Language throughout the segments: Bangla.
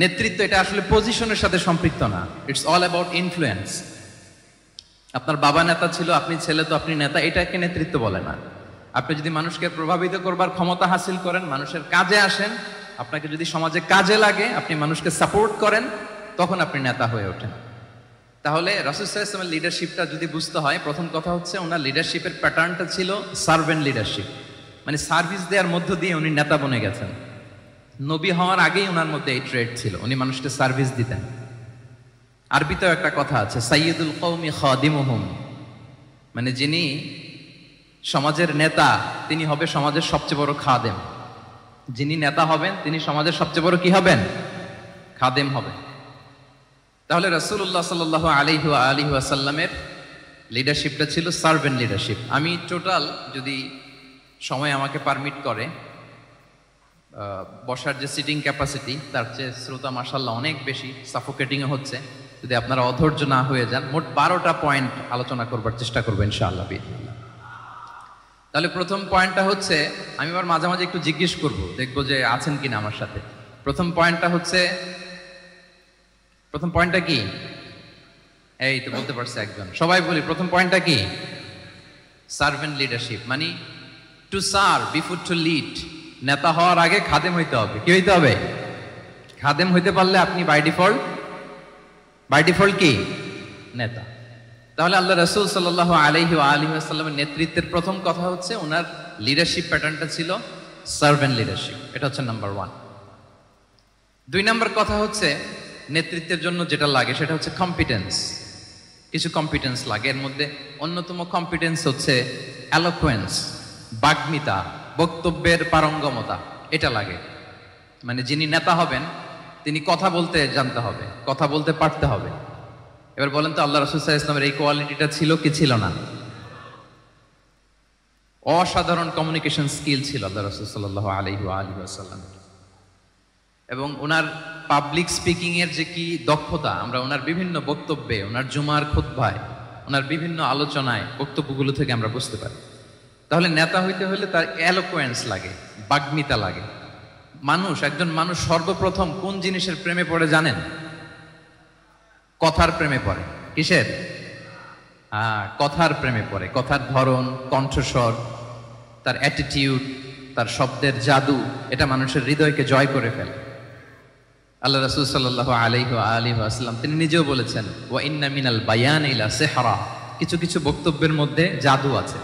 নেতৃত্ব এটা আসলে পজিশনের সাথে সম্পৃক্ত না, ইটস অল অ্যাবাউট ইনফ্লুয়েন্স। আপনার বাবা নেতা ছিল, আপনি ছেলে তো আপনি নেতা, এটাকে নেতৃত্ব বলে না। আপনি যদি মানুষকে প্রভাবিত করবার ক্ষমতা হাসিল করেন, মানুষের কাজে আসেন, আপনাকে যদি সমাজে কাজে লাগে, আপনি মানুষকে সাপোর্ট করেন, তখন আপনি নেতা হয়ে ওঠেন। তাহলে রাসূল সাল্লাল্লাহু আলাইহি ওয়াসাল্লামের লিডারশিপটা যদি বুঝতে হয়, প্রথম কথা হচ্ছে ওনার লিডারশিপের প্যাটার্নটা ছিল সার্ভেন্ট লিডারশিপ, মানে সার্ভিস দেওয়ার মধ্য দিয়ে উনি নেতা বনে গেছেন। নবী হওয়ার আগেই ওনার মধ্যে এই ট্রেড ছিল, উনি মানুষকে সার্ভিস দিতেন। আরবিতেও একটা কথা আছে, সাইয়্যিদুল কওমি খাদিমুহুম, মানে যিনি সমাজের নেতা তিনি হবে সমাজের সবচেয়ে বড় খাদেম। যিনি নেতা হবেন তিনি সমাজের সবচেয়ে বড় কি হবেন? খাদেম হবেন। তাহলে রাসূলুল্লাহ সাল্লাল্লাহু আলাইহি ওয়া আলিহি ওয়াসাল্লামের লিডারশিপটা ছিল সার্ভেন্ট লিডারশিপ। আমি টোটাল, যদি সময় আমাকে পারমিট করে, বসার যে সিটিং ক্যাপাসিটি তার চেয়ে শ্রোতা মাশাআল্লাহ অনেক বেশি, সাফোকেটিংও হচ্ছে। যদি আপনারা অধৈর্য না হয়ে যান, মোট 12টা পয়েন্ট আলোচনা করবার চেষ্টা করবো ইনশাআল্লাহ। তাহলে প্রথম পয়েন্টটা হচ্ছে, আমি আবার মাঝে মাঝে একটু জিজ্ঞেস করব, দেখবো যে আছেন কিনা আমার সাথে। প্রথম পয়েন্টটা হচ্ছে, প্রথম পয়েন্টটা কি? এই তো বলতে পারছে একজন, সবাই বলি প্রথম পয়েন্টটা কি? সার্ভেন্ট লিডারশিপ, মানে to serve before to lead. নেতা হওয়ার আগে খাদেম হইতে হবে। কি হইতে হবে? খাদেম হইতে পারলে আপনি বাই ডিফল্ট কি? নেতা। তাহলে আল্লাহ রাসূল সাল্লাল্লাহু আলাইহি ওয়া আলিহি ওয়াসাল্লামের নেতৃত্বের প্রথম কথা হচ্ছে ওনার লিডারশিপ প্যাটার্নটা ছিল সার্ভেন্ট লিডারশিপ। এটা হচ্ছে নাম্বার 1। 2 নাম্বার কথা হচ্ছে, নেতৃত্বের জন্য যেটা লাগে সেটা হচ্ছে কম্পিটেন্স। কিছু কম্পিটেন্স লাগে, এর মধ্যে অন্যতম কম্পিটেন্স হচ্ছে এলোকুয়েন্স, বাগ্মিতা, বক্তব্যের পারঙ্গমতা। এটা লাগে, মানে যিনি নেতা হবেন তিনি কথা বলতে জানতে হবে, কথা বলতে পারতে হবে। এবার বলেন তো, আল্লাহ রাসূল সাল্লাল্লাহু আলাইহি ওয়াসাল্লামের এই কোয়ালিটিটা ছিল কি ছিল না? অসাধারণ কমিউনিকেশন স্কিল ছিল আল্লাহ রাসূল সাল্লাল্লাহু আলাইহি ওয়াসাল্লাম। এবং ওনার পাবলিক স্পিকিং এর যে কি দক্ষতা, আমরা ওনার বিভিন্ন বক্তব্যে, ওনার জুমার খুতবায়, ওনার বিভিন্ন আলোচনায়, বক্তব্যগুলো থেকে আমরা বুঝতে পারি। তাহলে নেতা হইতে হলে তার এলোকুয়েন্স লাগে, বাগ্মিতা লাগে। একজন মানুষ সর্বপ্রথম কোন জিনিসের প্রেমে পড়ে জানেন? কথার প্রেমে পড়ে। কিসের? কথার প্রেমে পড়ে। কথার ধরন, কণ্ঠস্বর, তার অ্যাটিটিউড, তার শব্দের জাদু, এটা মানুষের হৃদয়কে জয় করে ফেলে। আল্লাহ রাসূল সাল্লাল্লাহু আলাইহি ওয়া আলিহি ওয়াসাল্লাম তিনি নিজেও বলেছেন, ওয়া ইন্না মিনাল বায়ানি লা সিহরা, কিছু কিছু বক্তব্যের মধ্যে জাদু আছে।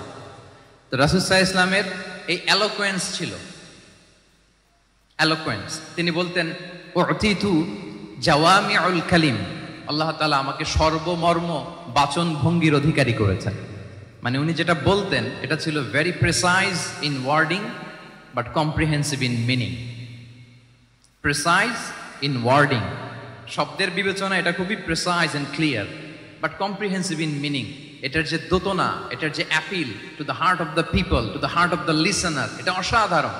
তো রাসূল সাল্লাল্লাহু আলাইহি ওয়াসাল্লামের এই এলোকুয়েন্স ছিল, এলোকুয়েন্স। তিনি বলতেন, উতিতু জাওয়ামিউল কালিম, আল্লাহ তাআলা আমাকে সর্বমর্ম বাচন ভঙ্গির অধিকারী করেছেন। মানে উনি যেটা বলতেন এটা ছিল very precise in wording but comprehensive in meaning. Precise in wording, শব্দের বিবেচনা এটা খুবই precise and clear, but comprehensive in meaning. এটার যে দোতনা, এটার যে appeal to the heart of the people, to the heart of the listener, এটা অসাধারণ,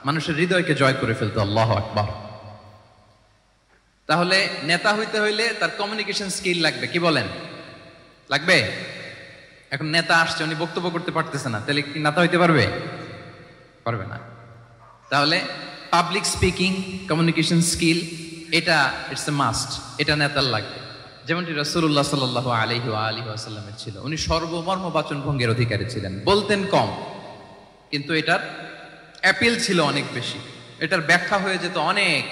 মানুষের হৃদয়কে জয় করে ফেলতো। আল্লাহু আকবার। তাহলে নেতা হইতে হইলে তার কমিউনিকেশন স্কিল লাগবে। কি বলেন? লাগবে? এখন নেতা আসছে, উনি বক্তব্য করতে পারতেছে না, তাহলে কি নেতা হইতে পারবে? পারবে না। তাহলে পাবলিক স্পিকিং, কমিউনিকেশন স্কিল, এটা ইটস এ মাস্ট, এটা নেতার লাগবে। যেমনটি রাসূলুল্লাহ সাল্লাল্লাহু আলাইহি ওয়া আলিহি ওয়াসাল্লামের ছিল, উনি সর্বমর্ম বাচন ভঙ্গির অধিকারী ছিলেন। বলতেন কম, কিন্তু এটার অ্যাপিল ছিল অনেক বেশি, এটার ব্যাখ্যা হয়ে যেত অনেক।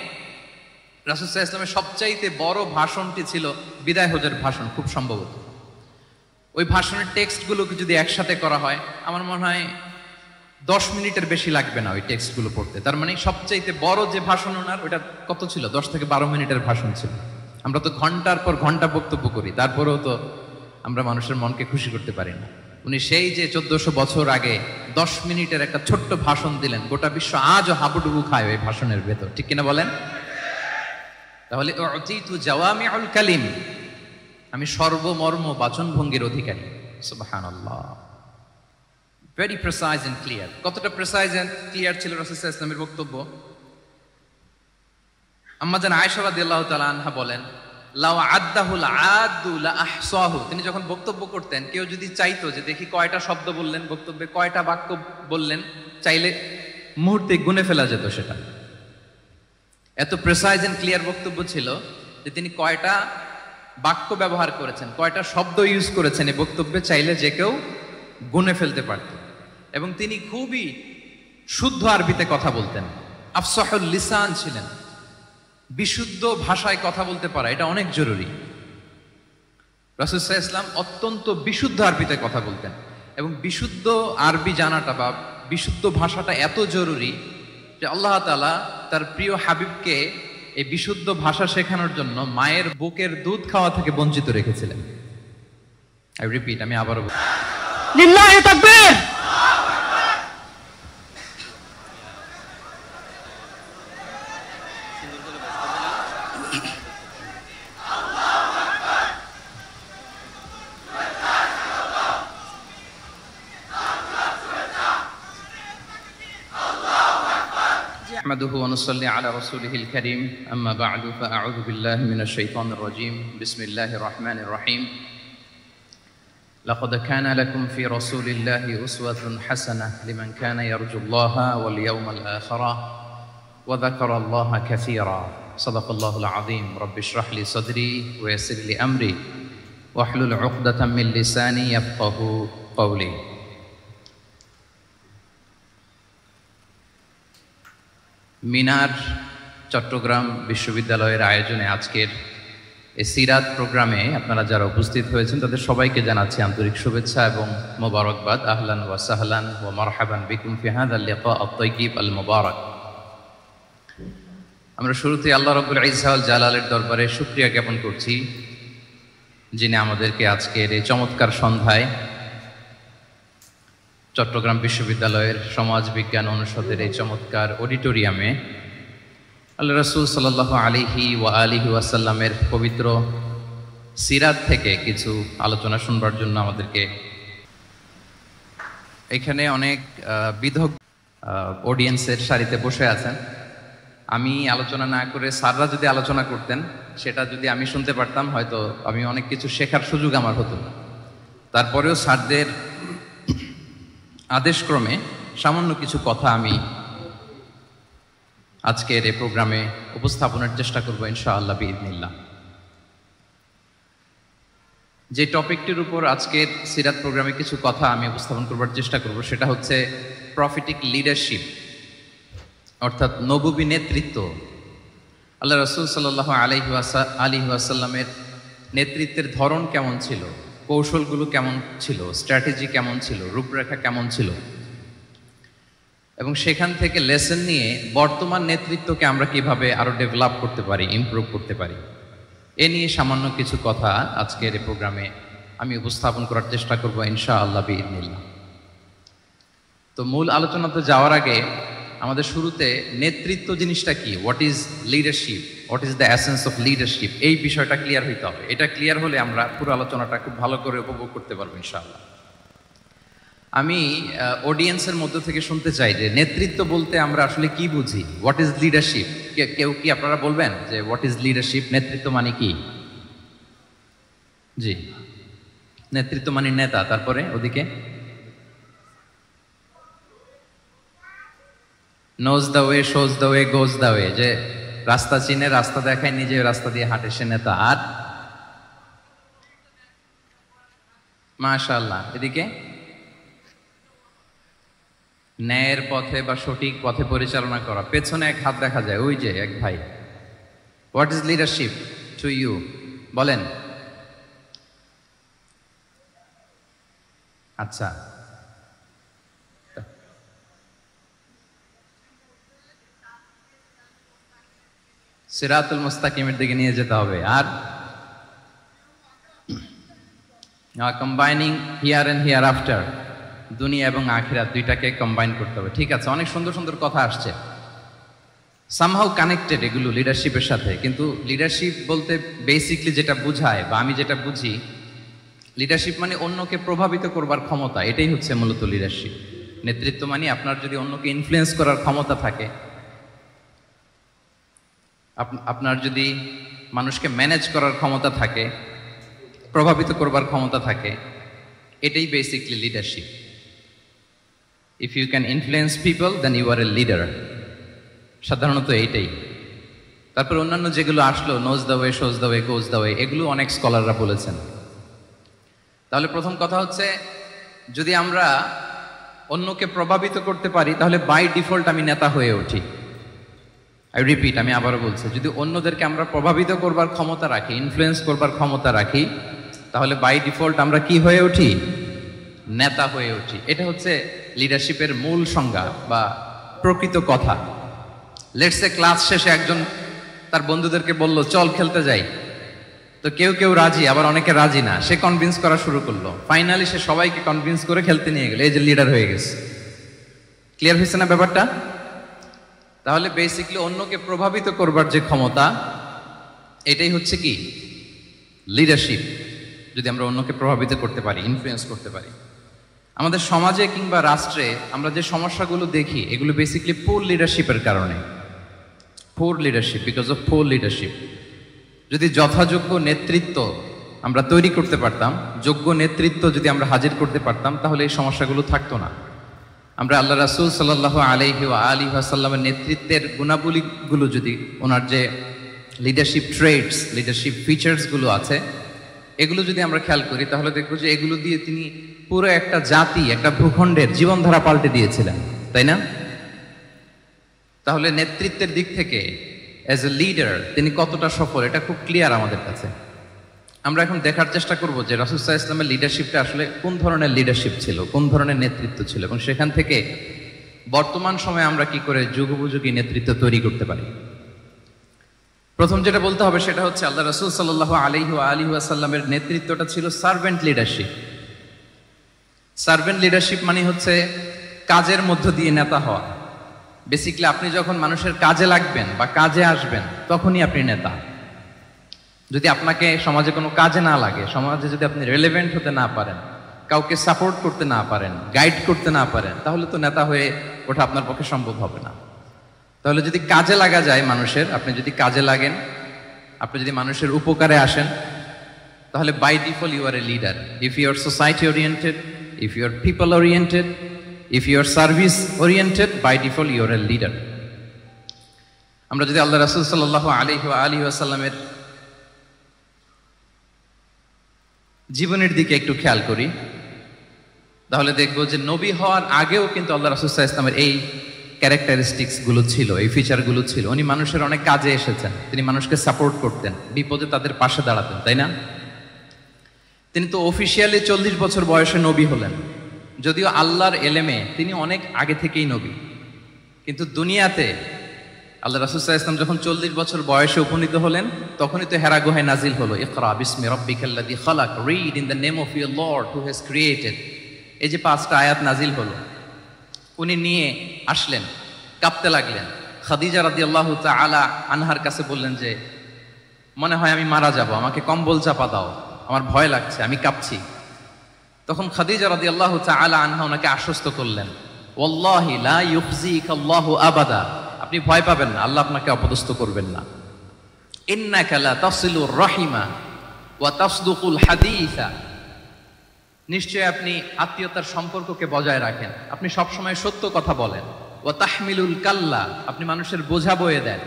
রাসূল সাল্লাল্লাহু আলাইহি ওয়াসাল্লামের সবচাইতে বড় ভাষণটি ছিল বিদায় হজের ভাষণ, খুব সম্ভবত। ওই ভাষণের টেক্সটগুলোকে যদি একসাথে করা হয়, আমার মনে হয় 10 মিনিটের বেশি লাগবে না ওই টেক্সটগুলো পড়তে। তার মানে সবচাইতে বড় যে ভাষণ ওনার, ওটা কত ছিল? 10 থেকে 12 মিনিটের ভাষণ ছিল। আমরা তো ঘন্টার পর ঘন্টা বক্তব্য করি, তারপরেও তো আমরা মানুষের মনকে খুশি করতে পারি না। উনি সেই যে 1400 বছর আগে 10 মিনিটের একটা ছোট্ট ভাষণ দিলেন, গোটা বিশ্ব আজও হাবুডুবু খায় ওই ভাষণের ভেতর। ঠিক কিনা বলেন? তাহলে উতিতু জাওয়ামিউল কালিম, আমি সর্বমর্ম বাচন ভঙ্গির অধিকারী। সুবহানাল্লাহ। Very precise and clear. কতটা প্রিসাইজ এন্ড ক্লিয়ার ছিল রাসূল সাল্লাল্লাহু আলাইহি ওয়াসাল্লামের বক্তব্য? আম্মা জান আয়েশা রাদিয়াল্লাহু তাআলা আনহা বলেন, লাউ আদ্দাহুল আদু লা আহসাহু। তিনি যখন বক্তব্য করতেন, কেউ যদি চাইতো যে দেখি কয়টা শব্দ বললেন বক্তব্যে, কয়টা বাক্য বললেন, চাইলে মুহূর্তে গুনে ফেলা যেত সেটা। এত প্রেসাইজ এন্ড ক্লিয়ার বক্তব্য ছিল যে তিনি কয়টা বাক্য ব্যবহার করেছেন, কয়টা শব্দ ইউজ করেছেন এই বক্তব্যে চাইলে যে কেউ গুনে ফেলতে পারত। এবং তিনি খুবই শুদ্ধ আরবিতে কথা বলতেন, আফসাহুল লিসান ছিলেন। বিশুদ্ধ ভাষায় কথা বলতে পারা এটা অনেক জরুরি। রাসূল সাল্লাল্লাহু আলাইহি ওয়াসাল্লাম অত্যন্ত বিশুদ্ধ আরবিতে কথা বলতেন, এবং বিশুদ্ধ আরবি জানাটা বা বিশুদ্ধ ভাষাটা এত জরুরি যে আল্লাহ তাআলা তার প্রিয় হাবিবকে এই বিশুদ্ধ ভাষা শেখানোর জন্য মায়ের বুকের দুধ খাওয়া থেকে বঞ্চিত রেখেছিলেন। আই রিপিট, আমি আবারও লিল্লাহি তাকবীর। نحمده ونصلي على رسوله الكريم أما بعد فأعوذ بالله من الشيطان الرجيم بسم الله الرحمن الرحيم لقد كان لكم في رسول الله أسوة حسنة لمن كان يرجو الله واليوم الآخر وذكر الله كثيرا صدق الله العظيم رب اشرح لي صدري ويسر لي أمري واحلل عقدة من لساني يفقه قولي মিনার চট্টগ্রাম বিশ্ববিদ্যালয়ের আয়োজনে আজকের এই সিরাত প্রোগ্রামে আপনারা যারা উপস্থিত হয়েছেন তাদের সবাইকে জানাচ্ছি আন্তরিক শুভেচ্ছা এবং মোবারকবাদ। আহলান ওয়া সাহলান ওয়া মারহাবান বিকুম ফি হাযাল লিকা আত-তাইয়িব আল মুবারাক। আমরা শুরুতে আল্লাহ রাব্বুল ইজ্জা ওয়াল জালালের দরবারে শুকরিয়া জ্ঞাপন করছি, যিনি আমাদেরকে আজকের এই চমৎকার সন্ধ্যায় চট্টগ্রাম বিশ্ববিদ্যালয়ের সমাজ বিজ্ঞান অনুষদের এই চমৎকার অডিটোরিয়ামে আল্লাহ রাসূল সাল্লাল্লাহু আলাইহি ওয়া আলিহি ওয়াসাল্লামের পবিত্র সিরাত থেকে কিছু আলোচনা শুনবার জন্য আমাদেরকে এখানে অনেক বিধক অডিয়েন্সের সারিতে বসে আছেন। আমি আলোচনা না করে স্যাররা যদি আলোচনা করতেন, সেটা যদি আমি শুনতে পারতাম, হয়তো আমি অনেক কিছু শেখার সুযোগ আমার হতো। তারপরেও স্যারদের আদেশক্রমে সামান্য কিছু কথা আমি আজকের এই প্রোগ্রামে উপস্থাপনের চেষ্টা করব ইনশাআল্লাহ বিইذنিল্লাহ। যে টপিকটির উপর আজকের সিরাত প্রোগ্রামে কিছু কথা আমি উপস্থাপন করবার চেষ্টা করব সেটা হচ্ছে প্রফেটিক লিডারশিপ, অর্থাৎ নবুবী নেতৃত্ব। আল্লাহ রাসূল সাল্লাল্লাহু আলাইহি ওয়াসাল্লামের নেতৃত্বের ধরন কেমন ছিল, কৌশলগুলো কেমন ছিল, স্ট্র্যাটেজি কেমন ছিল, রূপরেখা কেমন ছিল, এবং সেখান থেকে লেসন নিয়ে বর্তমান নেতৃত্বকে আমরা কিভাবে আরো ডেভেলপ করতে পারি, ইমপ্রুভ করতে পারি, এ নিয়ে সামান্য কিছু কথা আজকের এই প্রোগ্রামে আমি উপস্থাপন করার চেষ্টা করব ইনশাআল্লাহ বিইذنিল্লাহ। তো মূল আলোচনাতে যাওয়ার আগে আমাদের শুরুতে নেতৃত্ব জিনিসটা কি, what is leadership, what is the essence of leadership, এই বিষয়টা ক্লিয়ার হইতে হবে। এটা ক্লিয়ার হলে আমরা পুরো আলোচনাটা খুব ভালো করে উপভোগ করতে পারবো ইনশাআল্লাহ। আমি অডিয়েন্সের মধ্য থেকে শুনতে চাই যে নেতৃত্ব বলতে আমরা আসলে কি বুঝি, হোয়াট ইজ লিডারশিপ। কেউ কি আপনারা বলবেন যে হোয়াট ইজ লিডারশিপ, নেতৃত্ব মানে কি? জি, নেতৃত্ব মানে নেতা, তারপরে ওদিকে nose the way, shows the way, goes the way, যে রাস্তা চিনে, রাস্তা দেখায়, নিজে রাস্তা দিয়ে হাঁটে, সে নেতা। আর মাশাআল্লাহ, এদিকে ন্যায়ের পথে বা সঠিক পথে পরিচালনা করা। পেছনে এক হাত দেখা যায়, ওই যে এক ভাই। What is leadership to you, বলেন। আচ্ছা, সিরাতুল মুস্তাকিমের দিকে নিয়ে যেতে হবে। আর combining here and hereafter, দুনিয়া এবং আখিরাত দুইটাকে কম্বাইন করতে হবে। ঠিক আছে, অনেক সুন্দর সুন্দর কথা আসছে, সামহাউ কানেক্টেড এগুলো লিডারশিপের সাথে। কিন্তু লিডারশিপ বলতে বেসিকলি যেটা বোঝায় বা আমি যেটা বুঝি, লিডারশিপ মানে অন্যকে প্রভাবিত করবার ক্ষমতা, এটাই হচ্ছে মূলত লিডারশিপ। নেতৃত্ব মানে আপনার যদি অন্যকে ইনফ্লুয়েন্স করার ক্ষমতা থাকে, আপনার যদি মানুষকে ম্যানেজ করার ক্ষমতা থাকে, প্রভাবিত করবার ক্ষমতা থাকে, এটাই basically leadership. If you can influence people then you are a leader. সাধারণত এইটাই। তারপর অন্যান্য যেগুলো আসলো, knows the way, shows the way, goes the way, এগুলো অনেক স্কলাররা বলেছেন। তাহলে প্রথম কথা হচ্ছে, যদি আমরা অন্যকে প্রভাবিত করতে পারি তাহলে বাই ডিফল্ট আমি নেতা হয়ে উঠি। আই রিপিট, আমি আবারও বলছি, যদি অন্যদেরকে আমরা প্রভাবিত করবার ক্ষমতা রাখি, ইনফ্লুয়েন্স করবার ক্ষমতা রাখি, তাহলে বাই ডিফল্ট আমরা কি হয়ে উঠি? নেতা হয়ে উঠি। এটা হচ্ছে লিডারশিপের মূল সংজ্ঞা বা প্রকৃত কথা। লেটস সে ক্লাস শেষে একজন তার বন্ধুদেরকে বলল চল খেলতে যাই, তো কেউ কেউ রাজি, আবার অনেকে রাজি না। সে কনভিন্স করা শুরু করলো, ফাইনালি সে সবাইকে কনভিন্স করে খেলতে নিয়ে গেল, এই যে লিডার হয়ে গেছে। ক্লিয়ার হয়েছে না ব্যাপারটা? তাহলে বেসিকলি অন্যকে প্রভাবিত করবার যে ক্ষমতা, এটাই হচ্ছে কি লিডারশিপ। যদি আমরা অন্যকে প্রভাবিত করতে পারি, ইনফ্লুয়েন্স করতে পারি। আমাদের সমাজে কিংবা রাষ্ট্রে আমরা যে সমস্যাগুলো দেখি, এগুলো বেসিকলি পুর লিডারশিপের কারণে। পুর লিডারশিপ, বিকজ অফ পুর লিডারশিপ। যদি যথাযোগ্য নেতৃত্ব আমরা তৈরি করতে পারতাম, যোগ্য নেতৃত্ব যদি আমরা হাজির করতে পারতাম, তাহলে এই সমস্যাগুলো থাকতো না। আমরা আল্লাহ রাসূল সাল্লাল্লাহু আলাইহি ওয়া আলিহি ওয়াসাল্লামের নেতৃত্বের গুণাবলীগুলো, যদি ওনার যে লিডারশিপ ট্রেটস, লিডারশিপ ফিচার্সগুলো আছে, এগুলো যদি আমরা খেয়াল করি, তাহলে দেখবো যে এগুলো দিয়ে তিনি পুরো একটা জাতি, একটা ভূখণ্ডের জীবনধারা পাল্টে দিয়েছিলেন, তাই না? তাহলে নেতৃত্বের দিক থেকে অ্যাজ এ লিডার তিনি কতটা সফল, এটা খুব ক্লিয়ার আমাদের কাছে। আমরা এখন দেখার চেষ্টা করব যে রাসূল সাল্লাল্লাহু আলাইহি ওয়াসাল্লামের লিডারশিপটা আসলে কোন ধরনের লিডারশিপ ছিল, কোন ধরনের নেতৃত্ব ছিল, এবং সেখান থেকে বর্তমান সময়ে আমরা কি করে যুগোপযোগী নেতৃত্ব তৈরি করতে পারি। প্রথম যেটা বলতে হবে সেটা হচ্ছে, আল্লাহ রাসূল সাল্লাল্লাহু আলাইহি ওয়া আলিহি ওয়াসাল্লামের নেতৃত্বটা ছিল সার্ভেন্ট লিডারশিপ। সার্ভেন্ট লিডারশিপ মানে হচ্ছে কাজের মধ্য দিয়ে নেতা হওয়া। বেসিক্যালি আপনি যখন মানুষের কাজে লাগবেন বা কাজে আসবেন, তখনই আপনি নেতা। যদি আপনাকে সমাজে কোনো কাজে না লাগে, সমাজে যদি আপনি রেলেভেন্ট হতে না পারেন, কাউকে সাপোর্ট করতে না পারেন, গাইড করতে না পারেন, তাহলে তো নেতা হয়ে ওঠা আপনার পক্ষে সম্ভব হবে না। তাহলে যদি কাজে লাগা যায় মানুষের, আপনি যদি কাজে লাগেন, আপনি যদি মানুষের উপকারে আসেন, তাহলে by default you are a leader. If you are society oriented, if you are people oriented, if you are service oriented, by default you are a leader. আমরা যদি আল্লাহ রাসূল সাল্লাল্লাহু আলাইহি ওয়া আলিহি ওয়াসাল্লামের জীবনের দিকে একটু খেয়াল করি, তাহলে দেখবো যে নবী হওয়ার আগেও কিন্তু আল্লাহ রাসূল সাল্লাল্লাহু আলাইহি ওয়াসাল্লামের এই ক্যারেক্টারিস্টিক্স গুলো ছিল, এই ফিচার গুলো ছিল। উনি মানুষের অনেক কাজে এসেছেন, তিনি মানুষকে সাপোর্ট করতেন, বিপদে তাদের পাশে দাঁড়াতেন, তাই না? তিনি তো অফিসিয়ালি 40 বছর বয়সে নবী হলেন, যদিও আল্লাহর এলেমে তিনি অনেক আগে থেকেই নবী। কিন্তু দুনিয়াতে আল্লাহ রাসূল সাল্লাল্লাহু আলাইহি ওয়াসাল্লাম যখন 40 বছর বয়সে উপনীত হলেন, তখনই তো হেরা গুহায় নাজিল হলো, ইকরা বিসমি রাব্বিকাল্লাযী খালাক, read in the name of your Lord who has created. এই যে 5টা আয়াত নাজিল হলো, উনি নিয়ে আসলেন, কাঁপতে লাগলেন। খাদিজা রাদিয়াল্লাহু তাআলা আনহার কাছে বললেন যে, মনে হয় আমি মারা যাব, আমাকে কম্বল চাপা দাও, আমার ভয় লাগছে, আমি কাঁপছি। তখন খাদিজা রাদিয়াল্লাহু তাআলা আনহা ওনাকে আশ্বস্ত করলেন, ওয়াল্লাহি লা ইউখজিকাল্লাহু আবাদা, আপনি ভয় পাবেন না, আল্লাহ আপনাকে অপদস্থ করবেন না। ইন্নাকা লা তাসিলুর রাহিমা ওয়া তাসদুকুল হাদিসা, নিশ্চয় আপনি আত্মীয়তার সম্পর্ককে বজায় রাখেন, আপনি সবসময় সত্য কথা বলেন। ওয়া তাহমিলুল কাল্লা, আপনি মানুষের বোঝা বয়ে দেন।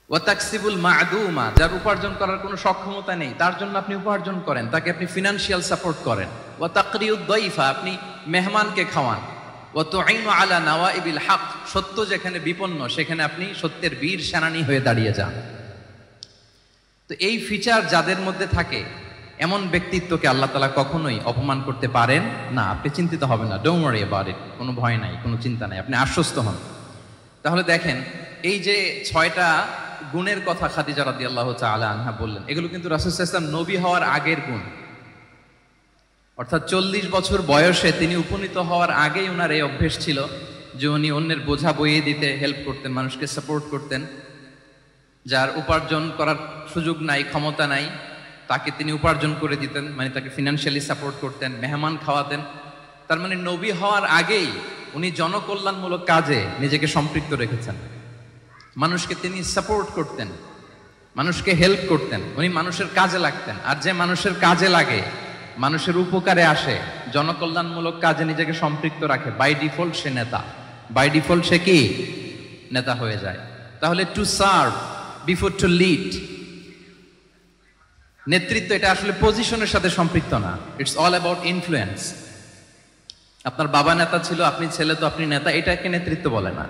ওয়া তাকসিবুল মা'দুমা, যার উপার্জন করার কোনো সক্ষমতা নেই, তার জন্য আপনি উপার্জন করেন, তাকে আপনি ফিনান্সিয়াল সাপোর্ট করেন। ওয়া তাকরিউদ দাইফা, আপনি মেহমানকে খাওয়ান। ওয়া তুঈনু আলা নাওয়াইবিল হক, সত্য যেখানে বিপন্ন সেখানে আপনি সত্যের বীর সেনানী হয়ে দাঁড়িয়ে যান। তো এই ফিচার যাদের মধ্যে থাকে, এমন ব্যক্তিত্বকে আল্লাহ তাআলা কখনোই অপমান করতে পারেন না। আপনি চিন্তিত হবেন না, ডোন্ট ওয়ারি অ্যাবাউট ইট, কোনো ভয় নাই, কোনো চিন্তা নাই, আপনি আশ্বস্ত হন। তাহলে দেখেন, এই যে 6টা গুণের কথা খাদিজা রাদিয়াল্লাহু তাআলা আনহা বললেন, এগুলো কিন্তু রাসূল সাল্লাল্লাহু আলাইহি ওয়াসাল্লাম নবী হওয়ার আগের গুণ। অর্থাৎ 40 বছর বয়সে তিনি উপনীত হওয়ার আগেই ওনার এই অভ্যেস ছিল যে উনি অন্যের বোঝা বইয়ে দিতে হেল্প করতেন, মানুষকে সাপোর্ট করতেন। যার উপার্জন করার সুযোগ নাই, ক্ষমতা নাই, তাকে তিনি উপার্জন করে দিতেন, মানে তাকে ফিনান্সিয়ালি সাপোর্ট করতেন, মেহমান খাওয়াতেন। তার মানে নবী হওয়ার আগেই উনি জনকল্যাণমূলক কাজে নিজেকে সম্পৃক্ত রেখেছেন। মানুষকে তিনি সাপোর্ট করতেন, মানুষকে হেল্প করতেন, উনি মানুষের কাজে লাগতেন। আর যে মানুষের কাজে লাগে, মানুষের উপকারে আসে, জনকল্যাণমূলক কাজে নিজেকে সম্পৃক্ত রাখে, বাই ডিফল্ট সে নেতা, বাই ডিফল্ট সে কি নেতা হয়ে যায়। তাহলে to serve before to lead, নেতৃত্ব এটা আসলে পজিশনের সাথে সম্পৃক্ত না, ইটস অল অ্যাবাউট ইনফ্লুয়েন্স। আপনার বাবা নেতা ছিল, আপনি ছেলে তো আপনি নেতা, এটাকে নেতৃত্ব বলে না।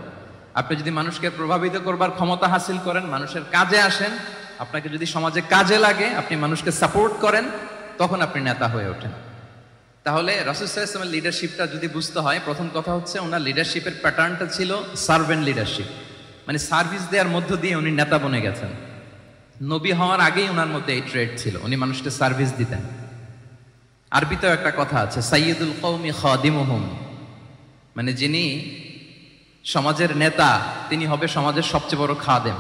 আপনি যদি মানুষকে প্রভাবিত করবার ক্ষমতা হাসিল করেন, মানুষের কাজে আসেন, আপনাকে যদি সমাজে কাজে লাগে, আপনি মানুষকে সাপোর্ট করেন, তখন আপনি নেতা হয়ে ওঠেন। তাহলে রাসূল সাল্লাল্লাহু আলাইহি ওয়াসাল্লামের লিডারশিপটা যদি বুঝতে হয়, প্রথম কথা হচ্ছে ওনার লিডারশিপের প্যাটার্নটা ছিল সার্ভেন্ট লিডারশিপ, মানে সার্ভিস দেওয়ার মধ্য দিয়ে উনি নেতা বনে গেছেন। নবী হওয়ার আগেই ওনার মধ্যে এই ট্রেড ছিল, উনি মানুষকে সার্ভিস দিতেন। আরবিতেও একটা কথা আছে, সাইয়্যিদুল কওমি খাদিমুহুম, মানে যিনি সমাজের নেতা তিনি হবে সমাজের সবচেয়ে বড় খাদেম।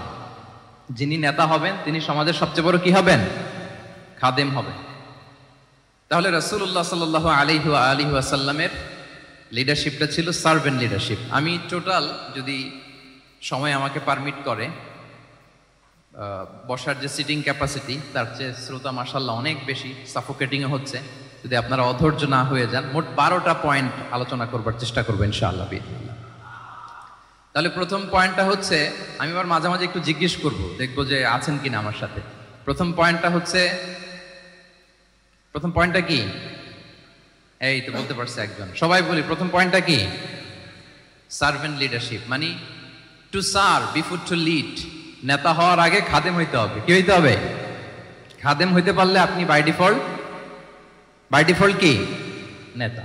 যিনি নেতা হবেন তিনি সমাজের সবচেয়ে বড় কি হবেন? খাদেম হবেন। তাহলে রাসূলুল্লাহ সাল্লাল্লাহু আলাইহি ওয়াসাল্লামের লিডারশিপটা ছিল সার্ভেন্ট লিডারশিপ। আমি টোটাল, যদি সময় আমাকে পারমিট করে, বসার যে সিটিং ক্যাপাসিটি তার চেয়ে শ্রোতা মাশাআল্লাহ অনেক বেশি, সাফোকেটিংও হচ্ছে। যদি আপনারা অধৈর্য না হয়ে যান, মোট 12টা পয়েন্ট আলোচনা করবার চেষ্টা করবো ইনশাআল্লাহ। তাহলে প্রথম পয়েন্টটা হচ্ছে, আমি আবার মাঝে মাঝে একটু জিজ্ঞেস করব, দেখবো যে আছেন কিনা আমার সাথে। প্রথম পয়েন্টটা হচ্ছে, প্রথম পয়েন্টটা কি? এই তো বলতে পারছে একজন, সবাই বলি প্রথম পয়েন্টটা কি? সার্ভেন্ট লিডারশিপ, মানে to serve before to lead. নেতা হওয়ার আগে খাদেম হইতে হবে। কি হইতে হবে? খাদেম হইতে পারলে আপনি বাই ডিফল্ট কি? নেতা।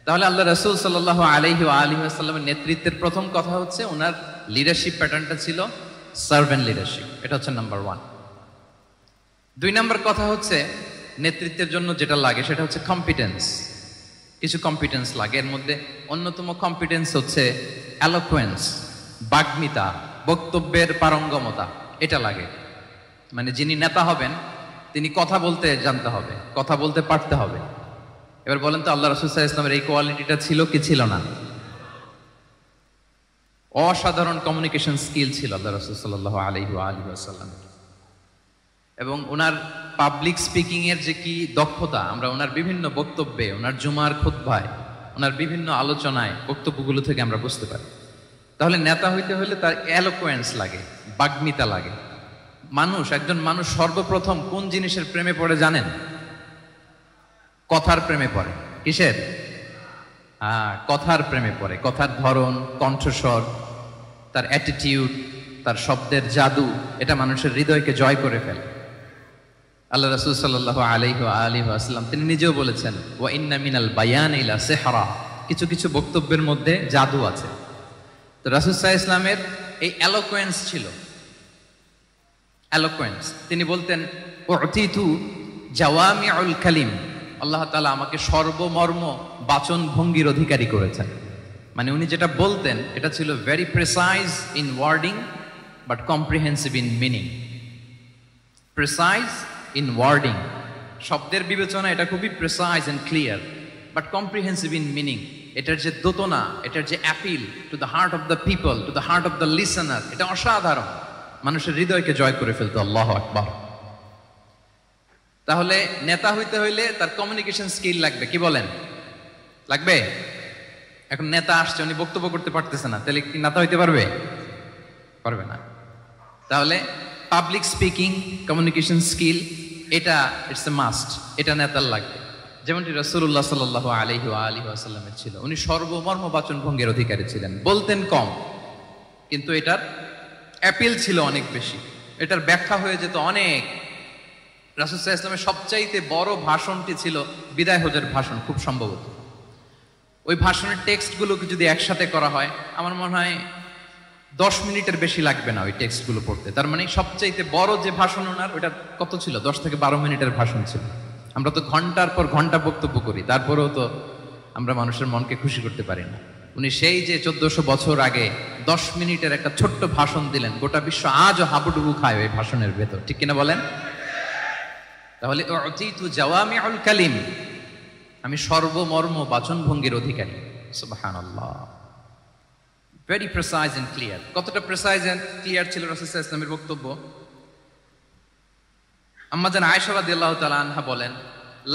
তাহলে আল্লাহ রাসূল সাল্লাল্লাহু আলাইহি ওয়াসাল্লামের নেতৃত্বের প্রথম কথা হচ্ছে ওনার লিডারশিপ প্যাটার্নটা ছিল সার্ভেন্ট লিডারশিপ। এটা হচ্ছে নাম্বার 1। 2 নাম্বার কথা হচ্ছে, নেতৃত্বের জন্য যেটা লাগে সেটা হচ্ছে কম্পিটেন্স। কিছু কম্পিটেন্স লাগে, এর মধ্যে অন্যতম কম্পিটেন্স হচ্ছে এলোকুয়েন্স, বাগ্মিতা, বক্তব্যের পারঙ্গমতা, এটা লাগে। মানে যিনি নেতা হবেন তিনি কথা বলতে জানতে হবে, কথা বলতে পারতে হবে। এবার বলেন তো, আল্লাহ রাসূল সাল্লাল্লাহু আলাইহি ওয়াসাল্লামের এই কোয়ালিটিটা ছিল কি ছিল না? অসাধারণ কমিউনিকেশন স্কিল ছিল আল্লাহ রাসূল সাল্লাল্লাহু আলাইহি ওয়াসাল্লাম। এবং ওনার পাবলিক স্পিকিং এর যে কি দক্ষতা, আমরা ওনার বিভিন্ন বক্তব্যে, ওনার জুমার খুতবায়, ওনার বিভিন্ন আলোচনায়, বক্তব্যগুলো থেকে আমরা বুঝতে পারি। তাহলে নেতা হইতে হলে তার এলোকুয়েন্স লাগে, বাগ্মিতা লাগে। একজন মানুষ সর্বপ্রথম কোন জিনিসের প্রেমে পড়ে জানেন? কথার প্রেমে পড়ে। কিসের? কথার প্রেমে পড়ে। কথার ধরন, কণ্ঠস্বর, তার অ্যাটিটিউড, তার শব্দের জাদু, এটা মানুষের হৃদয়কে জয় করে ফেলে। আল্লাহ রাসূল সাল্লাল্লাহু আলাইহি ওয়াসাল্লাম তিনি নিজেও বলেছেন, ওয়া ইন্না মিনাল বায়ানি লা সিহরা, কিছু কিছু বক্তব্যের মধ্যে জাদু আছে। তো রাসূল সাল্লাল্লাহু আলাইহি ওয়াসাল্লামের এই এলোকুয়েন্স ছিল, এলোকুয়েন্স। তিনি বলতেন, উতিতু জাওয়ামিউল কালিম, আল্লাহ তাআলা আমাকে সর্বমর্ম বাচন ভঙ্গির অধিকারী করেছেন। মানে উনি যেটা বলতেন এটা ছিল very precise in wording but comprehensive in meaning. Precise in wording, শব্দের বিবেচনা এটা খুবই precise and clear, but comprehensive in meaning. এটার যে দোতনা, এটার যে appeal to the heart of the people, to the heart of the listener, এটা অসাধারণ, মানুষের হৃদয়কে জয় করে ফেলতো। আল্লাহু আকবার। তাহলে নেতা হইতে হইলে তার কমিউনিকেশন স্কিল লাগবে। কি বলেন? লাগবে? এখন নেতা আসছে, উনি বক্তব্য করতে পারতেছে না, তাহলে কি নেতা হইতে পারবে? পারবে না। তাহলে পাবলিক স্পিকিং, কমিউনিকেশন স্কিল, এটা ইটস এ মাস্ট, এটা নেতার লাগবে। যেমনটি রাসূলুল্লাহ সাল্লাল্লাহু আলাইহি ওয়াসাল্লামের ছিল, উনি সর্বমর্ম বাচন ভঙ্গির অধিকারী ছিলেন। বলতেন কম, কিন্তু এটার অ্যাপিল ছিল অনেক বেশি, এটার ব্যাখ্যা হয়ে যেত অনেক। রাসূল সাল্লাল্লাহু আলাইহি ওয়াসাল্লামের সবচাইতে বড় ভাষণটি ছিল বিদায় হজের ভাষণ, খুব সম্ভবত। ওই ভাষণের টেক্সটগুলোকে যদি একসাথে করা হয়, আমার মনে হয় 10 মিনিটের বেশি লাগবে না ওই টেক্সটগুলো পড়তে। তার মানে সবচাইতে বড় যে ভাষণ ওনার, ওটা কত ছিল? 10 থেকে 12 মিনিটের ভাষণ ছিল। আমরা তো ঘন্টার পর ঘন্টা বক্তব্য করি, তারপরেও তো আমরা মানুষের মনকে খুশি করতে পারি না। উনি সেই যে 1400 বছর আগে 10 মিনিটের একটা ছোট্ট ভাষণ দিলেন, গোটা বিশ্ব আজও হাবুডুবু খায় ওই ভাষণের ভেতর, ঠিক কিনা বলেন? তাহলে উতিতু জাওয়ামিউল কালিম, আমি সর্বমর্ম বাচন ভঙ্গির অধিকারী। সুবহানাল্লাহ। Very precise and clear. কতটা প্রিসাইজ এন্ড ক্লিয়ার ছিল রাসূল সাল্লাল্লাহু আলাইহি ওয়াসাল্লামের বক্তব্য? আম্মা জান আয়েশা রাদিয়াল্লাহু তাআলা আনহা বলেন,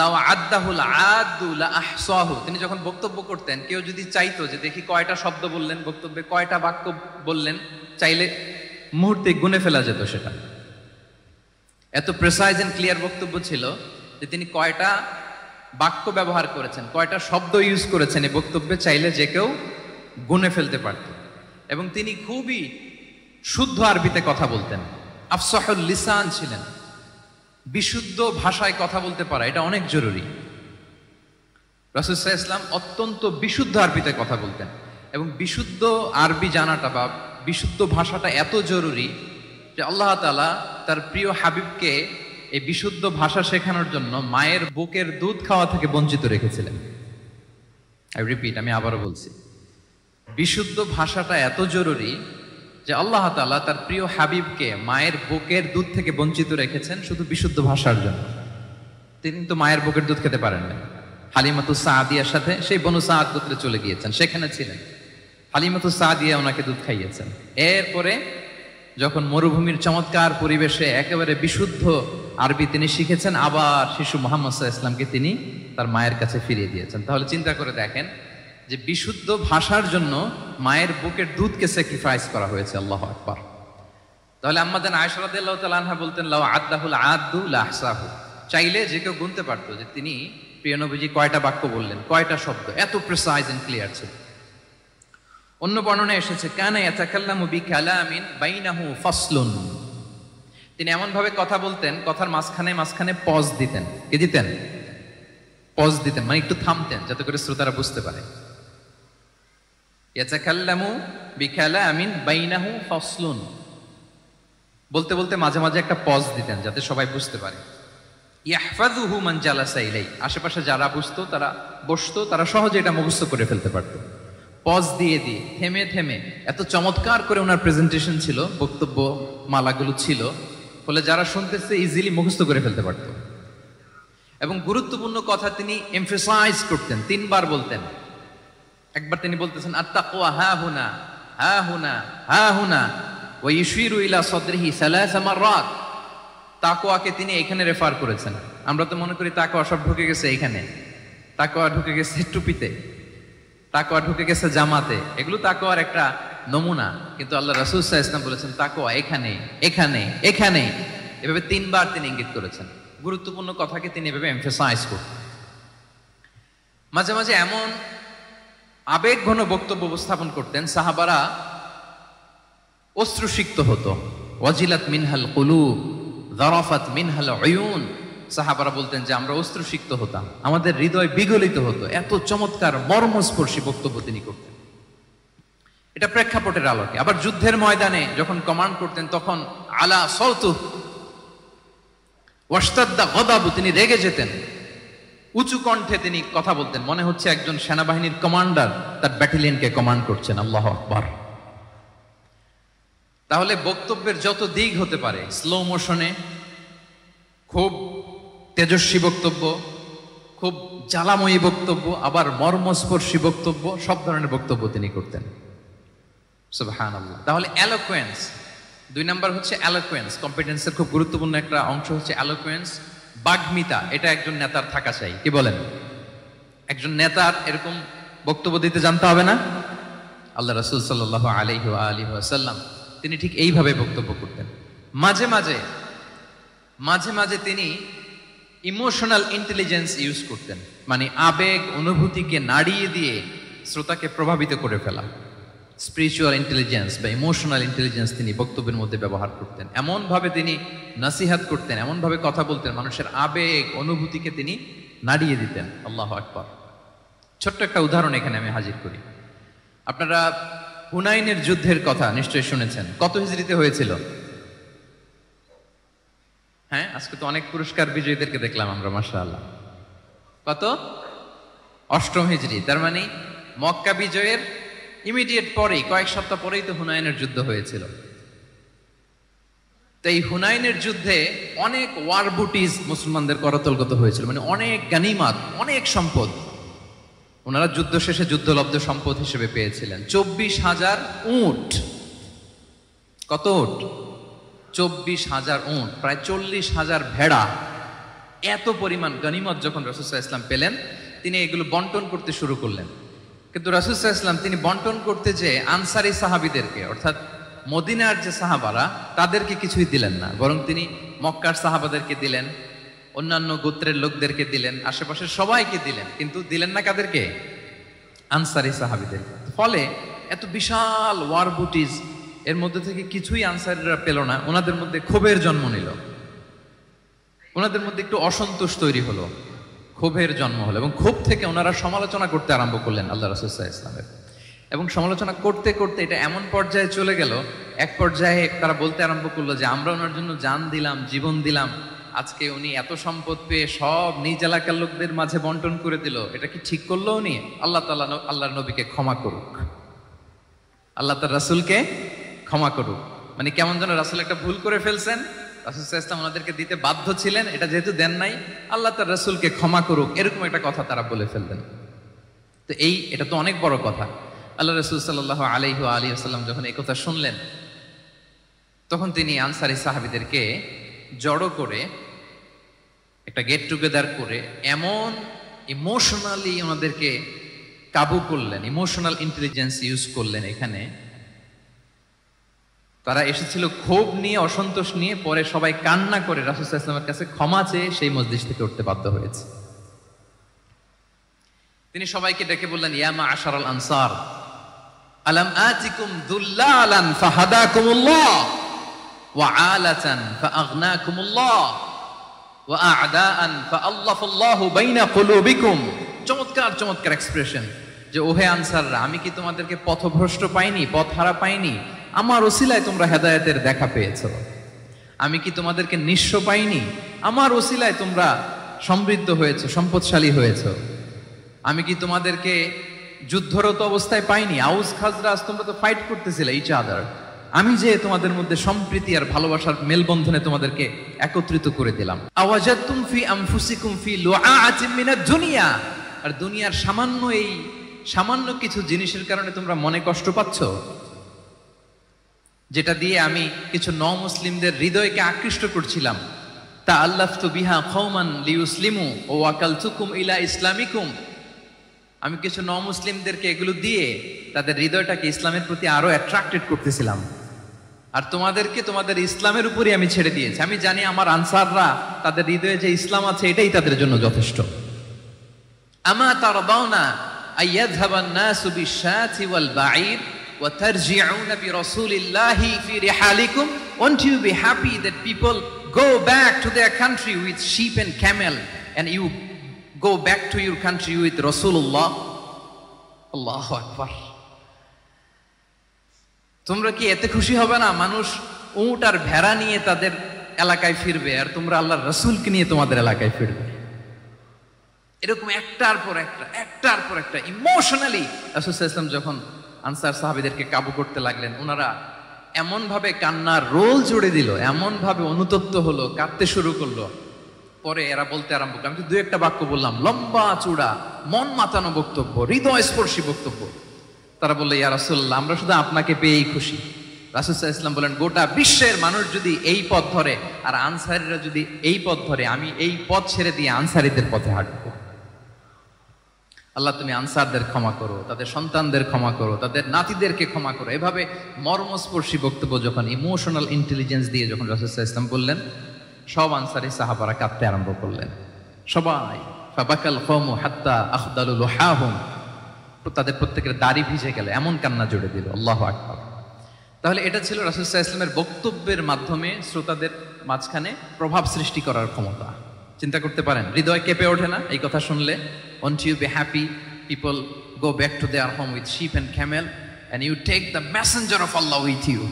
লাউ আদ্দাহুল আদু লা আহসাহু, তিনি যখন বক্তব্য করতেন, কেউ যদি চাইতো যে দেখি কয়টা শব্দ বললেন বক্তব্যে, কয়টা বাক্য বললেন, চাইলে মুহূর্তে গুনে ফেলা যেত সেটা। এত প্রেসাইজ এন্ড ক্লিয়ার বক্তব্য ছিল যে তিনি কয়টা বাক্য ব্যবহার করেছেন, কয়টা শব্দ ইউজ করেছেন এই বক্তব্যে চাইলে যে কেউ গুনে ফেলতে পারত। এবং তিনি খুবই শুদ্ধ আরবিতে কথা বলতেন, আফসাহুল লিসান ছিলেন। বিশুদ্ধ ভাষায় কথা বলতে পারা এটা অনেক জরুরি। রাসূল সাল্লাল্লাহু আলাইহি ওয়াসাল্লাম অত্যন্ত বিশুদ্ধ আরবিতে কথা বলতেন, এবং বিশুদ্ধ আরবি জানাটা বা বিশুদ্ধ ভাষাটা এত জরুরি যে আল্লাহ তাআলা তার প্রিয় হাবিবকে এই বিশুদ্ধ ভাষা শেখানোর জন্য মায়ের বুকের দুধ খাওয়া থেকে বঞ্চিত রেখেছিলেন। আই রিপিট, আমি আবারও বলছি, বিশুদ্ধ ভাষাটা এত জরুরি যে আল্লাহ তাআলা তার প্রিয় হাবিবকে মায়ের বুকের দুধ থেকে বঞ্চিত রেখেছেন শুধু বিশুদ্ধ ভাষার জন্য। তিনি তো মায়ের বুকের দুধ খেতে পারেন না। হালিমাতু সাদিয়ার সাথে সেই বনু সাদ গোত্রে চলে গিয়েছেন, সেখানে ছিলেন। হালিমাতু সাদিয়া ওনাকে দুধ খাইয়েছেন। এরপরে যখন মরুভূমির চমৎকার পরিবেশে একেবারে বিশুদ্ধ আরবি তিনি শিখেছেন, আবার শিশু মুহাম্মদ সাল্লাল্লাহু আলাইহি ওয়াসাল্লামকে তিনি তার মায়ের কাছে ফিরিয়ে দিয়েছেন। তাহলে চিন্তা করে দেখেন যে বিশুদ্ধ ভাষার জন্য মায়ের বুকের দুধকে স্যাক্রিফাইস করা হয়েছে। আল্লাহু আকবার। তাহলে আম্মাজান আয়েশা রাদিয়াল্লাহু তাআলা আনহা বলতেন, লাউ আদাহুল আদু লা আহসাহু, চাইলে যে কেউ গুনতে পারতো যে তিনি প্রিয় নবীজি কয়টা বাক্য বললেন, কয়টা শব্দ, এত প্রিসাইজ এন্ড ক্লিয়ার ছিল। অন্য বর্ণনায় এসেছে, কানা ইয়াতাকাল্লামু বিকালামিন বাইনাহু ফাসলুন, তিনি এমন ভাবে কথা বলতেন, কথার মাঝখানে মাঝখানে পজ দিতেন। কি দিতেন? পজ দিতেন, মানে একটু থামতেন যাতে করে শ্রোতারা বুঝতে পারে। ইয়াতাকাল্লামু বিকালামিন বাইনাহু ফাসলুন, বলতে বলতে মাঝে মাঝে একটা পজ দিতেন যাতে সবাই বুঝতে পারে। ইয়াহফাযুহু মান জালাসা ইলাই, আশেপাশে যারা বুঝতো, তারা বসতো, তারা সহজে এটা মুখস্থ করে ফেলতে পারতো। পজ দিয়ে দিয়ে থেমে থেমে এত চমৎকার করে ওনার প্রেজেন্টেশন ছিল, বক্তব্য মালাগুলো ছিল, ফলে যারা শুনতেছে ইজিলি মুখস্থ করে ফেলতে পারত। এবং গুরুত্বপূর্ণ কথা তিনি এমফাসাইজ করতেন, 3 বার বলতেন। একবার তিনি বলতেছেন আত-তাকওয়া হা হুনা হা হুনা হা হুনা ওয়া ইউশিরু ইলা সাদরিহি 3 মাররাত। তাকওয়াকে তিনি এখানে রেফার করেছেন। আমরা তো মনে করি তাকওয়া সব ঢুকে গেছে এখানে, তাকওয়া ঢুকে গেছে টুপিতে, তাকওয়া ঢুকে গেছে জামাতে, এগুলো তাকওয়ার একটা নমুনা। কিন্তু আল্লাহ রাসূল সাল্লাল্লাহু আলাইহি ওয়াসাল্লাম বলেছেন তাকওয়া এখানে এখানে এখানে, এভাবে 3 বার তিনি ইঙ্গিত করেছেন। গুরুত্বপূর্ণ কথাকে তিনি এভাবে এমফাসাইজ করতেন। মাঝে মাঝে এমন আবেগ ঘন বক্তব্য উপস্থাপন করতেন, সাহাবারা অশ্রুসিক্ত হতো। ওয়াজিলাত মিনহাল কুলুব যারাফাত মিনহাল উয়ুন, সাহাবারা বলতেন যে আমরা অশ্রুসিক্ত হতাম, আমাদের হৃদয় বিগলিত হতো। এত চমৎকার মর্মস্পর্শী বক্তব্য তিনি করতেন। এটা প্রেক্ষাপটের আলোকে। আবার যুদ্ধের ময়দানে যখন কমান্ড করতেন তখন আলা সাউতু ওয়াশতাদ্দা গাদাবু, তিনি রেগে যেতেন, উঁচু কণ্ঠে তিনি কথা বলতেন, মনে হচ্ছে একজন সেনাবাহিনীর কমান্ডার তার ব্যাটালিয়নকে কমান্ড করছেন। আল্লাহু আকবার। তাহলে বক্তব্যের যত দিক হতে পারে, স্লো মোশনে, খুব তেজস্বী বক্তব্য, খুব জ্বালাময়ী বক্তব্য, আবার মর্মস্পর্শী বক্তব্য, সব ধরনের বক্তব্য তিনি করতেন। সুবহানাল্লাহ। তাহলে এলোকুয়েন্স, 2 নাম্বার হচ্ছে এলোকুয়েন্স। কম্পিটেন্সের খুব গুরুত্বপূর্ণ একটা অংশ হচ্ছে এলোকুয়েন্স, বাগ্মিতা। এটা একজন নেতার থাকা চাই। কি বলেন? একজন নেতার এরকম বক্তব্য দিতে জানতে হবে না? আল্লাহ রাসূল সাল্লাল্লাহু আলাইহি ওয়া আলিহি ওয়াসাল্লাম তিনি ঠিক এইভাবে বক্তব্য করতেন। মাঝে মাঝে মাঝে মাঝে তিনি ইমোশনাল ইন্টেলিজেন্স ইউজ করতেন, মানে আবেগ অনুভূতিকে নাড়িয়ে দিয়ে শ্রোতাকে প্রভাবিত করে ফেলা। স্পিরিচুয়াল ইন্টেলিজেন্স বা ইমোশনাল ইন্টেলিজেন্স তিনি বক্তব্যের মধ্যে ব্যবহার করতেন। এমন ভাবে তিনি নাসিহাত করতেন, এমন ভাবে কথা বলতেন, মানুষের আবেগ অনুভূতিকে তিনি নাড়িয়ে দিতেন। আল্লাহু আকবার। ছোট্ট একটা উদাহরণ এখানে আমি হাজির করি। আপনারা হুনাইনের যুদ্ধের কথা নিশ্চয়ই শুনেছেন। কত হিজরিতে হয়েছিল? হ্যাঁ, আজকে তো অনেক পুরস্কার বিজয়ীদেরকে দেখলাম আমরা, মাশাআল্লাহ। কত? 8ম হিজরি। তার মানে মক্কা বিজয়ের ইমিডিয়েট পরেই, কয়েক সপ্তাহ পরেই তো হুনাইনের যুদ্ধ হয়েছিল। তো এই হুনাইনের যুদ্ধে অনেক ওয়ার বুটিজ মুসলমানদের করতলগত হয়েছিল, মানে অনেক গানিমাত, অনেক সম্পদ ওনারা যুদ্ধ শেষে যুদ্ধলব্ধ সম্পদ হিসেবে পেয়েছিলেন। 24,000 উট। কত উট? 24,000 উট, প্রায় 40,000 ভেড়া। এত পরিমাণ গনিমত যখন রাসূল সাল্লাল্লাহু আলাইহি ওয়াসাল্লাম পেলেন, তিনি এগুলো বন্টন করতে শুরু করলেন। কিন্তু রাসূল সাল্লাল্লাহু আলাইহি ওয়াসাল্লাম তিনি বন্টন করতে যে আনসারী সাহাবীদেরকে, অর্থাৎ মদিনার যে সাহাবারা তাদেরকে কিছুই দিলেন না, বরং তিনি মক্কার সাহাবাদেরকে দিলেন, অন্যান্য গোত্রের লোকদেরকে দিলেন, আশেপাশের সবাইকে দিলেন, কিন্তু দিলেন না কাদেরকে? আনসারি সাহাবীদের। ফলে এত বিশাল ওয়ার বুটিজ এর মধ্যে থেকে কিছুই আনসারিরা পেল না। ওনাদের মধ্যে ক্ষোভের জন্ম নিল, ওনাদের মধ্যে একটু অসন্তোষ তৈরি হলো, ক্ষোভের জন্ম হলো, এবং ক্ষোভ থেকে ওনারা সমালোচনা করতে আরম্ভ করলেন আল্লাহ রাসূল সাল্লাল্লাহু আলাইহি ওয়াসাল্লামের। এবং সমালোচনা করতে করতে এটা এমন পর্যায়ে চলে গেল, এক পর্যায়ে তারা বলতে আরম্ভ করলো যে আমরা ওনার জন্য জান দিলাম, জীবন দিলাম, আজকে উনি এত সম্পদ পেয়ে সব নিজ এলাকার লোকদের মাঝে বন্টন করে দিল, এটা কি ঠিক করলো উনি? আল্লাহ তাআলা আল্লাহর নবীকে ক্ষমা করুক, আল্লাহ তার রাসূলকে ক্ষমা করুক। মানে কেমন যেন রাসূল একটা ভুল করে ফেলছেন, রাসূল সাল্লাল্লাহু আলাইহি ওয়াসাল্লাম ওনাদেরকে দিতে বাধ্য ছিলেন, এটা যেহেতু দেন নাই, আল্লাহ তার রাসূলকে ক্ষমা করুক, এরকম একটা কথা তারা বলে ফেললেন। তো এটা তো অনেক বড় কথা। আল্লাহ রাসূল সাল্লাল্লাহু আলাইহি ওয়া আলিহি ওয়াসাল্লাম যখন এই কথা শুনলেন, তখন তিনি আনসারী সাহাবীদেরকে জড়ো করে একটা গেট টুগেদার করে এমন ইমোশনালি ওনাদেরকে কাবু করলেন, ইমোশনাল ইন্টেলিজেন্স ইউজ করলেন। এখানে তারা এসেছিল ক্ষোভ নিয়ে, অসন্তোষ নিয়ে, পরে সবাই কান্না করে রাসূল সাল্লাল্লাহু আলাইহি ওয়াসাল্লামের কাছে ক্ষমা চেয়ে সেই মজলিস থেকে উঠতে বাধ্য হয়েছে। তিনি সবাইকে ডেকে বললেন, ইয়া মা'আশারাল আনসার, আলাম আতিকুম দুল্লালান ফাহাদাকুমুল্লাহ ওয়া আলাতান ফাআগনাকুমুল্লাহ ওয়া আ'দাআন ফাআল্লাফাল্লাহু বাইনা কুলুবিকুম। চমৎকার চমৎকার এক্সপ্রেশন, যে ওহে আনসাররা, আমি কি তোমাদেরকে পথভ্রষ্ট পাইনি, পথহারা পাইনি? আমার ওসিলায় তোমরা হেদায়েতের দেখা পেয়েছো। আমি কি তোমাদেরকে নিঃস্ব পাইনি? আমার ওসিলায় তোমরা সমৃদ্ধ হয়েছো, সম্পদশালী হয়েছো। আমি কি তোমাদেরকে যুদ্ধরত অবস্থায় পাইনি? আউস খাজরাজ তোমরা তো ফাইট করতেছিলে ইচ আদার, আমি যে তোমাদের মধ্যে সম্প্রীতি আর ভালোবাসার মেলবন্ধনে তোমাদেরকে একত্রিত করে দিলাম। আওয়াজাতুম ফি আনফুসিকুম ফি লুআআতিন মিনাদ দুনিয়া, আর দুনিয়ার সামান্য কিছু জিনিসের কারণে তোমরা মনে কষ্ট পাচ্ছ, যেটা দিয়ে আমি কিছু মুসলিমদের হৃদয়কে আকৃষ্ট করছিলাম। তা আল্লাফতু বিহা কওমান লিউসলিমু ওয়া ওয়াকালতুকুম ইলা ইসলামিকুম, আমি কিছু মুসলিমদেরকে এগুলো দিয়ে তাদের হৃদয়টাকে ইসলামের প্রতি আরো অ্যাট্রাক্টেড করতেছিলাম, আর তোমাদেরকে তোমাদের ইসলামের উপরই আমি ছেড়ে দিয়েছি। আমি জানি আমার আনসাররা, তাদের হৃদয়ে যে ইসলাম আছে এটাই তাদের জন্য যথেষ্ট। আমা তারদাউনা আইয়াযহাবান নাসু বিশ-শাতি ওয়াল বাঈর ওয়া তারজিউনা বিরাসূলিল্লাহি ফি রিহালিকুম, won't you be happy that people go back to their country with sheep and camel, and you go back to your country with Rasulullah? Allahu Akbar। তোমরা কি এতে খুশি হবে না? মানুষ উট আর ভেড়া নিয়ে তাদের এলাকায় ফিরবে, আর তোমরা আল্লাহর রাসূলকে নিয়ে তোমাদের এলাকায় ফিরবে। এরকম একটার পর একটা ইমোশনালি রাসূল সাল্লাল্লাহু আলাইহি ওয়াসাল্লাম যখন আনসার সাহাবীদেরকে কাবু করতে লাগলেন, ওনারা এমন ভাবে কান্নার রোল জুড়ে দিল, এমন ভাবে অনুতপ্ত হলো, কাঁদতে শুরু করলো। পরে এরা বলতে আরম্ভ করলো, আমি তো 2-1টা বাক্য বললাম, লম্বা চূড়া মন মাতানো বক্তব্য, হৃদয় স্পর্শী বক্তব্য। তারা বললো, ইয়া রাসূলুল্লাহ, আমরা শুধু আপনাকে পেয়েই খুশি। রাসূল সাল্লাল্লাহু আলাইহি ওয়াসাল্লাম বলেন, গোটা বিশ্বের মানুষ যদি এই পথ ধরে আর আনসারীরা যদি এই পথ ধরে, আমি এই পথ ছেড়ে দিয়ে আনসারীদের পথে হাঁটবো। আল্লাহ তুমি আনসারদের ক্ষমা করো, তাদের সন্তানদের ক্ষমা করো, তাদের নাতিদেরকে ক্ষমা করো। এভাবে মর্মস্পর্শী বক্তব্য যখন ইমোশনাল ইন্টেলিজেন্স দিয়ে যখন রাসূল সাল্লাল্লাহু আলাইহি ওয়াসাল্লাম বললেন, সব আনসারী সাহাবারা কাঁদতে আরম্ভ করলেন। সবাই ফাবাকাল কওমু হাত্তা আখদালু লুহাহুম, তাদের প্রত্যেকের দাড়ি ভিজে গেল, এমন কান্না জুড়ে দিল। আল্লাহু আকবার। তাহলে এটা ছিল রাসূল সাল্লাল্লাহু আলাইহি ওয়াসাল্লামের বক্তব্যের মাধ্যমে শ্রোতাদের মাঝখানে প্রভাব সৃষ্টি করার ক্ষমতা। চিন্তা করতে পারেন, হৃদয় কেঁপে ওঠে না এই কথা শুনলে? Won't you be happy people go back to their home with sheep and camel, and you take the messenger of Allah with you?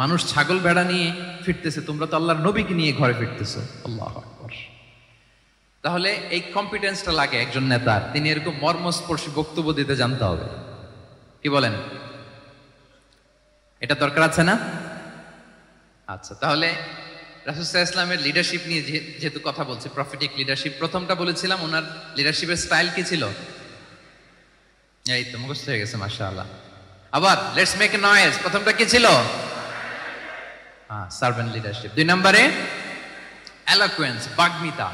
মানুষ ছাগল ভেড়া নিয়ে ফিরতেছে, তোমরা তো আল্লাহর নবীকে নিয়ে ঘরে ফিরতেছো। আল্লাহু আকবার। তাহলে এই কম্পিটেন্সটা লাগে একজন নেতার, তিনি এরকম মর্মস্পর্শী বক্তব্য দিতে জানতে হবে। কি বলেন? এটা দরকার আছে না? আচ্ছা, তাহলে রাসূল সাল্লাল্লাহু আলাইহি ওয়াসাল্লামের লিডারশিপ নিয়ে যেহেতু কথা বলছি, প্রফেটিক লিডারশিপ, প্রথমটা বলেছিলাম ওনার লিডারশিপের স্টাইল কি ছিল? এই তো মুখস্থ হয়ে গেছে, মাশাআল্লাহ। আবার লেটস মেক এ নয়েজ, প্রথমটা কি ছিল? Servant leadership. 2 নম্বরে এলোকুয়েন্স, বাগ্মিতা,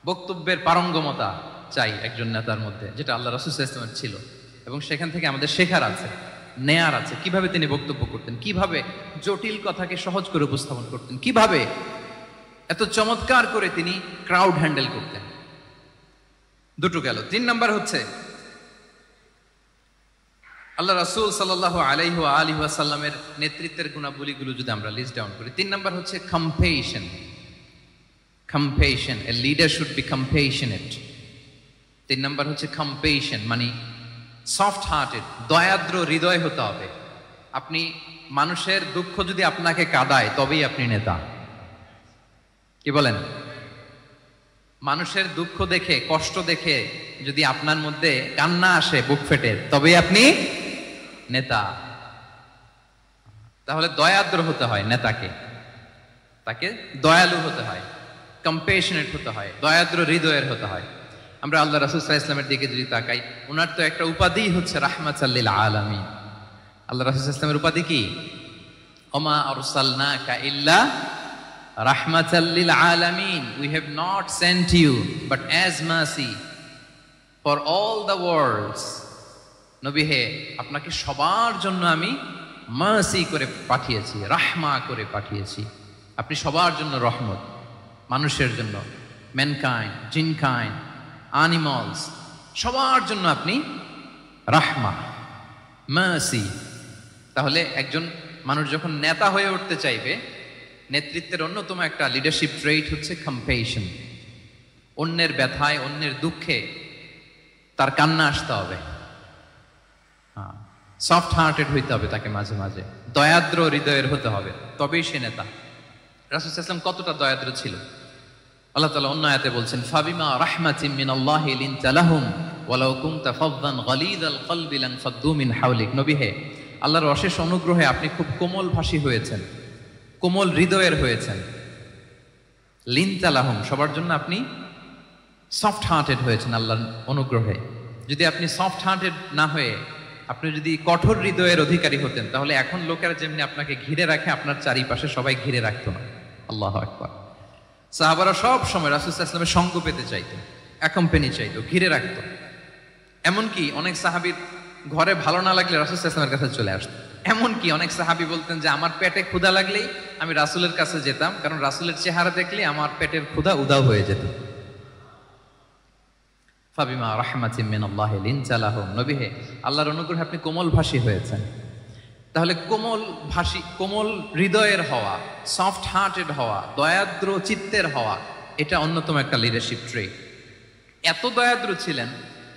বক্তব্যের পারঙ্গমতা চাই একজন নেতার মধ্যে, যেটা আল্লাহ রাসূল সাল্লাল্লাহু আলাইহি ওয়াসাল্লামের ছিল, এবং সেখান থেকে আমাদের শেখার আছে। নেয়ার আছে, কিভাবে তিনি বক্তব্য করতেন, কিভাবে জটিল কথাকে সহজ করে উপস্থাপন করতেন, কিভাবে এত চমৎকার করে তিনি ক্রাউড হ্যান্ডেল করতেন। দুটো গেল। 3 নাম্বার হচ্ছে আল্লাহ রাসূল সাল্লাল্লাহু আলাইহি ওয়া আলিহি ওয়াসাল্লামের নেতৃত্বের গুণাবলীগুলো যদি আমরা লিস্ট ডাউন করি, 3 নাম্বার হচ্ছে কম্পেশন। কম্পেশন, a leader should be compassionate. 3 number হচ্ছে কম্পেশন, মানে সফট হার্টেড, দয়াদ্র হৃদয় হতে হবে। আপনি মানুষের দুঃখ যদি আপনাকে কাঁদায় তবেই আপনি নেতা। কি বলেন? মানুষের দুঃখ দেখে, কষ্ট দেখে যদি আপনার মধ্যে কান্না আসে বুক ফেটে, তবেই আপনি নেতা। তাহলে দয়াদ্র হতে হয় নেতাকে, তাকে দয়ালু হতে হয়, কম্পেশনেট হতে হয়, দয়াদ্র হৃদয়ের হতে হয়। আমরা আল্লাহ রাসূল সাল্লাল্লাহু আলাইহি ওয়াসাল্লামের দিকে যদি তাকাই, ওনার তো একটা উপাধি হচ্ছে রাহমাতাল লিল আলামিন। আল্লাহ রাসূল সাল্লাল্লাহু আলাইহি ওয়াসাল্লামের উপাধি কি? ওমা আরসালনাকা ইল্লা রাহমাতাল লিল আলামিন। We have not sent you but as mercy for all the worlds. নবী হে, আপনাকে সবার জন্য আমি মার্সি করে পাঠিয়েছি, রাহমা করে পাঠিয়েছি। আপনি সবার জন্য রহমত, মানুষের জন্য, ম্যানকাইন্ড, জিনকাইন্ড, অ্যানিমালস, সবার জন্য আপনি রাহমা, মার্সি। তাহলে একজন মানুষ যখন নেতা হয়ে উঠতে চাইবে, নেতৃত্বের অন্যতম একটা লিডারশিপ ট্রেইট হচ্ছে কম্পেশন। অন্যের ব্যথায়, অন্যের দুঃখে তার কান্না আসতে হবে, সফট হার্টেড হইতে হবে তাকে, মাঝে মাঝে দয়াদ্র হৃদয়ের হতে হবে, তবেই সে নেতা। রাসূল সাল্লাল্লাহু আলাইহি ওয়াসাল্লাম কতটা দয়াদ্র ছিল আল্লাহ তাআলা অন্য আয়াতে বলছেন, ফাবিমা রাহমাতিম মিনাল্লাহি লিনতা লাহুম ওয়ালাউ কুনতা ফাযযান গালিযাল কলবি লানফাদ্দু মিন হাওলিক। নবী হে, আল্লাহর অশেষ অনুগ্রহে আপনি খুব কোমল ভাষী হয়েছেন, কোমল হৃদয়ের হয়েছেন। লিনতা লাহুম, সবার জন্য আপনি সফট হার্টেড হয়েছেন আল্লাহর অনুগ্রহে। যদি আপনি সফট হার্টেড না হয়ে আপনি যদি কঠোর হৃদয়ের অধিকারী হতেন, তাহলে এখন লোকেরা যেমনি আপনাকে ঘিরে রাখে, আপনার চারিপাশে সবাই ঘিরে রাখতো না। আল্লাহু আকবার। সাহাবারা সব সময় রাসূল সাল্লাল্লাহু আলাইহি ওয়াসাল্লামের সঙ্গ পেতে চাইতো, অ্যাকম্পানি চাইতো, ঘিরে রাখতো। এমনকি অনেক সাহাবীর ঘরে ভালো না লাগলে রাসূল সাল্লাল্লাহু আলাইহি ওয়াসাল্লামের কাছে চলে আসতো। এমনকি অনেক সাহাবী বলতেন যে আমার পেটে ক্ষুধা লাগলেই আমি রাসূলের কাছে যেতাম, কারণ রাসূলের চেহারা দেখলে আমার পেটের ক্ষুধা উধাও হয়ে যেত। ফাবিমা রাহমাতিম মিনাল্লাহি লিনতা লাহুম। নবী হে, আল্লাহর অনুগ্রহে আপনি কোমল ভাষী হয়েছেন। তাহলে কোমল ভাষী, কোমল হৃদয়ের হওয়া, সফট হার্টেড হওয়া, দয়াদ্র চিত্তের হওয়া, এটা অন্যতম একটা লিডারশিপ ট্রেট। এত দয়াদ্র ছিলেন,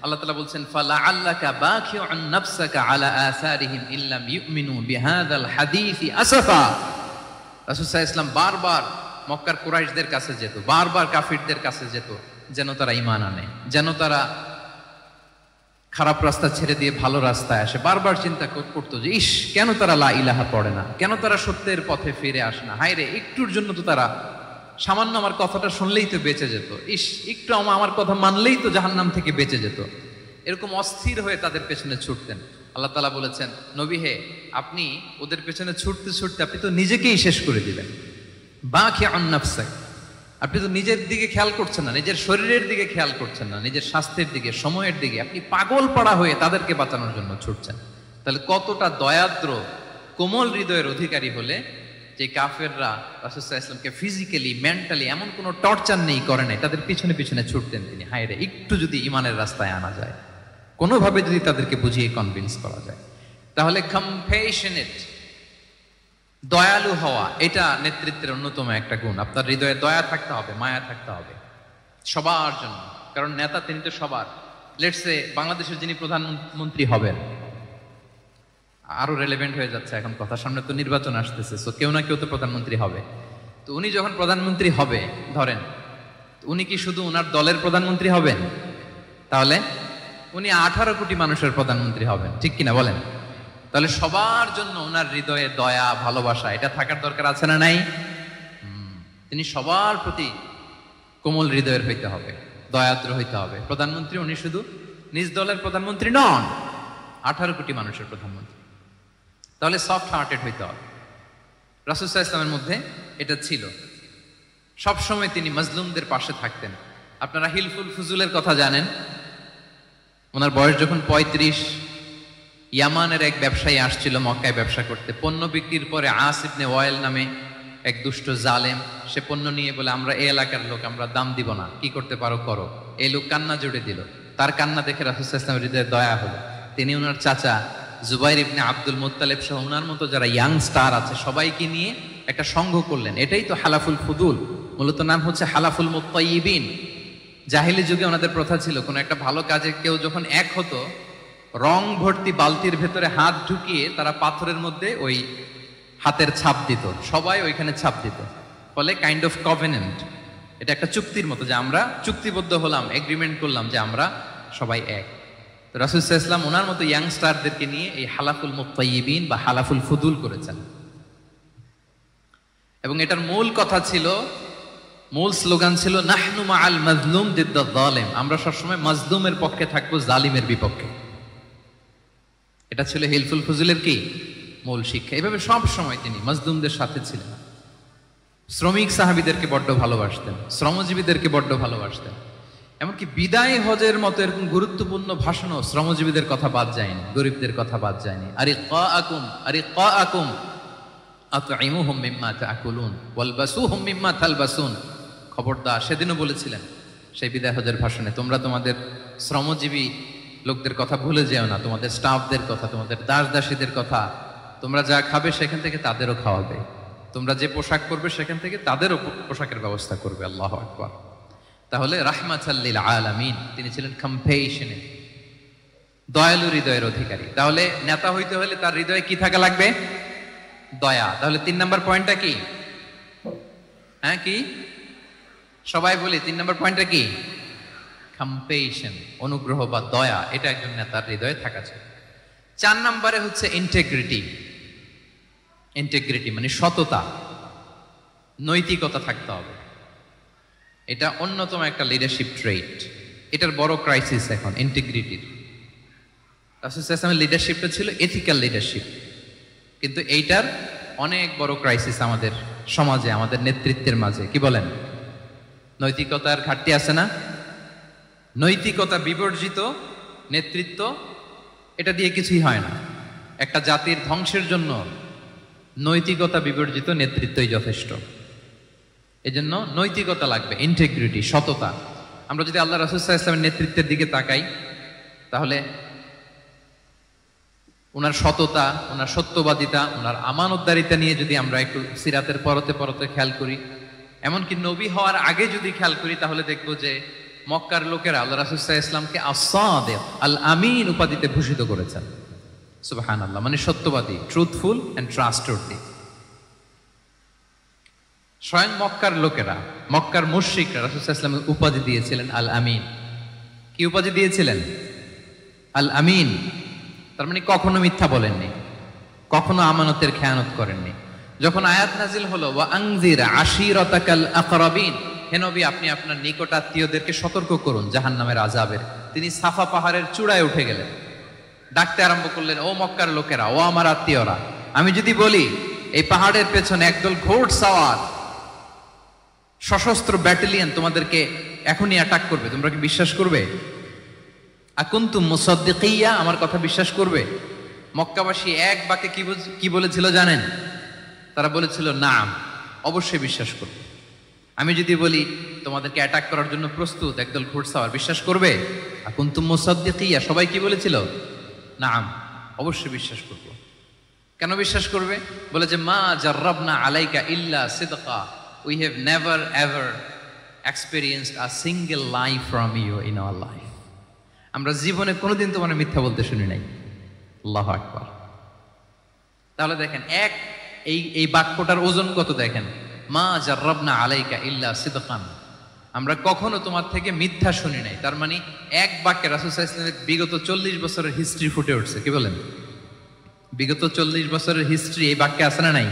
আল্লাহ তাআলা বলছেন, ফালাআল্লাকা বাখিউন নাফসাকা আলা আসারিহিম ইল্লাম ইউমিনু বিহাযাল হাদীসি আসাফা। রাসূল সাল্লাল্লাহু আলাইহি ওয়াসাল্লাম বারবার মক্কার কুরাইশদের কাছে যেত, বারবার কাফিরদের কাছে যেত, যেন তারা ঈমান আনে, যেন তারা খারাপ রাস্তা ছেড়ে দিয়ে ভালো রাস্তায় আসে। বারবার চিন্তা করতো যে ইস, কেন তারা লা ইলাহা পড়ে না, কেন তারা সত্যের পথে ফিরে আসে না। হায় রে, একটুর জন্য তো তারা সামান্য আমার কথাটা শুনলেই তো বেঁচে যেত, ইস একটু আমার কথা মানলেই তো জাহান্নাম থেকে বেঁচে যেত। এরকম অস্থির হয়ে তাদের পেছনে ছুটতেন। আল্লাহ তাআলা বলেছেন, নবী হে, আপনি ওদের পেছনে ছুটতে ছুটতে আপনি তো নিজেকেই শেষ করে দিবেন। বাখিউন নাফসাক, আপনি তো নিজের দিকে খেয়াল করছেন না, নিজের শরীরের দিকে খেয়াল করছেন না, নিজের স্বাস্থ্যের দিকে, সময়ের দিকে, আপনি পাগল পাড়া হয়ে তাদেরকে বাঁচানোর জন্য ছুটছেন। তাহলে কতটা দয়াদ্র, কোমল হৃদয়ের অধিকারী হলে যে কাফেররা রাসূল সাল্লাল্লাহু আলাইহি ওয়াসাল্লামকে ফিজিক্যালি, মেন্টালি এমন কোনো টর্চার নেই, করে নাই, তাদের পিছনে পিছনে ছুটতেন তিনি। হায় রে, একটু যদি ইমানের রাস্তায় আনা যায়, কোনোভাবে যদি তাদেরকে বুঝিয়ে কনভিন্স করা যায়, তাহলে কম্পেশনেট, দয়ালু হওয়া, এটা নেতৃত্বের অন্যতম একটা গুণ। আপনার হৃদয়ে দয়া থাকতে হবে, মায়া থাকতে হবে সবার জন্য, কারণ নেতা তিনি তো সবার। লেটস সে বাংলাদেশের যিনি প্রধানমন্ত্রী হবেন, আরো রেলেভেন্ট হয়ে যাচ্ছে এখন কথা, সামনে তো নির্বাচন আসতেছে, সো কেউ না কেউ তো প্রধানমন্ত্রী হবে। তো উনি যখন প্রধানমন্ত্রী হবে, ধরেন উনি কি শুধু ওনার দলের প্রধানমন্ত্রী হবেন? তাহলে উনি 18 কোটি মানুষের প্রধানমন্ত্রী হবেন, ঠিক কিনা বলেন? তাহলে সবার জন্য ওনার হৃদয়ে দয়া, ভালোবাসা, এটা থাকার দরকার আছে না নাই? তিনি সবার প্রতি কোমল হৃদয়ের হইতে হবে, দয়াদ্র হইতে হবে। প্রধানমন্ত্রী উনি শুধু নিজ দলের প্রধানমন্ত্রী নন, 18 কোটি মানুষের প্রধানমন্ত্রী। তাহলে সফট হার্টেড হইতে হবে। রাসূল সাল্লাল্লাহু আলাইহি ওয়াসাল্লামের মধ্যে এটা ছিল। সবসময় তিনি মাজলুমদের পাশে থাকতেন। আপনারা হিলফুল ফুজুলের কথা জানেন। ওনার বয়স যখন 35, ইয়ামানের এক ব্যবসায়ী আসছিল মক্কায় ব্যবসা করতে। পণ্য বিক্রির পরে আস ইবনে ওয়াইল নামে এক দুষ্ট জালেম, সে পণ্য নিয়ে বলে, আমরা এই এলাকার লোক, আমরা দাম দিব না, কি করতে পারো করো। এই লোক কান্না জুড়ে দিল। তার কান্না দেখে রাসূল সাল্লাল্লাহু আলাইহি ওয়াসাল্লামের হৃদয়ে দয়া হলো। তিনি ওনার চাচা জুবাইর ইবনে আব্দুল মুত্তালিব সহ ওনার মতো যারা ইয়াং স্টার আছে সবাইকে নিয়ে একটা সংঘ করলেন। এটাই তো হালাফুল ফুদুল, মূলত নাম হচ্ছে হালাফুল মুত্তাইয়িবিন। জাহিলি যুগে ওনাদের প্রথা ছিল, কোনো একটা ভালো কাজে কেউ যখন এক হতো, রং ভর্তি বালতির ভেতরে হাত ঢুকিয়ে তারা পাথরের মধ্যে ওই হাতের ছাপ দিত, সবাই ওইখানে ছাপ দিত। ফলে কাইন্ড অফ কভেনেন্ট, এটা একটা চুক্তির মতো, যে আমরা চুক্তিবদ্ধ হলাম, এগ্রিমেন্ট করলাম যে আমরা সবাই এক। তো রাসূল সাল্লাল্লাহু আলাইহি ওয়াসাল্লাম ওনার মতো ইয়াংস্টারদেরকে নিয়ে এই হালাফুল মুত্তাইয়িবিন বা হালাফুল ফুদুল করেছেন। এবং এটার মূল কথা ছিল, মূল স্লোগান ছিল, নাহনু মাআল মাজলুম দিদ্দাল যালিম, আমরা সবসময় মাজলুমের পক্ষে থাকবো, জালিমের বিপক্ষে। এটা ছিল হিলফুল ফুজুলের কি মূল শিক্ষা। এভাবে সব সময় তিনি মাজলুমদের সাথে ছিলেন। শ্রমিক সাহাবীদেরকে বড্ড ভালোবাসতেন, শ্রমজীবীদেরকে বড্ড ভালোবাসতেন। এমনকি বিদায় হজের মতো এরকম গুরুত্বপূর্ণ ভাষণও শ্রমজীবীদের কথা বাদ যায়নি, গরিবদের কথা বাদ যায়নি। আরিকাআকুম আতঈমুহুম মিম্মা তাআকুলুন ওয়ালবাসুহুম মিম্মা তালবাসুন। খবরদার, সেদিনও বলেছিলেন সেই বিদায় হজের ভাষণে, তোমরা তোমাদের শ্রমজীবী লোকদের কথা ভুলে যেও না, তোমাদের স্টাফদের কথা, তোমাদের দাস দাসীদের কথা। তোমরা যা খাবে সেখান থেকে তাদেরও খাওয়াবে, তোমরা যে পোশাক পরবে সেখান থেকে তাদেরও পোশাকের ব্যবস্থা করবে। আল্লাহু আকবার। তাহলে রাহমাতাল লিল আলামিন, তিনি ছিলেন কম্পেশনে, দয়ালু হৃদয়ের অধিকারী। তাহলে নেতা হইতে হলে তার হৃদয়ে কি থাকা লাগবে? দয়া। তাহলে 3 নম্বর পয়েন্টটা কি? হ্যাঁ কি সবাই বলি, 3 নম্বর পয়েন্টটা কি? কম্পেশন, অনুগ্রহ বা দয়া। এটা একজন নেতার হৃদয়ে থাকা চাই। 4 নম্বরে হচ্ছে ইন্টেগ্রিটি। ইন্টেগ্রিটি মানে সততা, নৈতিকতা থাকতে হবে। এটা অন্যতম একটা লিডারশিপ ট্রেট। এটার বড় ক্রাইসিস এখন ইন্টিগ্রিটির। রাসূল সাল্লাল্লাহু আলাইহি ওয়াসাল্লামের লিডারশিপটা ছিল এথিক্যাল লিডারশিপ, কিন্তু এইটার অনেক বড় ক্রাইসিস আমাদের সমাজে, আমাদের নেতৃত্বের মাঝে। কি বলেন? নৈতিকতার ঘাটতি আছে না? নৈতিকতা বিবর্জিত নেতৃত্ব, এটা দিয়ে কিছুই হয় না। একটা জাতির ধ্বংসের জন্য নৈতিকতা বিবর্জিত নেতৃত্বই যথেষ্ট। এজন্য নৈতিকতা লাগবে, ইন্টিগ্রিটি, সততা। আমরা যদি আল্লাহ রাসূল সাল্লাল্লাহু আলাইহি ওয়াসাল্লামের নেতৃত্বের দিকে তাকাই, তাহলে ওনার সততা, ওনার সত্যবাদিতা, ওনার আমানতদারিতা নিয়ে যদি আমরা একটু সিরাতের পরতে পরতে খেয়াল করি, এমনকি নবী হওয়ার আগে যদি খেয়াল করি, তাহলে দেখবো যে মক্কার লোকেরা আল্লাহ রাসূল সাল্লাল্লাহু আলাইহি ওয়াসাল্লামকে আস-সাদিক, আল আমিন উপাধিতে ভূষিত করেছেন। সুবহানাল্লাহ, মানে সত্যবাদী, ট্রুথফুল এন্ড ট্রাস্টওয়ার্দি। স্বয়ং মক্কার লোকেরা, মক্কার মুশরিকরা রাসূল সাল্লাল্লাহু আলাইহি ওয়াসাল্লামকে উপাধি দিয়েছিলেন আল আমিন। কি উপাধি দিয়েছিলেন? আল আমিন। তার মানে কখনো মিথ্যা বলেননি, কখনো আমানতের খেয়ানত করেননি। যখন আয়াত নাজিল হলো, ওয়া আনজির আশিরাতাকাল আকরাবিন, হে নবী আপনি আপনার নিকটাত্মীয়দেরকে সতর্ক করুন জাহান্নামের আযাবের, তিনি সাফা পাহাড়ের চূড়ায় উঠে গেলেন, ডাকতে আরম্ভ করলেন, ও মক্কার লোকেরা, ও আমার আত্মীয়রা, আমি যদি বলি এই পাহাড়ের পেছনে একদল ঘোড়সাওয়ার সশস্ত্র ব্যাটালিয়ন তোমাদেরকে এখনই অ্যাটাক করবে, তোমরা কি বিশ্বাস করবে? আকুনতুম মুসাদ্দিকিয়া, আমার কথা বিশ্বাস করবে? মক্কাবাসী এক বাক্যে কি বলেছিল জানেন? তারা বলেছিল, না, অবশ্যই বিশ্বাস করবে। আমি যদি বলি তোমাদেরকে অ্যাটাক করার জন্য প্রস্তুত একদল ঘোড়সাওয়ার, বিশ্বাস করবে? আকুনতুম মুসাদ্দিকিয়া, সবাই কি বলেছিল? না, অবশ্যই বিশ্বাস করব। কেন বিশ্বাস করবে? বলে যে মা জাররাবনা আলাইকা ইল্লা সিদকা, we have never ever experienced a single lie from you in our life. আমরা জীবনে কোনোদিন তোমার মিথ্যা বলতে শুনি নাই। আল্লাহু আকবার। তাহলে দেখেন এই বাক্যটার ওজন কত দেখেন, মা জাররাবনা আলাইকা ইল্লা সিদকান, আমরা কখনো তোমার থেকে মিথ্যা শুনি নাই। তার মানে এক বাক্যে রাসূল সাল্লাল্লাহু আলাইহি ওয়াসাল্লামের বিগত 40 বছরের হিস্ট্রি ফুটে উঠছে। কি বলেন? বিগত 40 বছরের হিস্ট্রি এই বাক্যে আছে না নাই?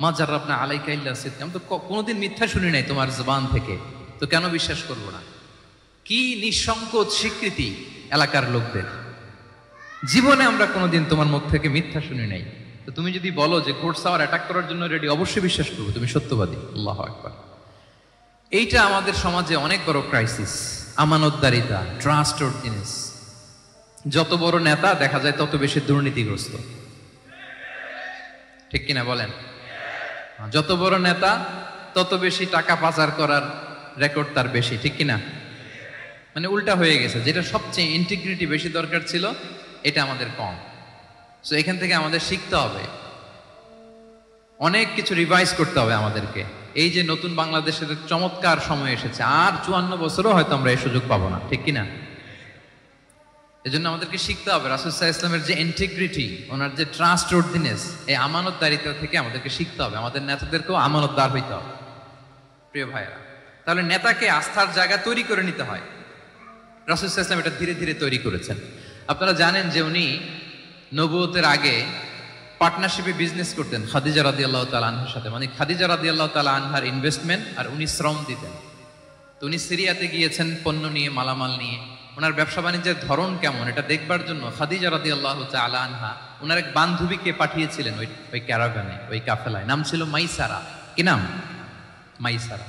মা জাররাবনা আলাইকা ইল্লা সিদকান, আমি তো কোনোদিন মিথ্যা শুনি নাই তোমার জবান থেকে, তো কেন বিশ্বাস করব না? কি নিঃসংকোচ স্বীকৃতি এলাকার লোকদের, জীবনে আমরা কোনোদিন তোমার মুখ থেকে মিথ্যা শুনি নাই, তো তুমি যদি বলো যে ঘোড়সাওয়ার অ্যাটাক করার জন্য রেডি, অবশ্যই বিশ্বাস করবো, তুমি সত্যবাদী। আল্লাহু আকবার। এইটা আমাদের সমাজে অনেক বড় ক্রাইসিস, আমানতদারিতা, ট্রাস্টওয়ার্দিনেস। যত বড় নেতা দেখা যায় তত বেশি দুর্নীতিগ্রস্ত, ঠিক কিনা বলেন? যত বড় নেতা তত বেশি টাকা পাচার করার রেকর্ড তার বেশি, ঠিক কিনা? মানে উল্টা হয়ে গেছে, যেটা সবচেয়ে ইন্টিগ্রিটি বেশি দরকার ছিল এটা আমাদের কম। সো এখান থেকে আমাদের শিখতে হবে, অনেক কিছু রিভাইজ করতে হবে আমাদেরকে। এই যে নতুন বাংলাদেশের চমৎকার সময় এসেছে, আর 54 বছরও হয়তো আমরা এই সুযোগ পাবো না, ঠিক কিনা? এজন্য আমাদেরকে শিখতে হবে রাসূল সাল্লাল্লাহু আলাইহি ওয়াসাল্লামের যে ইন্টিগ্রিটি, ওনার যে ট্রাস্টওয়ার্দিনেস, এই আমানতদারিতা থেকে আমাদেরকে শিখতে হবে। আমাদের নেতাদেরকেও আমানতদার হইতে হবে, প্রিয় ভাইয়েরা। তাহলে নেতাকে আস্থার জায়গা তৈরি করে নিতে হয়। রাসূল সাল্লাল্লাহু আলাইহি ওয়াসাল্লাম এটা ধীরে ধীরে তৈরি করেছেন। আপনারা জানেন যে উনি নবুয়তের আগে পার্টনারশিপে বিজনেস করতেন খাদিজা রাদিয়াল্লাহু তাআলা আনহার সাথে। মানে খাদিজা রাদিয়াল্লাহু তাআলা আনহার ইনভেস্টমেন্ট আর উনি শ্রম দিতেন। তো উনি সিরিয়াতে গিয়েছেন পণ্য নিয়ে, মালামাল নিয়ে। ওনার ব্যবসা বাণিজ্যের ধরন কেমন এটা দেখবার জন্য খাদিজা রাদিয়াল্লাহু তাআলা আনহা ওনার এক বান্ধবীকে পাঠিয়েছিলেন ওই ক্যারাভানে, ওই কাফেলায়। নাম ছিল মাইসারা। কি নাম? মাইসারা।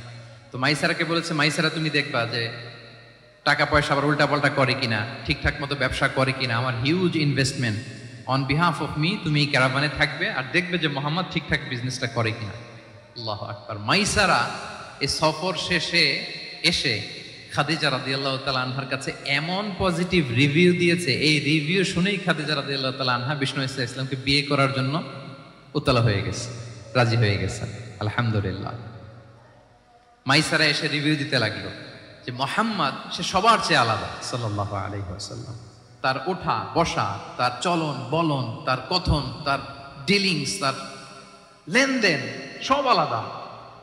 তো মাইসারাকে বলেছে, মাইসারা তুমি দেখবা যে টাকা পয়সা আবার উল্টাপাল্টা করে কিনা, ঠিকঠাক মতো ব্যবসা করে কিনা, আমার huge investment, on behalf of me তুমি এই ক্যারাভানে থাকবে আর দেখবে যে মোহাম্মদ ঠিকঠাক বিজনেসটা করে কিনা। আল্লাহু আকবার। মাইসারা এই সফর শেষে এসে খাদিজা রাদিয়াল্লাহু তাআলা আনহার কাছে এমন পজিটিভ রিভিউ দিয়েছে, এই রিভিউ শুনেই খাদিজা রাদিয়াল্লাহু তাআলা আনহা বিষ্ণু ইসলামকে বিয়ে করার জন্য উতলা হয়ে গেছে, রাজি হয়ে গেছে। আলহামদুলিল্লাহ। মাইসারা এসে রিভিউ দিতে লাগলো যে মোহাম্মদ সে সবার চেয়ে আলাদা সাল্লাল্লাহু আলাইহি ওয়াসাল্লাম। তার ওঠা বসা, তার চলন বলন, তার কথন, তার ডিলিংস, তার লেনদেন সব আলাদা,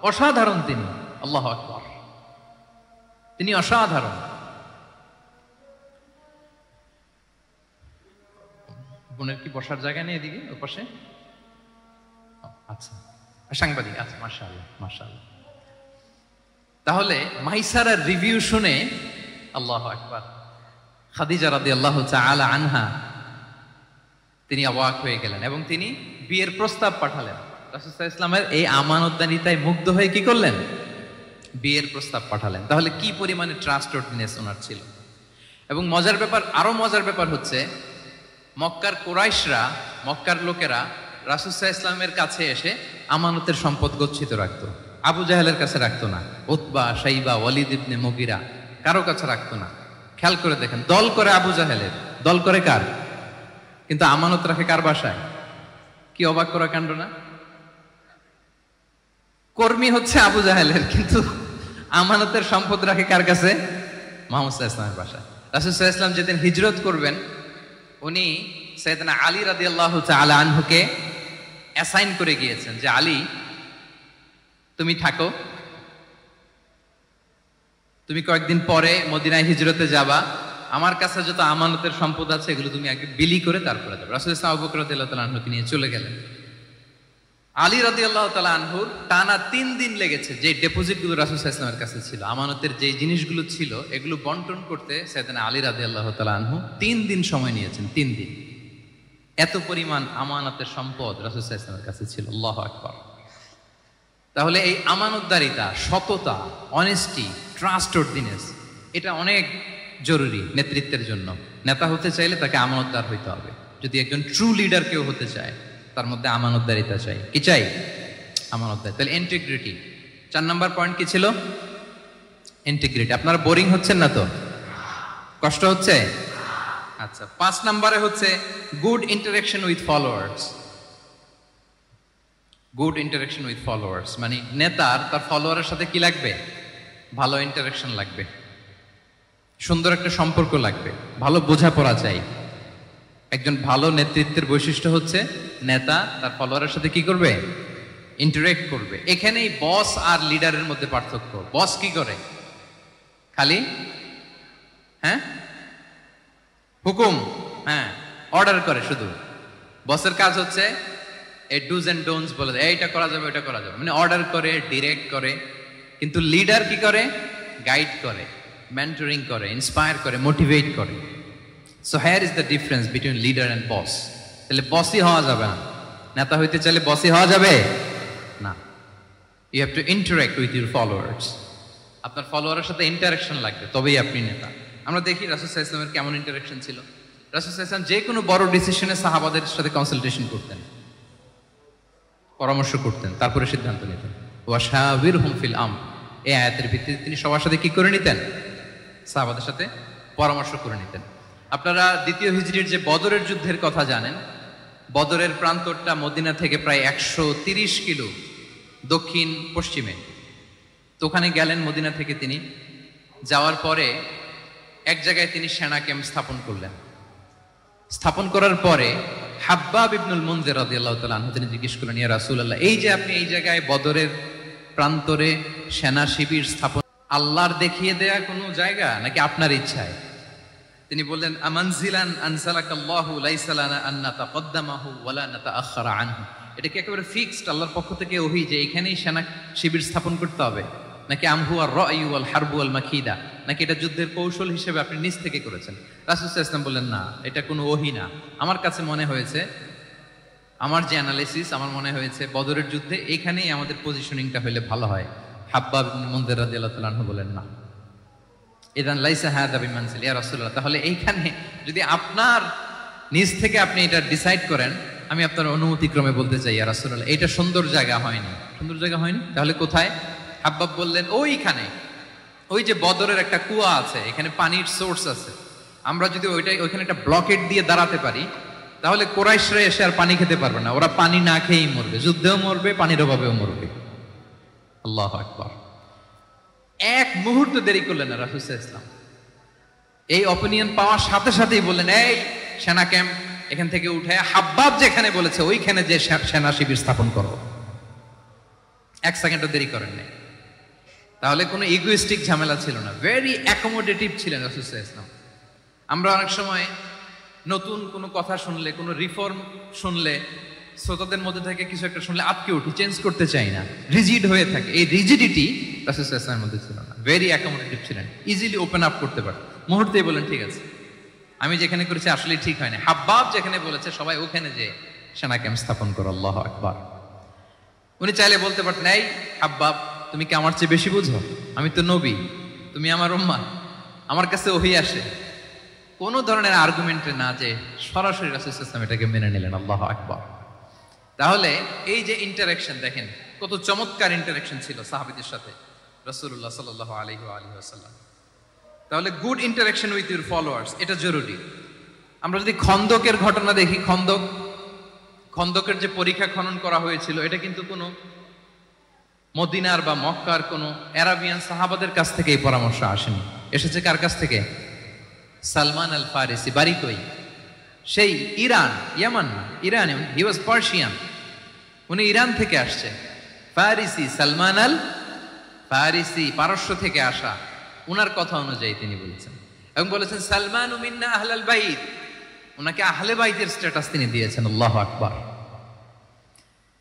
অসাধারণ তিনি। আল্লাহু আকবার। তিনি অসাধারণ। বোনের কি বসার জায়গা নেই এদিকে ওই পাশে? আচ্ছা, সাংবাদিক। আচ্ছা, মাশাআল্লাহ মাশাআল্লাহ। তাহলে মাইসারার রিভিউ শুনে আল্লাহু আকবার, খাদিজা রাদিয়াল্লাহু তাআলা আনহা তিনি অবাক হয়ে গেলেন এবং তিনি বিয়ের প্রস্তাব পাঠালেন। রাসূল সাল্লাল্লাহু আলাইহি ওয়াসাল্লামের এই আমানতদারিতায় মুগ্ধ হয়ে কি করলেন? বিয়ের প্রস্তাব পাঠালেন। তাহলে কি পরিমাণে ট্রাস্টওয়ার্দিনেস ওনার ছিল। এবং মজার ব্যাপার, আরো মজার ব্যাপার হচ্ছে মক্কার কুরাইশরা, মক্কার লোকেরা রাসূল সাল্লাল্লাহু আলাইহি ওয়াসাল্লামের কাছে এসে আমানতের সম্পদ গচ্ছিত রাখতো। আবু জাহেলের কাছে রাখতো না, উতবা, শাইবা, ওয়ালিদ ইবনে মুগিরা কারো কাছে রাখতো না। খেয়াল করে দেখেন, দল করে আবু জাহেলের, দল করে কার? কিন্তু আমানত রাখে কার বাসায়? কি অবাক করা কাণ্ড না? কর্মী হচ্ছে আবু জাহেলের, কিন্তু আমানতের সম্পদ রাখে কার কাছে? মুহাম্মদ সাল্লাল্লাহু আলাইহি ওয়াসাল্লামের বাসায়। রাসূল সাল্লাল্লাহু আলাইহি ওয়াসাল্লাম যেদিন হিজরত করবেন, উনি সাইয়েদনা আলী রাদিয়াল্লাহু তাআলা আনহুকে অ্যাসাইন করে গিয়েছেন যে আলী তুমি থাকো, তুমি কয়েকদিন পরে মদিনায় হিজরতে যাবা, আমার কাছে যত আমানতের সম্পদ আছে এগুলো তুমি আগে বিলি করে তারপরে যাবে। রাসূল সাল্লাল্লাহু আলাইহি ওয়াসাল্লাম আবু বকর রাদিয়াল্লাহু তাআলা আনহুকে নিয়ে চলে গেলেন। আলী রাদিয়াল্লাহু তাআলা আনহুর টানা 3 দিন লেগেছে যে ডেপোজিটগুলো রাসূল সাল্লাল্লাহু আলাইহি ওয়াসাল্লামের কাছে ছিল, আমানতের যে জিনিসগুলো ছিল এগুলো বন্টন করতে সাইয়েদনা আলী রাদিয়াল্লাহু তাআলা আনহু 3 দিন সময় নিয়েছেন। 3 দিন। এত পরিমাণ আমানতের সম্পদ রাসূল সাল্লাল্লাহু আলাইহি ওয়াসাল্লামের কাছে ছিল। আল্লাহু আকবার। তাহলে এই আমানতদারিতা, সততা, অনেস্টি, ট্রাস্টওয়ার্দিনেস এটা অনেক জরুরি নেতৃত্বের জন্য। নেতা হতে চাইলে তাকে আমানতদার হইতে হবে। যদি একজন ট্রু লিডার কেউ হতে চায় তার মধ্যে আমানতদারিতা চাই। কি চাই? আমানতদারিতা। তাহলে ইন্টিগ্রিটি। 4 নাম্বার পয়েন্ট কি ছিল? ইন্টিগ্রিটি। আপনারা বোরিং হচ্ছেন না তো? কষ্ট হচ্ছে? আচ্ছা, 5 নাম্বারে হচ্ছে good interaction with followers. Good interaction with followers মানে নেতার তার ফলোয়ারের সাথে কি লাগবে? ভালো ইন্টারেকশন লাগবে, সুন্দর একটা সম্পর্ক লাগবে, ভালো বোঝাপড়া চাই। একজন ভালো নেতৃত্বের বৈশিষ্ট্য হচ্ছে নেতা তার ফলোয়ারের সাথে কি করবে? ইন্টারেক্ট করবে। এখানেই বস আর লিডারের মধ্যে পার্থক্য। বস কি করে? খালি হুকুম, অর্ডার করে শুধু। বসের কাজ হচ্ছে এই ডুজ এন্ড ডোন্টস বলে দেয়, এইটা করা যাবে ওইটা করা যাবে, মানে অর্ডার করে, ডিরেক্ট করে। কিন্তু লিডার কি করে? গাইড করে, মেন্টরিং করে, ইন্সপায়ার করে, মোটিভেট করে। So here is the difference between leader and boss. তাহলে বসই হওয়া যাবে না, নেতা হইতে চাইলে বসই হওয়া যাবে না। You have to interact with your followers. আপনার ফলোয়ারের সাথে ইন্টারাকশন লাগবে, তবেই আপনি নেতা। আমরা দেখি রাসূল সাল্লাল্লাহু আলাইহি ওয়াসাল্লামের কেমন ইন্টারাকশন ছিল। রাসূল সাল্লাল্লাহু আলাইহি ওয়াসাল্লাম যে কোনো বড় ডিসিশনে সাহাবাদের সাথে কনসালটেশন করতেন, পরামর্শ করতেন, তারপরে সিদ্ধান্ত নিতেন। ওয়াশাবিরহুম ফিল আমর, এই আয়াতের ভিত্তিতে তিনি সবার সাথে কি করে নিতেন? সাহাবাদের সাথে পরামর্শ করে নিতেন। আপনারা দ্বিতীয় হিজরির যে বদরের যুদ্ধের কথা জানেন, বদরের প্রান্তরটা মদিনা থেকে প্রায় 130 কিলো দক্ষিণ পশ্চিমে। তো ওখানে গেলেন মদিনা থেকে তিনি। যাওয়ার পরে এক জায়গায় তিনি সেনা ক্যাম্প স্থাপন করলেন। স্থাপন করার পরে হাব্বাব ইবনুল মুনজির রাদিয়াল্লাহু তাআলা আনহু তিনি জিজ্ঞেস করলেন, ইয়া রাসূলুল্লাহ, এই যে আপনি এই জায়গায় বদরের প্রান্তরে সেনা শিবির স্থাপন, আল্লাহর দেখিয়ে দেয়া কোনো জায়গা নাকি আপনার ইচ্ছায়? তিনি বললেন, আমানজিলান আনসালাকাল্লাহু লাইসা লানা আন নাতাকদ্দামাহু ওয়ালা নাতাআখারা আনহু। এটা কি একেবারে ফিক্সড আল্লাহর পক্ষ থেকে ওহী যে এখানেই সেনা শিবির স্থাপন করতে হবে, নাকি আমহু আর রায়ু ওয়াল হারবু ওয়াল মাকিদা, নাকি এটা যুদ্ধের কৌশল হিসেবে আপনি নিজ থেকে করেছেন? রাসূল সাল্লাল্লাহু আলাইহি ওয়াসাল্লাম বললেন, না, এটা কোনো ওহী না। আমার কাছে মনে হয়েছে, আমার যে অ্যানালাইসিস, আমার মনে হয়েছে বদরের যুদ্ধে এখানেই আমাদের পজিশনিংটা হলে ভালো হয়। হাব্বাব ইবনে মুনজির রাদিয়াল্লাহু তাআলা আনহু বলেন, না, ইদান লাইসা হাদা বিমানজিল ইয়া রাসূলুল্লাহ, তাহলে এইখানে যদি আপনার নিজ থেকে আপনি এটা ডিসাইড করেন, আমি আপনার অনুমতি ক্রমে বলতে চাই ইয়া রাসূলুল্লাহ, এটা সুন্দর জায়গা হয়নি। সুন্দর জায়গা হয়নি? তাহলে কোথায়? হাব্বাব বললেন, ওইখানে, ওই যে বদরের একটা কুয়া আছে, এখানে পানির সোর্স আছে। আমরা যদি ওইখানে একটা ব্লকেট দিয়ে দাঁড়াতে পারি, তাহলে কুরাইশরা এসে আর পানি খেতে পারবে না, ওরা পানি না খেয়েই মরবে, যুদ্ধেও মরবে, পানির অভাবেও মরবে। আল্লাহু আকবার। এক মুহূর্ত দেরি করলেন না রাসূল সাল্লাল্লাহু আলাইহি ওয়াসাল্লাম। এই অপিনিয়ন পাওয়ার সাথে সাথেই বললেন, এই সেনা ক্যাম্প এখান থেকে উঠে হাব্বাব যেখানে বলেছে ওইখানে যে সেনা শিবির স্থাপন করো। এক সেকেন্ডও দেরি করেন নাই। তাহলে কোনো ইগোইস্টিক ঝামেলা ছিল না, ভেরি অ্যাকোমোডেটিভ ছিলেন রাসূল সাল্লাল্লাহু আলাইহি ওয়াসাল্লাম। আমরা অনেক সময় নতুন কোনো কথা শুনলে, কোনো রিফর্ম শুনলে, শ্রোতাদের মধ্যে থেকে কিছু একটা শুনলে আটকে উঠি, চেঞ্জ করতে চাই না, রিজিড হয়ে থাকে। এই রিজিডিটি রাসূল সাল্লাল্লাহু আলাইহি ওয়াসাল্লামের মধ্যে ছিল না, ভেরি অ্যাকোমোডেটিভ ছিলেন, ইজিলি ওপেন আপ করতে পারেন। মুহূর্তেই বলেন, ঠিক আছে, আমি যেখানে করেছি আসলে ঠিক হয়নি, হাব্বাব যেখানে বলেছে সবাই ওখানে যে সেনা ক্যাম্প স্থাপন করো। আল্লাহু আকবার। উনি চাইলে বলতে পারতেন, এই হাব্বাব, তুমি কি আমার চেয়ে বেশি বুঝো? আমি তো নবী, তুমি আমার উম্মাহ, আমার কাছে ওহী আসে। কোনো ধরনের আর্গুমেন্টে না যে সরাসরি রাসূল সাল্লাল্লাহু আলাইহি ওয়াসাল্লাম এটাকে মেনে নিলেন। আল্লাহু আকবার। তাহলে এই যে ইন্টারাকশন, দেখেন কত চমৎকার ইন্টারাকশন ছিল সাহাবীদের সাথে রাসূলুল্লাহ সাল্লাল্লাহু আলাইহি ওয়াসাল্লাম। তাহলে good interaction with your followers, এটা জরুরি। আমরা যদি খন্দকের ঘটনা দেখি, খন্দকের যে পরীক্ষা খনন করা হয়েছিল, এটা কিন্তু কোনো মদিনার বা মক্কার কোনো আরাবিয়ান সাহাবাদের কাছ থেকে এই পরামর্শ আসেনি। এসেছে কার কাছ থেকে? সালমান আল ফারিসি। বাড়ি কই? সেই ইরান, ইয়ামান না, ইরান। হি ওয়াজ পার্সিয়ান, উনি ইরান থেকে আসছে। ফারিসি, সালমান আল ফারিসি, পারস্য থেকে আসা। উনার কথা অনুযায়ী তিনি বলেছেন, এবং বলেছেন সালমান মিন্না আহলাল বাইত, ওনাকে আহলে বাইতের স্ট্যাটাস তিনি দিয়েছেন। আল্লাহু আকবার।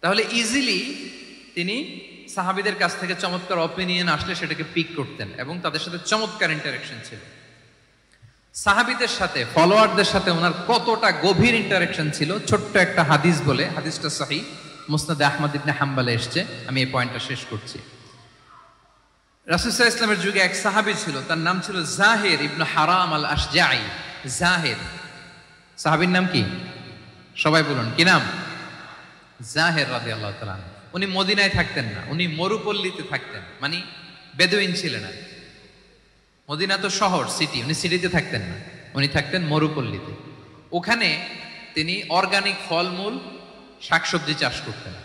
তাহলে ইজিলি তিনি সাহাবীদের কাছ থেকে চমৎকার অপিনিয়ন আসলে সেটাকে পিক করতেন, এবং তাদের সাথে চমৎকার ইন্টারাকশন ছিল। সাহাবীদের সাথে, ফলোয়ারদের সাথে ওনার কতটা গভীর ইন্টারাকশন ছিল, ছোট্ট একটা হাদিস বলে, হাদিসটা সহিহ মুসনাদে আহমদ ইবনে হাম্বলে এসেছে, আমি এই পয়েন্টটা শেষ করছি। রাসূল সাল্লাল্লাহু আলাইহি ওয়াসাল্লামের যুগে এক সাহাবী ছিল, তার নাম ছিল জাহির ইবনে হারাম আল আশজাঈ। জাহির সাহাবীর নাম কি? সবাই বলুন, কি নাম? জাহির রাদিয়াল্লাহু তাআলা। উনি মদিনায় থাকতেন না, উনি মরুপল্লীতে থাকতেন, মানে বেদুইন ছিলেন না। মদিনা তো শহর, সিটি, উনি সিটিতে থাকতেন না, উনি থাকতেন মরুপল্লীতে। ওখানে তিনি অর্গানিক ফলমূল, শাকসবজি চাষ করতেন।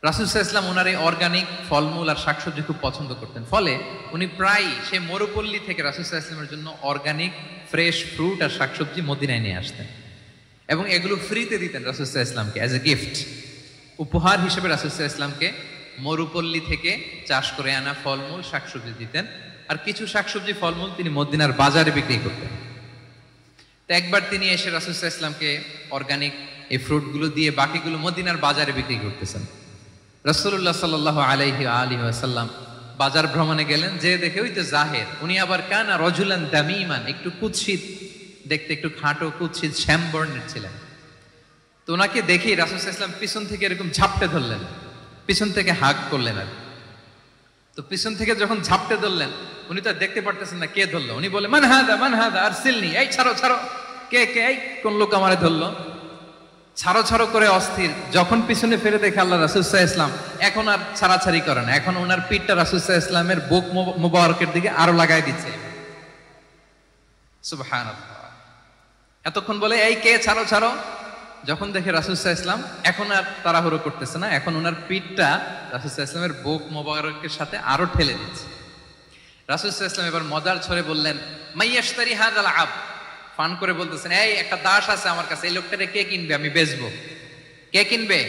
রাসূল সাল্লাল্লাহু আলাইহি ওয়াসাল্লাম ওনার এই অর্গানিক ফলমূল আর শাকসবজি খুব পছন্দ করতেন। ফলে উনি প্রায় সে মরুপল্লী থেকে রাসূল সাল্লাল্লাহু আলাইহি ওয়াসাল্লামের জন্য অর্গানিক ফ্রেশ ফ্রুট আর শাকসবজি মদিনায় নিয়ে আসতেন, এবং এগুলো ফ্রিতে দিতেন রাসূল সাল্লাল্লাহু আলাইহি ওয়াসাল্লামকে অ্যাজ এ গিফট। উপহার হিসেবে রাসূল সাল্লাল্লাহু আলাইহি ওয়াসাল্লামকে মরুপল্লী থেকে চাষ করে আনা ফলমূল, শাকসবজি দিতেন, আর কিছু শাকসবজি ফলমূল তিনি মদিনার বাজারে বিক্রি করতেন। তো একবার তিনি এসে রাসূল সাল্লাল্লাহু আলাইহি ওয়াসাল্লামকে অর্গানিক এই ফ্রুটগুলো দিয়ে বাকিগুলো মদিনার বাজারে বিক্রি করতেছেন। রাসূলুল্লাহ সাল্লাল্লাহু আলাইহি ওয়াসাল্লাম বাজার ভ্রমণে গেলেন, যে দেখে ওই তো জাহির, উনি আবার কানা রাজুলান দামিমান, একটু কুৎসিত দেখতে, একটু খাটো কুৎসিত শ্যাম বর্ণের ছিলেন। তো ওনাকে দেখেই রাসূল সাল্লাল্লাহু আলাইহি ওয়াসাল্লাম পিছন থেকে এরকম ঝাপটে ধরলেন, পিছন থেকে হাগ করলেন। আর তো পিছন থেকে যখন ঝাপটে ধরলেন, উনি তো দেখতে পারতেছেন না কে ধরলো। উনি বলে, মান হাদা আরসিলনি, এই ছাড়ো ছাড়ো, কে কে এই কোন লোক আমারে ধরলো, ছাড়ো ছাড়ো করে অস্থির। যখন পিছনে ফিরে দেখে আল্লাহ রাসূল সাল্লাল্লাহু আলাইহি ওয়াসাল্লাম, এখন আর ছাড়াছাড়ি করে না, এখন ওনার পিঠটা রাসূল সাল্লাল্লাহু আলাইহি ওয়াসাল্লামের বুক মুবারকের দিকে আরো লাগাই দিচ্ছে। সুবহানাল্লাহ। এতক্ষণ বলে এই কে, ছাড়ো ছাড়ো। যখন দেখে রাসূল সাল্লাল্লাহু আলাইহি ওয়াসাল্লাম এখন আর তাড়াহুড়ো করতেছে না, এখন ওনার পিঠটা রাসূল সাল্লাল্লাহু আলাইহি ওয়াসাল্লামের বুক মুবারকের সাথে আরো ঠেলে দিচ্ছে। রাসূল সাল্লাল্লাহু আলাইহি ওয়াসাল্লাম এবার মজার ছলে বললেন, মাইয়াশতারি হাযাল আব, ফান করে বলতেছেন, এই একটা দাস আছে আমার কাছে, এই লোকটারে কে কিনবে, আমি বেচবো, কে কিনবে?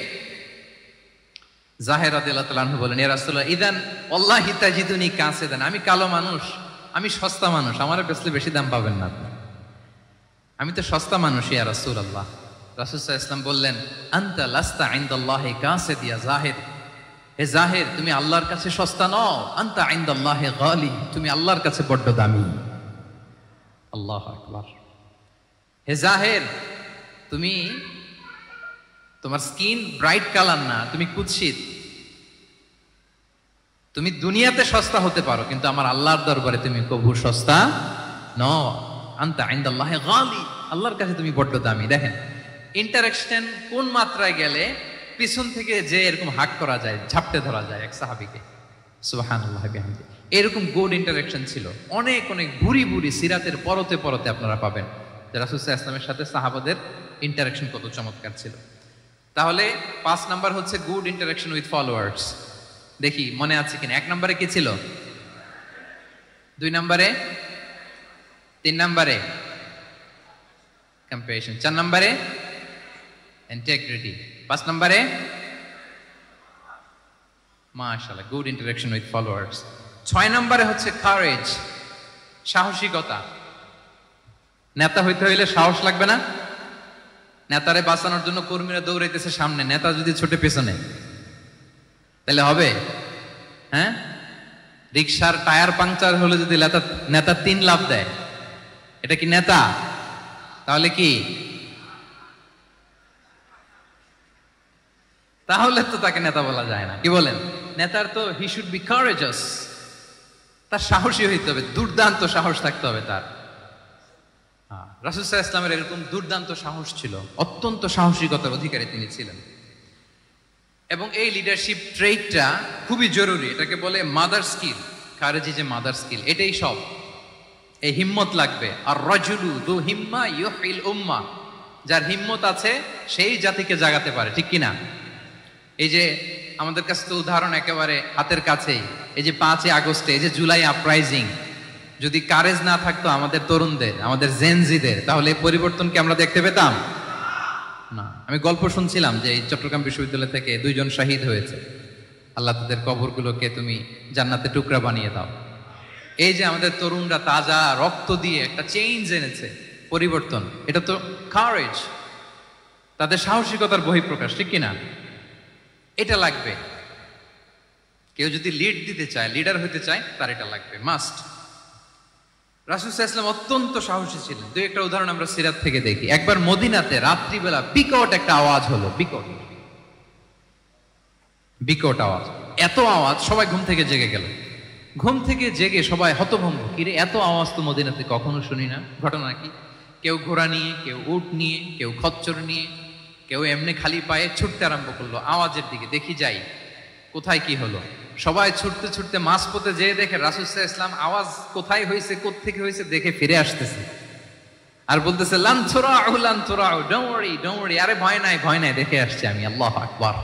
জাহের রাদিয়াল্লাহু তাআলা আনহু বলেন, ইয়া রাসূলুল্লাহ ইদান ওয়াল্লাহি তাজিদুনি কাসিদান, আমি কালো মানুষ, আমি সস্তা মানুষ, আমারে বেচলে বেশি দাম পাবেন না আপনি, আমি তো সস্তা মানুষ ইয়া রাসূলুল্লাহ। রাসূল সাল্লাল্লাহু আলাইহি ওয়াসাল্লাম বললেন, আনতা লাস্তা ইনদাল্লাহি কাসিদ ইয়া জাহির, হে জাহির তুমি আল্লাহর কাছে সস্তা নও, আনতা ইনদাল্লাহি গালি, তুমি আল্লাহর কাছে বড্ড দামি। আল্লাহু আকবার। হে জাহের, তুমি, তোমার স্কিন ব্রাইট কালার না, তুমি কুৎসিত, তুমি দুনিয়াতে সস্তা হতে পারো কিন্তু আমার আল্লাহর দরবারে তুমি কবু সস্তা নও। আনতা ইনদাল্লাহি গালি, আল্লাহর কাছে তুমি বড্ড দামি। দেখেন ইন্টারেকশন কোন মাত্রায় গেলে পিছন থেকে যে এরকম হাক করা যায়, ঝাপটে ধরা যায় এক সাহাবীকে। সুবহানাল্লাহ বিহামদি। এরকম গুড ইন্টারেকশন ছিল অনেক অনেক ভুরি ভুরি সিরাতের পরতে পরতে আপনারা পাবেন যে রাসূল সাল্লাল্লাহু আলাইহি ওয়াসাল্লামের সাথে সাহাবাদের ইন্টারেকশন কত চমৎকার ছিল। তাহলে 5 নাম্বার হচ্ছে গুড ইন্টারেকশন উইথ ফলোয়ার্স। দেখি মনে আছে কিনা। 1 নম্বরে কি ছিল, 2 নম্বরে, 3 নম্বরে কম্প্যাশন, 4 নম্বরে ইন্টিগ্রিটি, 5 নম্বরে মাশাআল্লাহ গুড ইন্টারেকশন উইথ ফলোয়ার্স। 6 নম্বরে হচ্ছে কারেজ, সাহসিকতা। নেতা হইতে হইলে সাহস লাগবে না? নেতারে বাঁচানোর জন্য কর্মীরা দৌড়াইতেছে সামনে, নেতা যদি ছোটে পেছনে, তাহলে হবে? হ্যাঁ, রিকশার টায়ার পাংচার হলে যদি নেতা 3 লাফ দেয়, এটা কি নেতা? তাহলে কি? তাহলে তো তাকে নেতা বলা যায় না। কি বলেন? নেতার তো হি শুড বি কারেজাস, তার সাহসী হইতে হবে, দুর্দান্ত সাহস থাকতে হবে তার। রাসূল সাল্লাল্লাহু আলাইহি ওয়াসাল্লামের এরকম দুর্দান্ত সাহস ছিল, অত্যন্ত সাহসিকতার অধিকারী তিনি ছিলেন। এবং এই লিডারশিপ ট্রেটটা খুবই জরুরি, এটাকে বলে মাদার স্কিল। কারেজি যে মাদার স্কিল, এটাই সব। এই হিম্মত লাগবে। আর রাজুলু যু হিম্মা ইউহিল উম্মাহ, যার হিম্মত আছে সেই জাতিকে জাগাতে পারে, ঠিক কিনা? এই যে আমাদের কাছে তো উদাহরণ একেবারে হাতের কাছেই, এই যে 5 আগস্টে, এই যে জুলাই আপরাইজিং, যদি কারেজ না থাকতো আমাদের তরুণদের, আমাদের জেনজিদের, তাহলে এই পরিবর্তন কি আমরা দেখতে পেতাম না। আমি গল্প শুনছিলাম যে এই চট্টগ্রাম বিশ্ববিদ্যালয় থেকে 2 জন শহীদ হয়েছে, আল্লাহ তাদের কবরগুলোকে তুমি জান্নাতে টুকরা বানিয়ে দাও। এই যে আমাদের তরুণরা তাজা রক্ত দিয়ে একটা চেঞ্জ এনেছে, পরিবর্তন, এটা তো কারেজ, তাদের সাহসিকতার বহিঃপ্রকাশ, ঠিক কিনা? এটা লাগবে। কেউ যদি লিড দিতে চায়, লিডার হতে চায়, তার এটা লাগবে, মাস্ট। রাসূল সাল্লাল্লাহু আলাইহি ওয়াসাল্লাম অত্যন্ত সাহসী ছিলেন। 2-1টা উদাহরণ আমরা সিরাত থেকে দেখি। একবার মদিনাতে রাত্রিবেলা বিকট একটা আওয়াজ হলো, বিকট আওয়াজ, এত আওয়াজ সবাই ঘুম থেকে জেগে গেল। ঘুম থেকে জেগে সবাই হতভম্ব, কিরে এত আওয়াজ তো মদিনাতে কখনো শুনি না, ঘটনা কি? কেউ ঘোড়া নিয়ে, কেউ উট নিয়ে, কেউ খচ্চর নিয়ে, কেউ এমনি খালি পায়ে ছুটতে আরম্ভ করলো আওয়াজের দিকে, দেখি যাই কোথায় কি হলো। সবাই ছুটতে ছুটতে মাঝপথে যেয়ে দেখে রাসূল সাল্লাল্লাহু আলাইহি ওয়াসাল্লাম আওয়াজ কোথায় হয়েছে, কোত্থেকে হয়েছে দেখে ফিরে আসতেছে আর বলতেছে, লান তুরাউ লান তুরাউ, ডোন্ট ওয়ারি, আরে ভয় নাই ভয় নাই, দেখে আসছি আমি। আল্লাহু আকবার।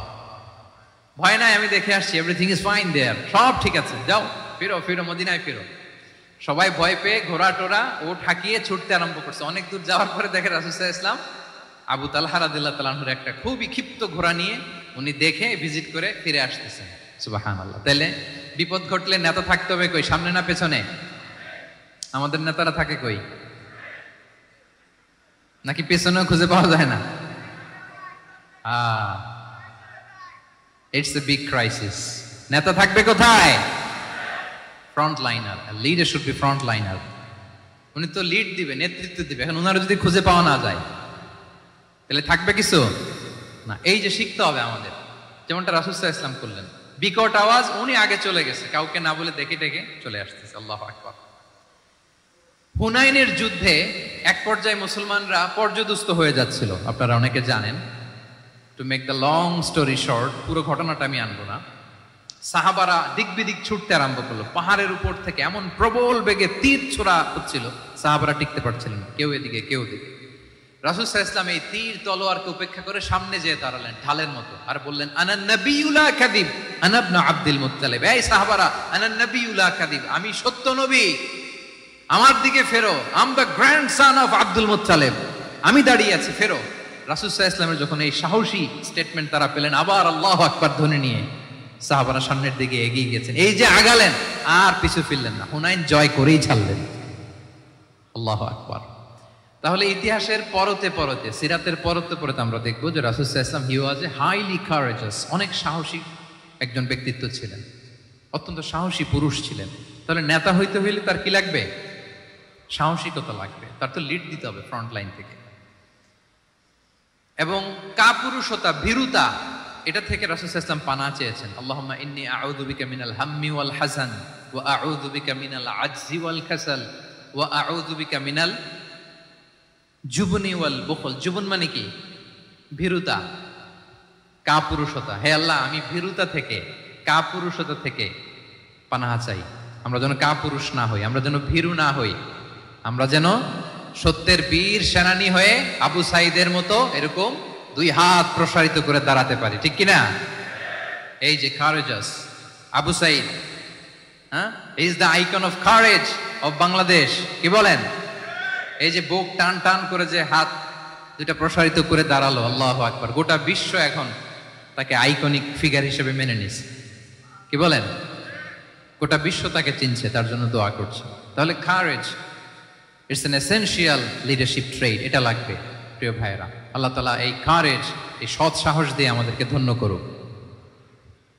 ভয় নাই, আমি দেখে আসছি, এভরিথিং ইজ ফাইন দেয়ার, সব ঠিক আছে, যাও ফিরো ফিরো মদিনায় ফিরো। সবাই ভয় পেয়ে ঘোড়া টোরা ও ঠাকিয়ে ছুটতে আরম্ভ করছে। অনেক দূর যাওয়ার পরে দেখে রাসূল সাল্লাল্লাহু আলাইহি ওয়াসাল্লাম আবু তালহা রাদিয়াল্লাহু তাআলা আনহুর একটা খুবই ক্ষিপ্ত ঘোড়া নিয়ে উনি দেখে ভিজিট করে ফিরে আসতেছেন। সুবহানাল্লাহ। তাহলে বিপদ ঘটলে নেতা থাকতে হবে কই, সামনে না পেছনে? আমাদের নেতারা থাকে কই? নাকি পেছনেও খুঁজে পাওয়া যায় না? It's a big crisis. নেতা থাকবে কোথায়? Front liner. Leader should be front liner. উনি তো লিড দিবে, নেতৃত্ব দিবে। এখন ওনারা যদি খুঁজে পাওয়া না যায় তাহলে থাকবে কিছু না। এই যে শিখতে হবে আমাদের, যেমনটা রাসূল সাল্লাল্লাহু আলাইহি ওয়াসাল্লাম করলেন। বিকট আওয়াজ, উনি আগে চলে গেছে, কাউকে না বলে দেখে দেখে চলে আসতেছে। আল্লাহু আকবার। হুনাইনের যুদ্ধে এক পর্যায়ে মুসলমানরা পর্যদুস্ত হয়ে যাচ্ছিল, আপনারা অনেকে জানেন। To make the long story short, পুরো ঘটনাটা আমি আনবো না। সাহাবারা দিক বিদিক ছুটতে আরম্ভ করলো, পাহাড়ের উপর থেকে এমন প্রবল বেগে তীর ছোড়া হচ্ছিল, সাহাবারা টিকতে পারছিলেন না, কেউ এদিকে কেউ ওদিকে। রাসূল সাল্লাল্লাহু আলাইহি ওয়াসাল্লাম এই তীর তলোয়ারকে উপেক্ষা করে সামনে যেয়ে দাঁড়ালেন ঢালের মতো, আর বললেন, আনা নবিয়ুলা কাযিব, আনা ইবনে আব্দুল মুত্তালিব। এই সাহাবারা, আনা নবিয়ুলা কাযিব, আমি সত্য নবী, আমার দিকে ফেরো, I'm the grandson of Abdul Muttalib, আমি দাঁড়িয়ে আছি, ফেরো। রাসূল সাল্লাল্লাহু আলাইহি ওয়াসাল্লামের যখন এই সাহসী স্টেটমেন্ট তারা পেলেন, আবার আল্লাহু আকবার ধ্বনি নিয়ে সাহাবারা সামনের দিকে এগিয়ে গেছেন। এই যে আগালেন, আর পিছু ফিরলেন না, হুনাইন জয় করেই ছাড়লেন। আল্লাহু আকবার। তাহলে ইতিহাসের পরতে পরতে, সিরাতের পরতে পরতে আমরা দেখবো যে রাসূল সাল্লাল্লাহু আলাইহি ওয়াসাল্লাম হি ওয়াজ এ হাইলি কারেজাস, অনেক সাহসী একজন ব্যক্তিত্ব ছিলেন, অত্যন্ত সাহসী পুরুষ ছিলেন। তাহলে নেতা হইতে হইলে তার কি লাগবে? সাহসিকতা লাগবে, তার তো লিড দিতে হবে ফ্রন্ট লাইন থেকে। এবং কাপুরুষতা, ভীরুতা, এটা থেকে রাসূল সাল্লাল্লাহু আলাইহি ওয়াসাল্লাম পানাহ চেয়েছেন। আল্লাহুম্মা ইন্নী আউযু বিকা মিনাল হাম্মি ওয়াল হাযান ওয়া আউযু বিকা মিনাল আজজি ওয়াল কাসাল ওয়া আউযু বিকা মিনাল জুবনি ওয়াল বুখল। জুবন মানে কি? ভীরুতা, কাপুরুষতা। হে আল্লাহ, আমি ভীরুতা থেকে, কাপুরুষতা থেকে পানাহ চাই। আমরা যেন কাপুরুষ না হই, আমরা যেন ভীরু না হই, আমরা যেন সত্যের বীর সেনানী হয়ে আবু সাঈদের মতো এরকম দুই হাত প্রসারিত করে দাঁড়াতে পারি, ঠিক কিনা? এই যে কারেজাস আবু সাঈদ, হ্যাঁ, is the icon of courage of Bangladesh, কি বলেন? এই যে বুক টান টান করে যে হাত দুইটা প্রসারিত করে দাঁড়ালো, আল্লাহু আকবার। গোটা বিশ্ব এখন তাকে আইকনিক ফিগার হিসেবে মেনে নিছে, কি বলেন? গোটা বিশ্ব তাকে চিনছে, তার জন্য দোয়া করছে। তাহলে courage, it's an essential leadership trade, এটা লাগবে প্রিয় ভাইয়েরা। আল্লাহ তাআলা এই কারেজ, এই সৎ সাহস দিয়ে আমাদেরকে ধন্য করুক।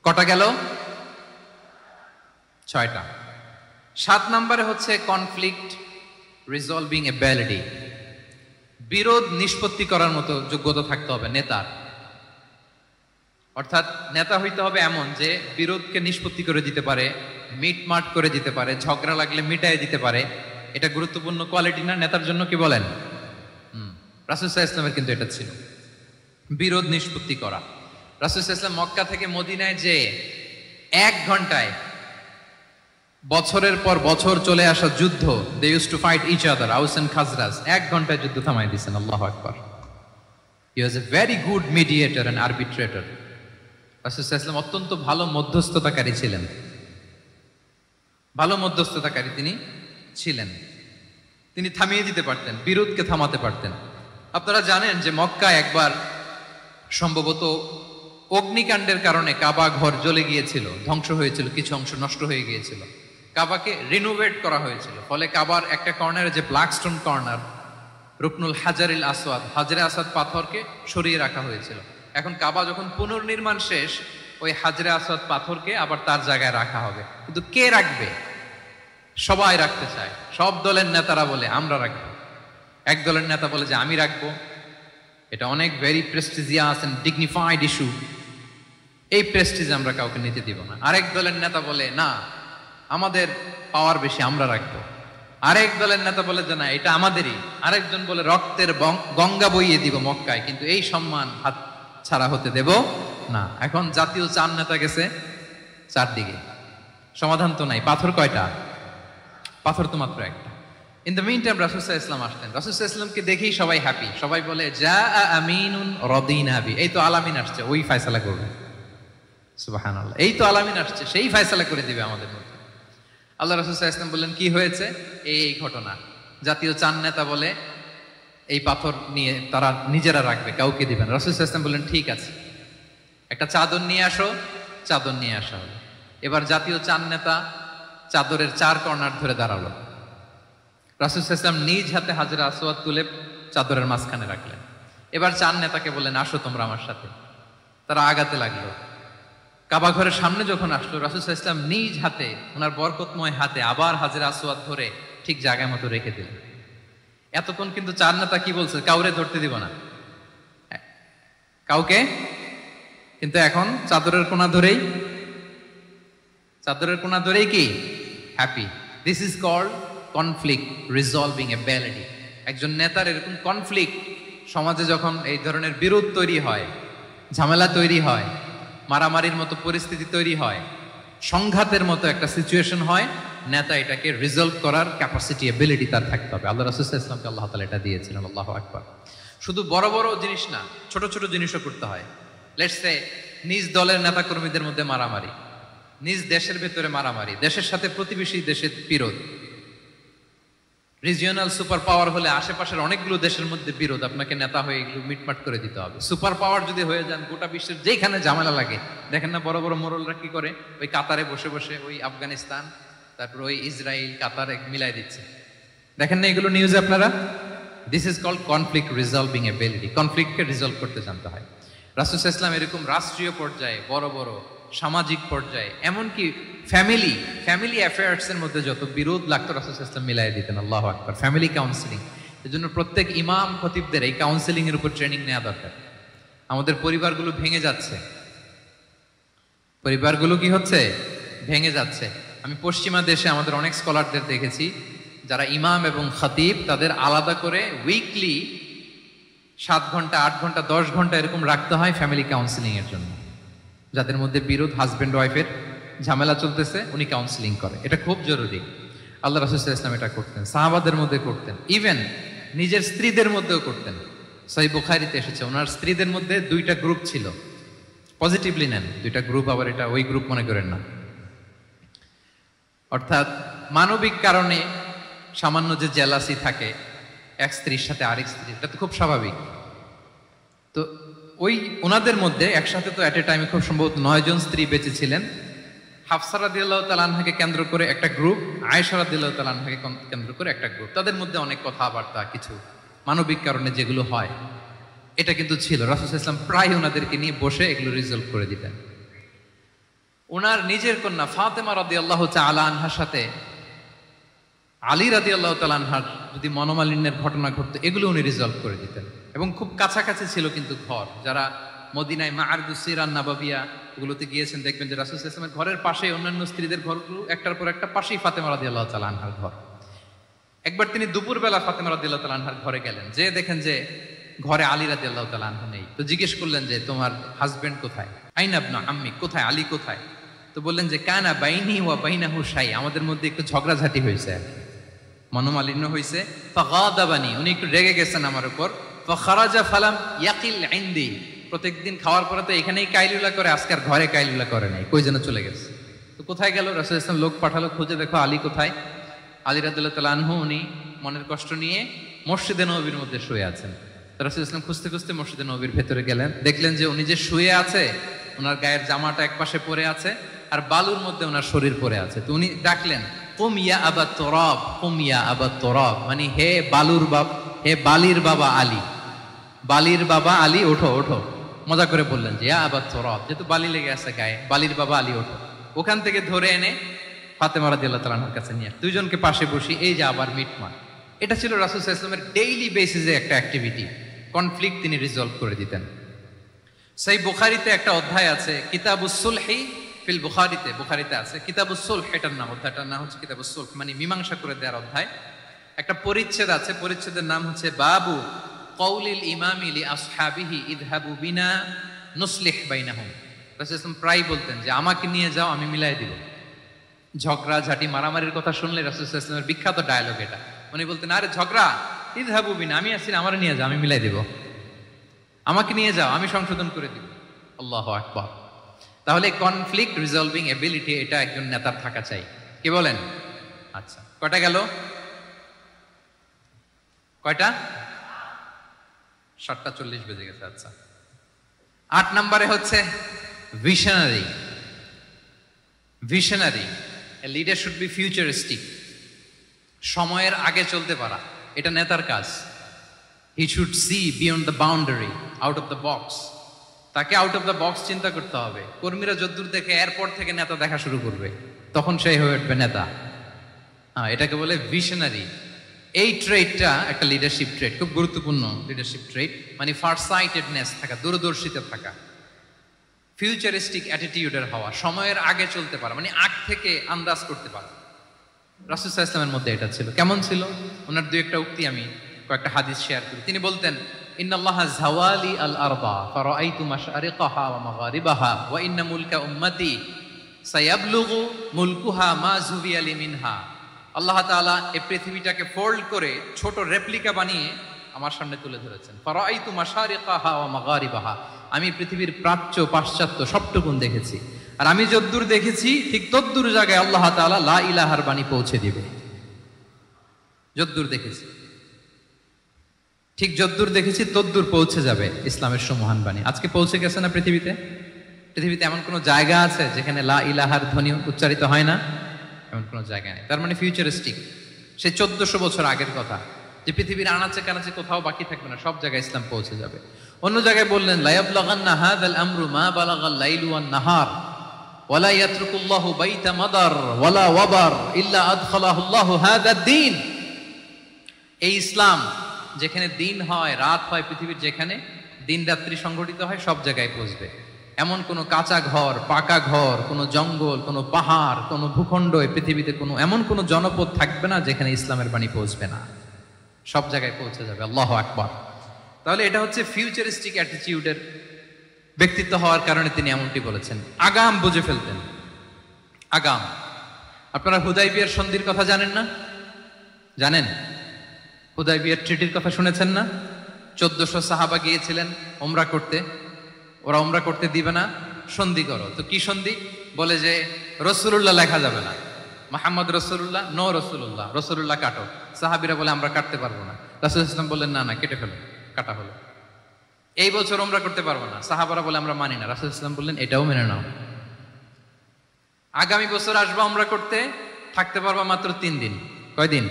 কটা গেল? 6টা। 7 নম্বরে হচ্ছে কনফ্লিক্ট রিজলভিং এবিলিটি, বিরোধ নিষ্পত্তি করার মতো যোগ্যতা থাকতে হবে নেতার। অর্থাৎ নেতা হইতে হবে এমন যে বিরোধকে নিষ্পত্তি করে দিতে পারে, মিটমাট করে দিতে পারে, ঝগড়া লাগলে মিটাই দিতে পারে। এটা গুরুত্বপূর্ণ কোয়ালিটি না নেতার জন্য, কি বলেন? রাসূল সাল্লাল্লাহু আলাইহি ওয়াসাল্লামের কিন্তু এটা ছিল, বিরোধ নিষ্পত্তি করা। রাসূল সাল্লাল্লাহু আলাইহি ওয়াসাল্লাম মক্কা থেকে মদিনায় যে 1 ঘন্টায় বছরের পর বছর চলে আসা যুদ্ধ, they use to fight each other, Aus and Khazraj, 1 ঘন্টায় যুদ্ধ থামাই দিয়েছেন। আল্লাহু আকবার। He was a very good mediator and arbitrator. রাসূল সাল্লাল্লাহু আলাইহি ওয়াসাল্লাম অত্যন্ত ভালো মধ্যস্থতাকারী ছিলেন, ভালো মধ্যস্থতাকারী তিনি ছিলেন। তিনি থামিয়ে দিতে পারতেন, বিরোধকে থামাতে পারতেন। আপনারা জানেন যে মক্কায় একবার সম্ভবত অগ্নিকাণ্ডের কারণে কাবা ঘর জ্বলে গিয়েছিল, ধ্বংস হয়েছিল, কিছু অংশ নষ্ট হয়ে গিয়েছিল। কাবাকে রিনোভেট করা হয়েছিল, ফলে কাবার একটা কর্নারে যে ব্ল্যাক স্টোন কর্নার, রুকনুল হাজারিল আসওয়াদ, হাজরে আসওয়াদ পাথরকে সরিয়ে রাখা হয়েছিল। এখন কাবা যখন পুনর্নির্মাণ শেষ, ওই হাজরে আসওয়াদ পাথরকে আবার তার জায়গায় রাখা হবে। কিন্তু কে রাখবে? সবাই রাখতে চায়, সব দলের নেতারা বলে আমরা রাখবো। এক দলের নেতা বলে যে আমি রাখবো, এটা অনেক very prestigious and dignified issue, এই প্রেস্টিজ আমরা কাউকে নিতে দিব না। আরেক দলের নেতা বলে না, আমাদের পাওয়ার বেশি, আমরা রাখবো। আরেক দলের নেতা বলে যে না, এটা আমাদেরই। আরেকজন বলে রক্তের গঙ্গা বইয়ে দিব মক্কায়, কিন্তু এই সম্মান হাত ছাড়া হতে দেব না। এখন জাতীয় 4 নেতা গেছে 4 দিকে, সমাধান তো নাই। পাথর কয়টা? পাথর তো মাত্র একটা। ইন দ্য মিন টাইম রাসূল সাল্লাল্লাহু আলাইহি ওয়াসাল্লাম আসলেন। রাসূল সাল্লাল্লাহু আলাইহি ওয়াসাল্লামকে দেখেই সবাই হ্যাপি, সবাই বলে যা আমিনুন রাদিনা বি, এই তো আলামিন আসছে, ওই ফয়সালা করবে। সুবহানাল্লাহ, এই তো আলামিন আসছে, সেই ফয়সালা করে দিবে আমাদের মধ্যে। আল্লাহ রাসূল সাল্লাল্লাহু আলাইহি ওয়াসাল্লাম বললেন কি হয়েছে? এই ঘটনা। জাতীয় 4 নেতা বলে এই পাথর নিয়ে তারা নিজেরা রাখবে, কাউকে দিবেন। রাসূল সাল্লাল্লাহু আলাইহি ওয়াসাল্লাম বললেন ঠিক আছে, একটা চাদর নিয়ে আসো। চাদর নিয়ে আসা হলো। এবার জাতীয় 4 নেতা চাদরের 4 কর্নার ধরে দাঁড়ালো। রাসূল সাল্লাল্লাহু আলাইহি ওয়াসাল্লাম নিজ হাতে হাজরে আসওয়াদ তুলে চাদরের মাঝখানে রাখলেন। এবার 4 নেতাকে বললেন আসো তোমরা আমার সাথে। তারা আগাতে লাগলো। কাবা ঘরের সামনে যখন আসলো, রাসূল সাল্লাল্লাহু আলাইহি ওয়াসাল্লাম নিজ হাতে, ওনার বরকতময় হাতে আবার হাজরে আসওয়াদ ধরে ঠিক জায়গা মতো রেখে দিলেন। এতক্ষণ কিন্তু 4 নেতা কি বলছে? কাউরে ধরতে দিব না, কাউকে। কিন্তু এখন চাদরের কোনা ধরেই কি happy. This is called conflict resolving ability. একজন নেতার এরকম কনফ্লিক্ট, সমাজে যখন এই ধরনের বিরোধ তৈরি হয়, ঝামেলা তৈরি হয়, মারামারির মতো পরিস্থিতি তৈরি হয়, সংঘাতের মতো একটা সিচুয়েশন হয়, নেতা এটাকে রিজলভ করার ক্যাপাসিটি এবিলিটি তার থাকতে হবে। আল্লাহ রাসূল সাল্লাল্লাহু আলাইহি ওয়াসাল্লামকে আল্লাহ তাআলা এটা দিয়েছিলেন। আল্লাহু আকবার। শুধু বড় বড় জিনিস না, ছোট ছোট জিনিসও করতে হয়। লেটস সে নিজ দলের নেতা কর্মীদের মধ্যে মারামারি, নিজ দেশের ভেতরে মারামারি, দেশের সাথে প্রতিবেশী দেশের বিরোধ, রিজিওনাল সুপার পাওয়ার হলে আশেপাশের অনেকগুলো দেশের মধ্যে বিরোধ, আপনাকে নেতা হয়ে এগুলো মিটমাট করে দিতে হবে। সুপার পাওয়ার যদি হয়ে যান, গোটা বিশ্বের যেখানে ঝামেলা লাগে, দেখেন না বড় বড় মোড়লরা কি করে, ওই কাতারে বসে বসে ওই আফগানিস্তান, তারপর ওই ইসরায়েল, কাতার মিলাই দিচ্ছে, দেখেন না এগুলো নিউজে আপনারা? This is called conflict resolving ability. কনফ্লিক্টকে রিজলভ করতে জানতে হয়। রাসূল সাল্লাল্লাহু আলাইহি ওয়াসাল্লাম এরকম রাষ্ট্রীয় পর্যায়ে, বড় বড় সামাজিক পর্যায়ে, এমনকি ফ্যামিলি অ্যাফেয়ার্স এর মধ্যে যত বিরোধ লাগতো রাসূল সাল্লাল্লাহু আলাইহি ওয়াসাল্লাম মিলাই দিতেন। আল্লাহু আকবার। ফ্যামিলি কাউন্সিলিং, এজন্য প্রত্যেক ইমাম খতিবদের এই কাউন্সিলিং এর উপর ট্রেনিং নেওয়া দরকার। আমাদের পরিবারগুলো ভেঙে যাচ্ছে, পরিবারগুলো কি হচ্ছে? ভেঙে যাচ্ছে। আমি পশ্চিমা দেশে আমাদের অনেক স্কলারদের দেখেছি, যারা ইমাম এবং খতিব, তাদের আলাদা করে উইকলি 7 ঘন্টা, 8 ঘন্টা, 10 ঘন্টা এরকম রাখতে হয় ফ্যামিলি কাউন্সিলিং এর জন্য। যাদের মধ্যে বিরোধ, হাজব্যান্ড ওয়াইফের ঝামেলা চলতেছে, উনি কাউন্সিলিং করে। এটা খুব জরুরি। আল্লাহ রাসূল সাল্লাল্লাহু আলাইহি ওয়াসাল্লাম এটা করতেন, সাহাবাদের মধ্যে করতেন, ইভেন নিজের স্ত্রীদের মধ্যেও করতেন। সহিহ বুখারীতে এসেছে, ওনার স্ত্রীদের মধ্যে 2টা গ্রুপ ছিল। পজিটিভলি নেন, 2টা গ্রুপ, আবার এটা ওই গ্রুপ মনে করেন না। অর্থাৎ মানবিক কারণে সামান্য যে জেলাসি থাকে এক স্ত্রীর সাথে আরেক স্ত্রী, এটা তো খুব স্বাভাবিক। তো ওই ওনাদের মধ্যে একসাথে তো এট এ টাইমে খুব সম্ভবত 9 জন স্ত্রী বেঁচে ছিলেন। হাফসা রাদিয়াল্লাহু তাআলা আনহাকে কেন্দ্র করে একটা গ্রুপ, আয়েশা রাদিয়াল্লাহু তাআলা আনহাকে কেন্দ্র করে একটা গ্রুপ। তাদের মধ্যে অনেক কথাবার্তা, কিছু মানবিক কারণে যেগুলো হয়, এটা কিন্তু ছিল। রাসূল সাল্লাল্লাহু আলাইহি ওয়াসাল্লাম প্রায় ওনাদেরকে নিয়ে বসে এগুলো রিজলভ করে দিতেন। ওনার নিজের কন্যা ফাতেমা রাদিয়াল্লাহু তাআলা আনহার সাথে আলী রাদিয়াল্লাহু তাআলা আনহার যদি মনোমালিন্যের ঘটনা ঘটতো, এগুলো উনি রিজলভ করে দিতেন। এবং খুব কাছাকাছি ছিল কিন্তু ঘর। যারা মদিনায় মাআরিদুস সিরান নাবাবিয়া ওগুলোতে গিয়েছেন, দেখবেন যে রাসূল সাল্লাল্লাহু আলাইহি ওয়াসাল্লামের ঘরের পাশে অন্যান্য স্ত্রীদের ঘরগুলো একটার পর একটা, পাশেই ফাতেমা রাদিয়াল্লাহু তাআলা আনহার ঘর। একবার তিনি দুপুরবেলা ফাতেমা রাদিয়াল্লাহু তাআলা আনহার ঘরে গেলেন, যে দেখেন যে ঘরে আলী রাদিয়াল্লাহু তাআলা আনহু নেই। তো জিজ্ঞেস করলেন যে তোমার হাজবেন্ড কোথায়? আইনা ইবনু আম্মি, কোথায় আলী কোথায়? তো বললেন যে কানা বাইনি ওয়া বাইনাহু শাই, আমাদের মধ্যে একটু ঝগড়াঝাটি হয়েছে, মনোমালিন্য হয়েছে। ফাগাদাবানি, উনি একটু রেগে গেছেন আমার উপর। ফাখারাজা ফালাম ইয়াকিল ইনদি, প্রত্যেকদিন খাওয়ার পরে তো এখানেই কাইলুলা করে, আজকে আর ঘরে কাইলুলা করে নাই, কই যেন চলে গেছে। তো কোথায় গেল? রাসূল সাল্লাল্লাহু আলাইহি ওয়াসাল্লাম লোক পাঠালো, খুঁজে দেখো আলী কোথায়। আলী রাদিয়াল্লাহু তাআলা আনহু উনি মনের কষ্ট নিয়ে মসজিদে নববীর মধ্যে শুয়ে আছেন। রাসূল সাল্লাল্লাহু আলাইহি ওয়াসাল্লাম খুঁজতে খুঁজতে মসজিদে নববীর ভেতরে গেলেন, দেখলেন যে উনি যে শুয়ে আছে, ওনার গায়ের জামাটা একপাশে পড়ে আছে, আর বালুর মধ্যে ওনার শরীর পড়ে আছে। তো উনি ডাকলেন, কুম ইয়া আবা তুরাব, কুম ইয়া আবা তুরাব, মানে হে বালুর বাপ, হে বালির বাবা আলী, বালির বাবা আলী, ওঠো ওঠো। মজা করে বললেন যে ইয়া আবা তুরাব, যেহেতু বালি লেগে আছে গায়ে, বালির বাবা আলী ওঠো। ওখান থেকে ধরে এনে ফাতেমা রাদিয়াল্লাহু তাআলা আনহার কাছে নিয়ে, দুইজনকে পাশে বসি, এই যে আবার মিটমাট। এটা ছিল রাসূল সাল্লাল্লাহু আলাইহি ওয়াসাল্লামের ডেইলি বেসিসে একটা অ্যাক্টিভিটি। কনফ্লিক্ট তিনি রিজলভ করে দিতেন। সহিহ বুখারীতে একটা অধ্যায় আছে, কিতাবুস সুলহি ফিল বুখারীতে, বুখারীতে আছে কিতাবুস সুলহ, এটার নাম, অধ্যায়টার নাম হচ্ছে কিতাবুস সুলহ, মানে মীমাংসা করে দেওয়ার অধ্যায়। একটা পরিচ্ছেদ আছে, পরিচ্ছেদের নাম হচ্ছে বাবু কওলিল ইমামি লি আসহাবিহি ইযহাবু বিনা নুসলিহ বাইনাহুম। রাসূল সাল্লাল্লাহু আলাইহি ওয়াসাল্লাম প্রায় বলতেন যে আমাকে নিয়ে যাও, আমি মিলাই দিব। ঝগড়া ঝাঁটি মারামারির কথা শুনলে রাসূল সাল্লাল্লাহু আলাইহি ওয়াসাল্লামের বিখ্যাত ডায়লগ এটা। উনি বলতেন, আরে ঝগড়া, ইযহাবু বিনা, আমি আছি, আমার নিয়ে যাও, আমি মিলাই দিব। আমাকে নিয়ে যাও, আমি সংশোধন করে দিব। আল্লাহু আকবার। তাহলে কনফ্লিক্ট রিজলভিং এবিলিটি, এটা একজন নেতার থাকা চাই। কি বলেন? আচ্ছা, কয়টা গেল? কয়টা? 7:40 বেজে গেছে। আচ্ছা, 8 নম্বরে হচ্ছে visionary. Visionary, a leader should be futuristic. সময়ের আগে চলতে পারা, এটা নেতার কাজ। He should see beyond the boundary, out of the box. তাকে আউট অফ দ্য বক্স চিন্তা করতে হবে। কর্মীরা যদ্দূর দেখে, এরপর থেকে নেতা দেখা শুরু করবে, তখন সে হয়ে উঠবে নেতা। এটাকে বলে ভিশনারি। এই ট্রেটটা একটা লিডারশিপ ট্রেট, খুব গুরুত্বপূর্ণ লিডারশিপ ট্রেট, মানে ফারসাইটেডনেস থাকা, দূরদর্শিতা থাকা, ফিউচারিস্টিক অ্যাটিটিউডের হওয়া, সময়ের আগে চলতে পারা, মানে আগ থেকে আন্দাজ করতে পারা। রাসূল সাল্লাল্লাহু আলাইহি ওয়াসাল্লামের মধ্যে এটা ছিল। কেমন ছিল? ওনার দুই একটা উক্তি আমি কয়েকটা হাদিস শেয়ার করি। তিনি বলতেন, ইন্নাল্লাহা যাওয়ালি আল আরদা ফারাআইতু মাশআরিকাহা ওয়া মাগারিবাহা ওয়া ইন্না মুলকা উম্মতি সায়াবলুগু মুলকুহা মা যুবিয়া লি মিনহা। আল্লাহ তাআলা এই পৃথিবীটাকে ফোল্ড করে ছোট রেপ্লিকা বানিয়ে আমার সামনে তুলে ধরেছেন। ফারাআইতু মাশারিকাহা ওয়া মাগারিবাহা, আমি পৃথিবীর প্রাচ্য পাশ্চাত্য সবটুকুন দেখেছি। আর আমি যদ্দূর দেখেছি ঠিক তদ্দূর জায়গায় আল্লাহ তাআলা লা ইলাহার বাণী পৌঁছে দিবে। যদ্দূর দেখেছি, ঠিক যদ্দূর দেখেছি তদ্দূর পৌঁছে যাবে ইসলামের সুমহান বাণী। আজকে পৌঁছে গেছে না পৃথিবীতে? পৃথিবীতে এমন কোন জায়গা আছে যেখানে লা ইলাহার ধ্বনি উচ্চারিত হয় না? এমন কোন জায়গা নেই। তার মানে ফিউচারিস্টিক, সে 1400 বছর আগের কথা, যে পৃথিবীর আনাচে কানাচে কোথাও বাকি থাকবে না, সব জায়গায় ইসলাম পৌঁছে যাবে। অন্য জায়গায় বললেন, লা ইয়াবলাগান্না হাযাল আমরু মা বালাগাল লাইলু ওয়ান নাহার ওয়ালা ইয়াতরুকুল্লাহু বাইতা মাদার ওয়ালা ওয়াবার ইল্লা আদখালাহুল্লাহু হাযাদ দ্বীন। এই ইসলাম যেখানে দিন হয় রাত হয়, পৃথিবীর যেখানে দিন রাত্রি সংঘটিত হয়, সব জায়গায় পৌঁছবে। এমন কোনো কাঁচা ঘর, পাকা ঘর, কোনো জঙ্গল, কোনো পাহাড়, কোনো ভূখণ্ড এই পৃথিবীতে কোনো এমন কোনো জনপদ থাকবে না যেখানে ইসলামের বাণী পৌঁছবে না। সব জায়গায় পৌঁছে যাবে। আল্লাহু আকবার। তাহলে এটা হচ্ছে ফিউচারিস্টিক অ্যাটিটিউডের ব্যক্তিত্ব হওয়ার কারণে তিনি এমনটি বলেছেন। আগাম বুঝে ফেলতেন, আগাম। আপনারা হুদাইবিয়ার সন্ধির কথা জানেন না? জানেন? হুদাইবিয়ার ট্রিটির কথা শুনেছেন না? 1400 সাহাবা গিয়েছিলেন ওমরা করতে, ওরা ওমরা করতে দিবে না, সন্ধি করো। তো কি সন্ধি? বলে যে রাসূলুল্লাহ লেখা যাবে না, মুহাম্মদ রাসূলুল্লাহ, নো রাসূলুল্লাহ, রাসূলুল্লাহ কাটো। সাহাবীরা বলে আমরা কাটতে পারবো না। রাসূল সাল্লাল্লাহু আলাইহি ওয়াসাল্লাম বললেন না না, কেটে ফেলো। কাটা হলো। এই বছর ওমরা করতে পারবো না, সাহাবারা বলে আমরা মানি না। রাসূল সাল্লাল্লাহু আলাইহি ওয়াসাল্লাম বললেন এটাও মেনে নাও। আগামী বছর আসবা ওমরা করতে, থাকতে পারবা মাত্র 3 দিন। কয়দিন?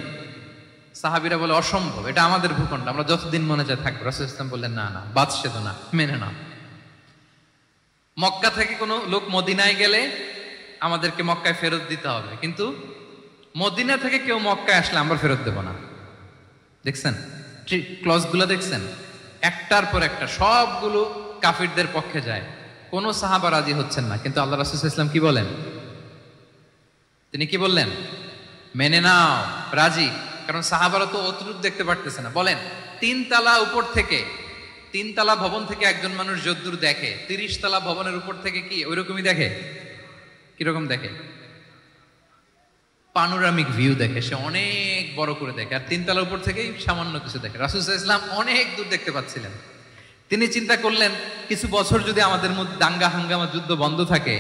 সাহাবীরা বলে অসম্ভব, এটা আমাদের ভূখণ্ড, আমরা যতদিন মনে চায় থাকবো। রাসূল সাল্লাল্লাহু আলাইহি ওয়াসাল্লাম বললেন না না, বাদশাহ না, মেনে নাও। মক্কা থেকে কোনো লোক মদিনায় গেলে আমাদেরকে মক্কায় ফেরত দিতে হবে, কিন্তু মদিনা থেকে কেউ মক্কায় আসলে আমরা ফেরত দেব না। দেখছেন ক্লজগুলো? দেখছেন একটার পর একটা সবগুলো কাফিরদের পক্ষে যায়। কোন সাহাবা রাজি হচ্ছেন না, কিন্তু আল্লাহ রাসূল সাল্লাল্লাহু আলাইহি ওয়াসাল্লাম কি বলেন? তিনি কি বললেন? মেনে নাও, রাজি। কারণ সাহাবারা তো অতটুকু দেখতে পারতেছে না। বলেন 3 তালা উপর থেকে, 3 তালা ভবন থেকে একজন মানুষ যদ্দূর দেখে, 30 তালা ভবনের উপর থেকে কি ওইরকমই দেখে? কিরকম দেখে? পানোরামিক ভিউ দেখে, সে অনেক বড় করে দেখে। আর 3 তালার উপর থেকেই সামান্য কিছু দেখে। রাসূল সাল্লাল্লাহু আলাইহি ওয়াসাল্লাম অনেক দূর দেখতে পাচ্ছিলেন। তিনি চিন্তা করলেন কিছু বছর যদি আমাদের মধ্যে দাঙ্গা হাঙ্গামা যুদ্ধ বন্ধ থাকে,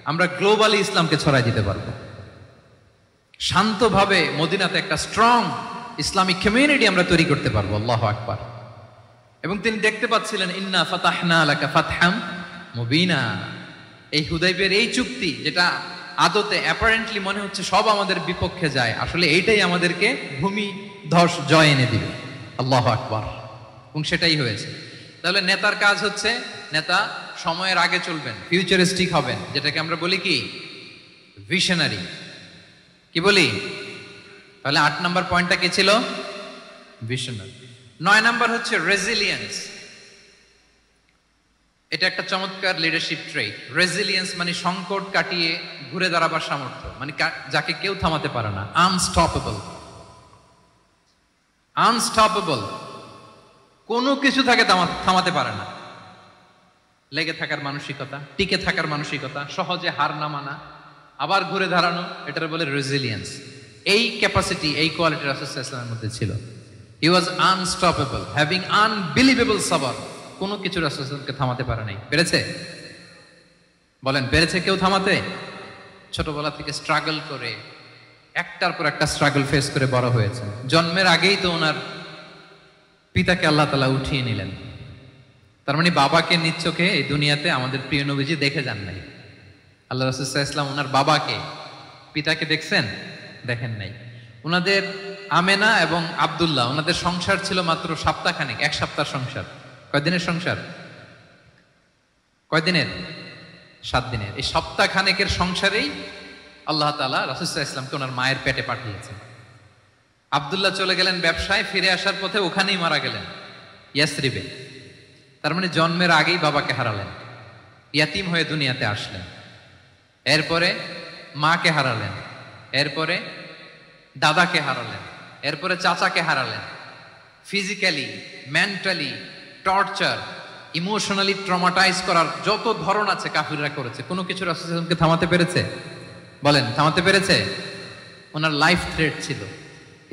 আমরা গ্লোবালি ইসলামকে ছড়াই দিতে পারবো। শান্তভাবে মদিনাতে একটা স্ট্রং ইসলামিক কমিউনিটি আমরা তৈরি করতে পারবো। আল্লাহু আকবার। এবং তিনি দেখতে পাচ্ছিলেন ইন্না ফাতাহনা লাকা ফাতহাম মুবিনা, এই হুদাইবিয়ার এই চুক্তি, যেটা আদতে অ্যাপারেন্টলি মনে হচ্ছে সব আমাদের বিপক্ষে যায়, আসলে এইটাই আমাদেরকে ভূমি ধস জয় এনে দিবে। আল্লাহু আকবার। এবং সেটাই হয়েছে। তাহলে নেতার কাজ হচ্ছে, নেতা সময়ের আগে চলবেন, ফিউচারিস্টিক হবেন, যেটাকে আমরা বলি কি ভিশনারি। কি বলি? তাহলে 8 নাম্বার পয়েন্টটা কি ছিল? ভিশনারি। 9 নাম্বার হচ্ছে রেজিলিয়েন্স। এটা একটা চমৎকার লিডারশিপ ট্রেট। রেজিলিয়েন্স মানে সংকট কাটিয়ে ঘুরে দাঁড়াবার সামর্থ্য, মানে যাকে কেউ থামাতে পারে না। আনস্টপেবল, আনস্টপেবল, কোনো কিছু তাকে থামাতে পারে না। লেগে থাকার মানসিকতা, টিকে থাকার মানসিকতা, সহজে হার না মানা, আবার ঘুরে দাঁড়ানো, এটার বলে রেজিলিয়েন্স। এই ক্যাপাসিটি, এই কোয়ালিটি রাসূল সাল্লাল্লাহু আলাইহি ওয়াসাল্লামের মধ্যে ছিল। হি ওয়াজ আনস্টপেবল, হ্যাভিং আনবিলিভেবল সাবর। কোনো কিছু রাসূল সাল্লাল্লাহু আলাইহি ওয়াসাল্লামকে থামাতে পারে নাই। পেরেছে? বলেন, পেরেছে কেউ থামাতে? ছোটবেলা থেকে স্ট্রাগল করে, একটার পর একটা স্ট্রাগল ফেস করে বড় হয়েছেন। জন্মের আগেই তো ওনার পিতাকে আল্লাহ তাআলা উঠিয়ে নিলেন। তার মানে বাবাকে নিজ চোখে এই দুনিয়াতে আমাদের প্রিয় নবীজি দেখে যান নাই। আল্লাহ রাসূল সাল্লাল্লাহু আলাইহি ওয়াসাল্লাম ওনার বাবাকে, পিতাকে দেখছেন? দেখেন নাই। ওনাদের আমেনা এবং আব্দুল্লাহ, ওনাদের সংসার ছিল মাত্র সপ্তাহখানেক, 1 সপ্তাহ সংসার। কয়দিনের সংসার? কয়দিনের? 7 দিনের। এই সপ্তাহখানেকের সংসারেই আল্লাহ তাআলা রাসূল সাল্লাল্লাহু আলাইহি ওয়াসাল্লামকে ওনার মায়ের পেটে পাঠিয়েছেন। আব্দুল্লাহ চলে গেলেন ব্যবসায়, ফিরে আসার পথে ওখানেই মারা গেলেন, ইয়াসরিবে। তার মানে জন্মের আগেই বাবাকে হারালেন, ইয়াতিম হয়ে দুনিয়াতে আসলেন। এরপরে মাকে হারালেন, এরপরে দাদাকে হারালেন, এরপরে চাচাকে হারালেন। Physically, mentally torture, emotionally traumatise করার যত ধরন আছে কাফিররা করেছে। কোনো কিছু রাসূল সাল্লাল্লাহু আলাইহি ওয়াসাল্লামকে থামাতে পেরেছে? বলেন, থামাতে পেরেছে? ওনার লাইফ থ্রেট ছিল।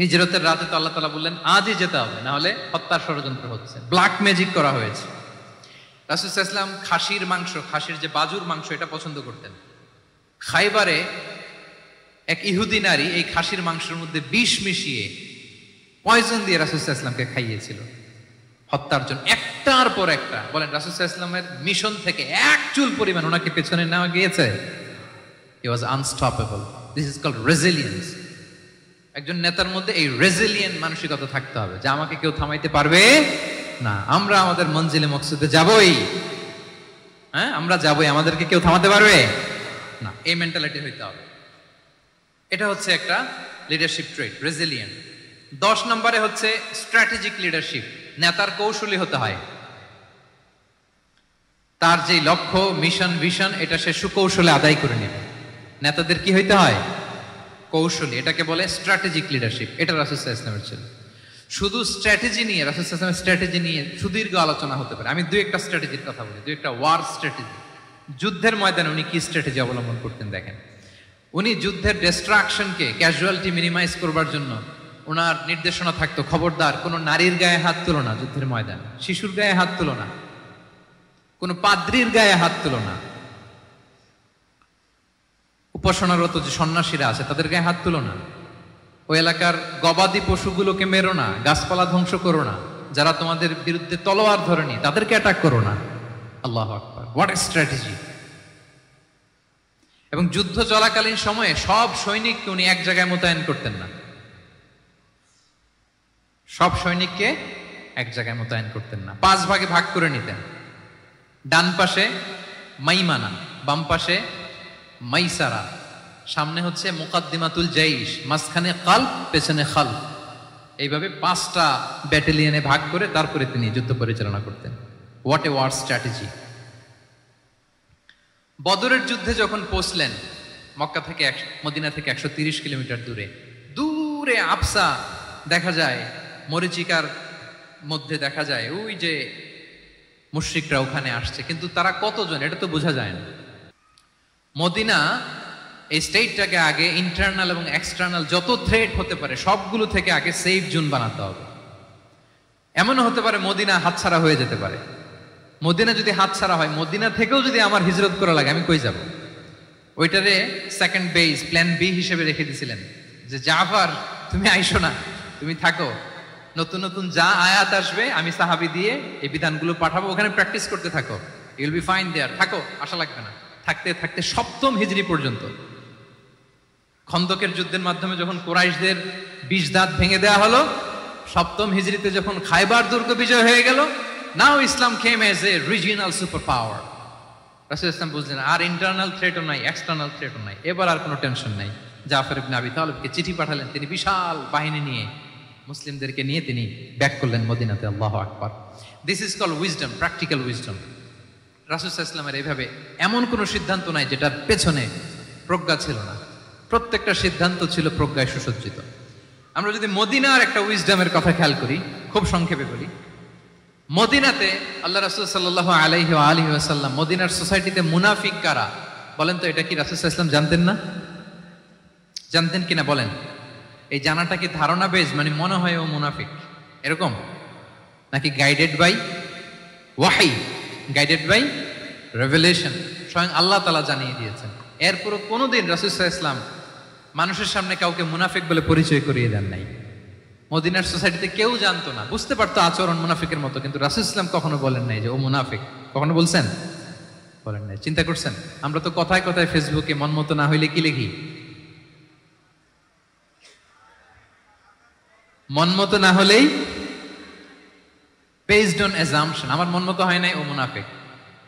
হিজরতের রাতে তো আল্লাহ তাআলা বললেন আজই যেতে হবে, না হলে হত্যার ষড়যন্ত্র হচ্ছে, ব্ল্যাক ম্যাজিক করা হয়েছে। রাসূল সাল্লাল্লাহু আলাইহি ওয়াসাল্লাম খাসির মাংস, খাসির যে বাজুর মাংস, এটা পছন্দ করতেন। খাইবারে এক ইহুদি নারী এই খাসির মাংসের মধ্যে বিষ মিশিয়ে পয়জন দিয়ে রাসূল সাল্লাল্লাহু আলাইহি ওয়াসাল্লামকে খাইয়েছিল হত্যার জন্য, একটার পর একটা। বলেন, রাসূল সাল্লাল্লাহু আলাইহি ওয়াসাল্লামের মিশন থেকে এক চুল পরিমাণ ওনাকে পেছনে নেওয়া গিয়েছে? He was unstoppable. This is called resilience. একজন নেতার মধ্যে এই রেজিলিয়েন্ট মানসিকতা থাকতে হবে যে আমাকে কেউ থামাইতে পারবে না, আমরা আমাদের মঞ্জিলে মকসুদে যাবই। হ্যাঁ, আমরা যাবই, আমাদেরকে কেউ থামাতে পারবে না, এই মেন্টালিটি হইতে হবে। এটা হচ্ছে একটা লিডারশিপ ট্রেট, রেজিলিয়েন্ট। 10 নম্বরে হচ্ছে স্ট্র্যাটেজিক লিডারশিপ। নেতার কৌশলী হতে হয়। তার যে লক্ষ্য, মিশন, ভিশন, এটা সে সুকৌশলে আদায় করে নেবে। নেতাদের কি হইতে হয়? কৌশলী। এটাকে বলে স্ট্র্যাটেজিক লিডারশিপ। এটা রাসূল সাল্লাল্লাহু আলাইহি ওয়াসাল্লামের ছিল। শুধু স্ট্র্যাটেজি নিয়ে, রাসূল সাল্লাল্লাহু আলাইহি ওয়াসাল্লামের স্ট্র্যাটেজি নিয়ে সুদীর্ঘ আলোচনা হতে পারে। আমি দুই একটা স্ট্র্যাটেজির কথা বলি, দুই একটা ওয়ার স্ট্র্যাটেজি। যুদ্ধের ময়দানে উনি কি স্ট্র্যাটেজি অবলম্বন করতেন দেখেন। উনি যুদ্ধের ডিস্ট্রাকশনকে, ক্যাজুয়ালিটি মিনিমাইজ করবার জন্য ওনার নির্দেশনা থাকতো, খবরদার কোনো নারীর গায়ে হাত তুলো না যুদ্ধের ময়দানে, শিশুর গায়ে হাত তুলো না, কোনো পাদ্রীর গায়ে হাত তুলো না, উপাসনারত যে সন্ন্যাসীরা আছে তাদের গায়ে হাত তুলো না, ওই এলাকার গবাদি পশুগুলোকে মেরো না, গাছপালা ধ্বংস করো না, যারা তোমাদের বিরুদ্ধে তলোয়ার ধরেনি তাদেরকে অ্যাটাক করো না। আল্লাহু আকবার, হোয়াট এ স্ট্র্যাটেজি! এবং যুদ্ধ চলাকালীন সময়ে সব সৈনিককে উনি এক জায়গায় মোতায়েন করতেন না, সব সৈনিককে এক জায়গায় মোতায়েন করতেন না, 5 ভাগে ভাগ করে নিতেন। ডান পাশে মাইমানা, বাম পাশে মাইসারা, সামনে হচ্ছে মুকাদ্দিমাতুল জাইশ, মাঝখানে কালব, পেছনে খালফ। এইভাবে 5টা ব্যাটালিয়নে ভাগ করে তারপরে তিনি যুদ্ধ পরিচালনা করতেন। What a war strategy! বদরের যুদ্ধে যখন পৌঁছলেন, মক্কা থেকে মদিনা থেকে 130 কিলোমিটার দূরে, দূরে আবসা দেখা যায়, মরিচিকার মধ্যে দেখা যায় ওই যে মুশরিকরা ওখানে আসছে, কিন্তু তারা কতজন এটা তো বোঝা যায় না। মদিনা এই স্টেটটাকে আগে ইন্টারনাল এবং এক্সটার্নাল যত থ্রেট হতে পারে সবগুলো থেকে আগে সেফ জোন বানাতে হবে। এমনও হতে পারে মদিনা হাতছাড়া হয়ে যেতে পারে। মদিনা যদি হাতছাড়া হয়, মদিনা থেকেও যদি আমার হিজরত করা লাগে, আমি কই যাব? ওইটারে সেকেন্ড বেস, প্ল্যান বি হিসেবে রেখে দিয়েছিলেন যে জাফর তুমি আইসো না, তুমি থাকো, নতুন নতুন যা আয়াত আসবে আমি সাহাবী দিয়ে এই বিধানগুলো পাঠাবো, ওখানে প্র্যাকটিস করতে থাকো, ইউ উইল বি ফাইন দেয়ার, থাকো, আশা লাগবে না। থাকতে থাকতে 7ম হিজরি পর্যন্ত, খন্দকের যুদ্ধের মাধ্যমে যখন কুরাইশদের 20 দাঁত ভেঙে দেওয়া হলো, 7ম হিজরিতে যখন খায়বার দুর্গ বিজয় হয়ে গেল, now Islam came as a regional super power. রাসূল ইসলাম বুঝলেন আর ইন্টারনাল থ্রেটও নাই, এক্সটার্নাল থ্রেটও নাই, এবার আর কোনো টেনশন নাই। জাফর ইবনে আবি তালিবকে চিঠি পাঠালেন, তিনি বিশাল বাহিনী নিয়ে, মুসলিমদেরকে নিয়ে তিনি ব্যাক করলেন মদিনাতে। আল্লাহু আকবার! This is called wisdom, practical wisdom. রাসূল সাল্লাল্লাহু আলাইহি ওয়াসাল্লামের এইভাবে এমন কোনো সিদ্ধান্ত নাই যেটার পেছনে প্রজ্ঞা ছিল না, প্রত্যেকটা সিদ্ধান্ত ছিল প্রজ্ঞায় সুসজ্জিত। আমরা যদি মদিনার একটা উইজডমের কথা খেয়াল করি, খুব সংক্ষেপে বলি, মদিনাতে আল্লাহ রাসূল সাল্লাল্লাহু আলাইহি ওয়া আলিহি ওয়াসাল্লাম, মদিনার সোসাইটিতে মুনাফিক কারা বলেন তো? এটা কি রাসূল সাল্লাল্লাহু আলাইহি ওয়াসাল্লাম জানতেন না? জানতেন কিনা বলেন? এই জানাটা কি ধারণা বেজ, মানে মনে হয় ও মুনাফিক এরকম, নাকি গাইডেড বাই ওয়াহি, গাইডেড বাই রেভেলেশন? স্বয়ং আল্লাহ তাআলা জানিয়ে দিয়েছেন। এরপরও কোনোদিন রাসূল সাল্লাল্লাহু আলাইহি ওয়াসাল্লাম মানুষের সামনে কাউকে মুনাফিক বলে পরিচয় করিয়ে দেন নাই। মদিনার সোসাইটিতে কেউ জানতো না, বুঝতে পারতো আচরণ মুনাফিকের মতো, কিন্তু রাসূল সাল্লাল্লাহু আলাইহি ওয়াসাল্লাম কখনো বলেন নাই যে ও মুনাফিক। কখনো বলছেন? বলেন নাই। চিন্তা করছেন? আমরা তো কথায় কথায় ফেসবুকে মন মতো না হইলে কি লিখি? মন মতো না হলেই বেসড অন অ্যাজাম্পশন, আমার মন মতো হয় নাই, ও মুনাফিক।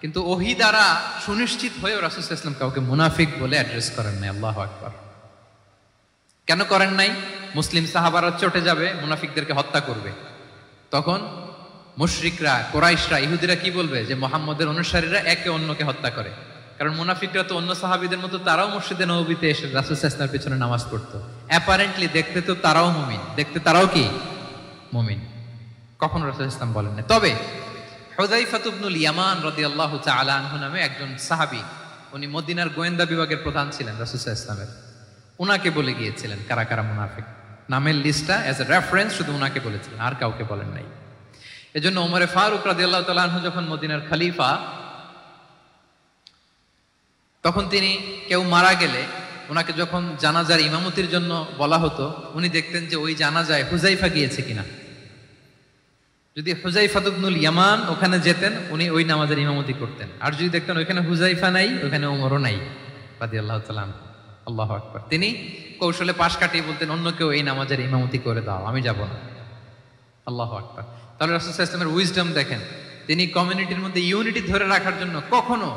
কিন্তু ওহী দ্বারা সুনিশ্চিত হয়েও রাসূল সাল্লাল্লাহু আলাইহি ওয়াসাল্লাম কাউকে মুনাফিক বলে অ্যাড্রেস করেন নাই। আল্লাহু আকবার! কেন করেন নাই? মুসলিম সাহাবারা চটে যাবে, মুনাফিকদেরকে হত্যা করবে, তখন মুশরিকরা, কুরাইশরা, ইহুদিরা কি বলবে? যে মুহাম্মদের অনুসারীরা একে অন্যকে হত্যা করে, কারণ মুনাফিকরা তো অন্য সাহাবীদের মতো তারাও মসজিদে নববীতে এসে রাসূল সাল্লাল্লাহু আলাইহি ওয়াসাল্লামের পিছনে নামাজ পড়তো। অ্যাপারেন্টলি দেখতে তো তারাও মুমিন, দেখতে তারাও কি মুমিন, কখনো রাসূল সাল্লাল্লাহু আলাইহি ওয়াসাল্লাম বলেন না। তবে হুযায়ফা ইবনুল ইয়ামান রাদিয়াল্লাহু তাআলা আনহু নামে একজন সাহাবী, উনি মদিনার গোয়েন্দা বিভাগের প্রধান ছিলেন রাসূল সাল্লাল্লাহু আলাইহি ওয়াসাল্লামের। উনাকে বলে গিয়েছিলেন কারা কারা মুনাফিক, নামের লিস্টটা অ্যাজ এ রেফারেন্স শুধু উনাকে বলেছিলেন, আর কাউকে বলেন নাই। এজন্য ওমরে ফারুক রাদিয়াল্লাহু তাআলা আনহু যখন মদিনার খলিফা, তখন তিনি কেউ মারা গেলে ওনাকে যখন জানাজার ইমামতির জন্য বলা হতো, উনি দেখতেন যে ওই জানাজায় হুযায়ফা গিয়েছে কিনা। যদি হুযায়ফা ইবনুল ইয়ামান ওখানে যেতেন, উনি ওই নামাজের ইমামতি করতেন। আর যদি দেখতেন ওইখানে হুযায়ফা নাই, ওইখানে ওমরও নাই রাদিয়াল্লাহু তাআলা আনহু, আল্লাহু আকবার, তিনি কৌশলে পাশ কাটিয়ে বলতেন অন্য কেউ এই নামাজের ইমামতি করে দাও, আমি যাব না। আল্লাহু আকবার। তাহলে রাসূল সাল্লাল্লাহু আলাইহি ওয়াসাল্লামের উইজডম দেখেন, তিনি কমিউনিটির মধ্যে ইউনিটি ধরে রাখার জন্য কখনো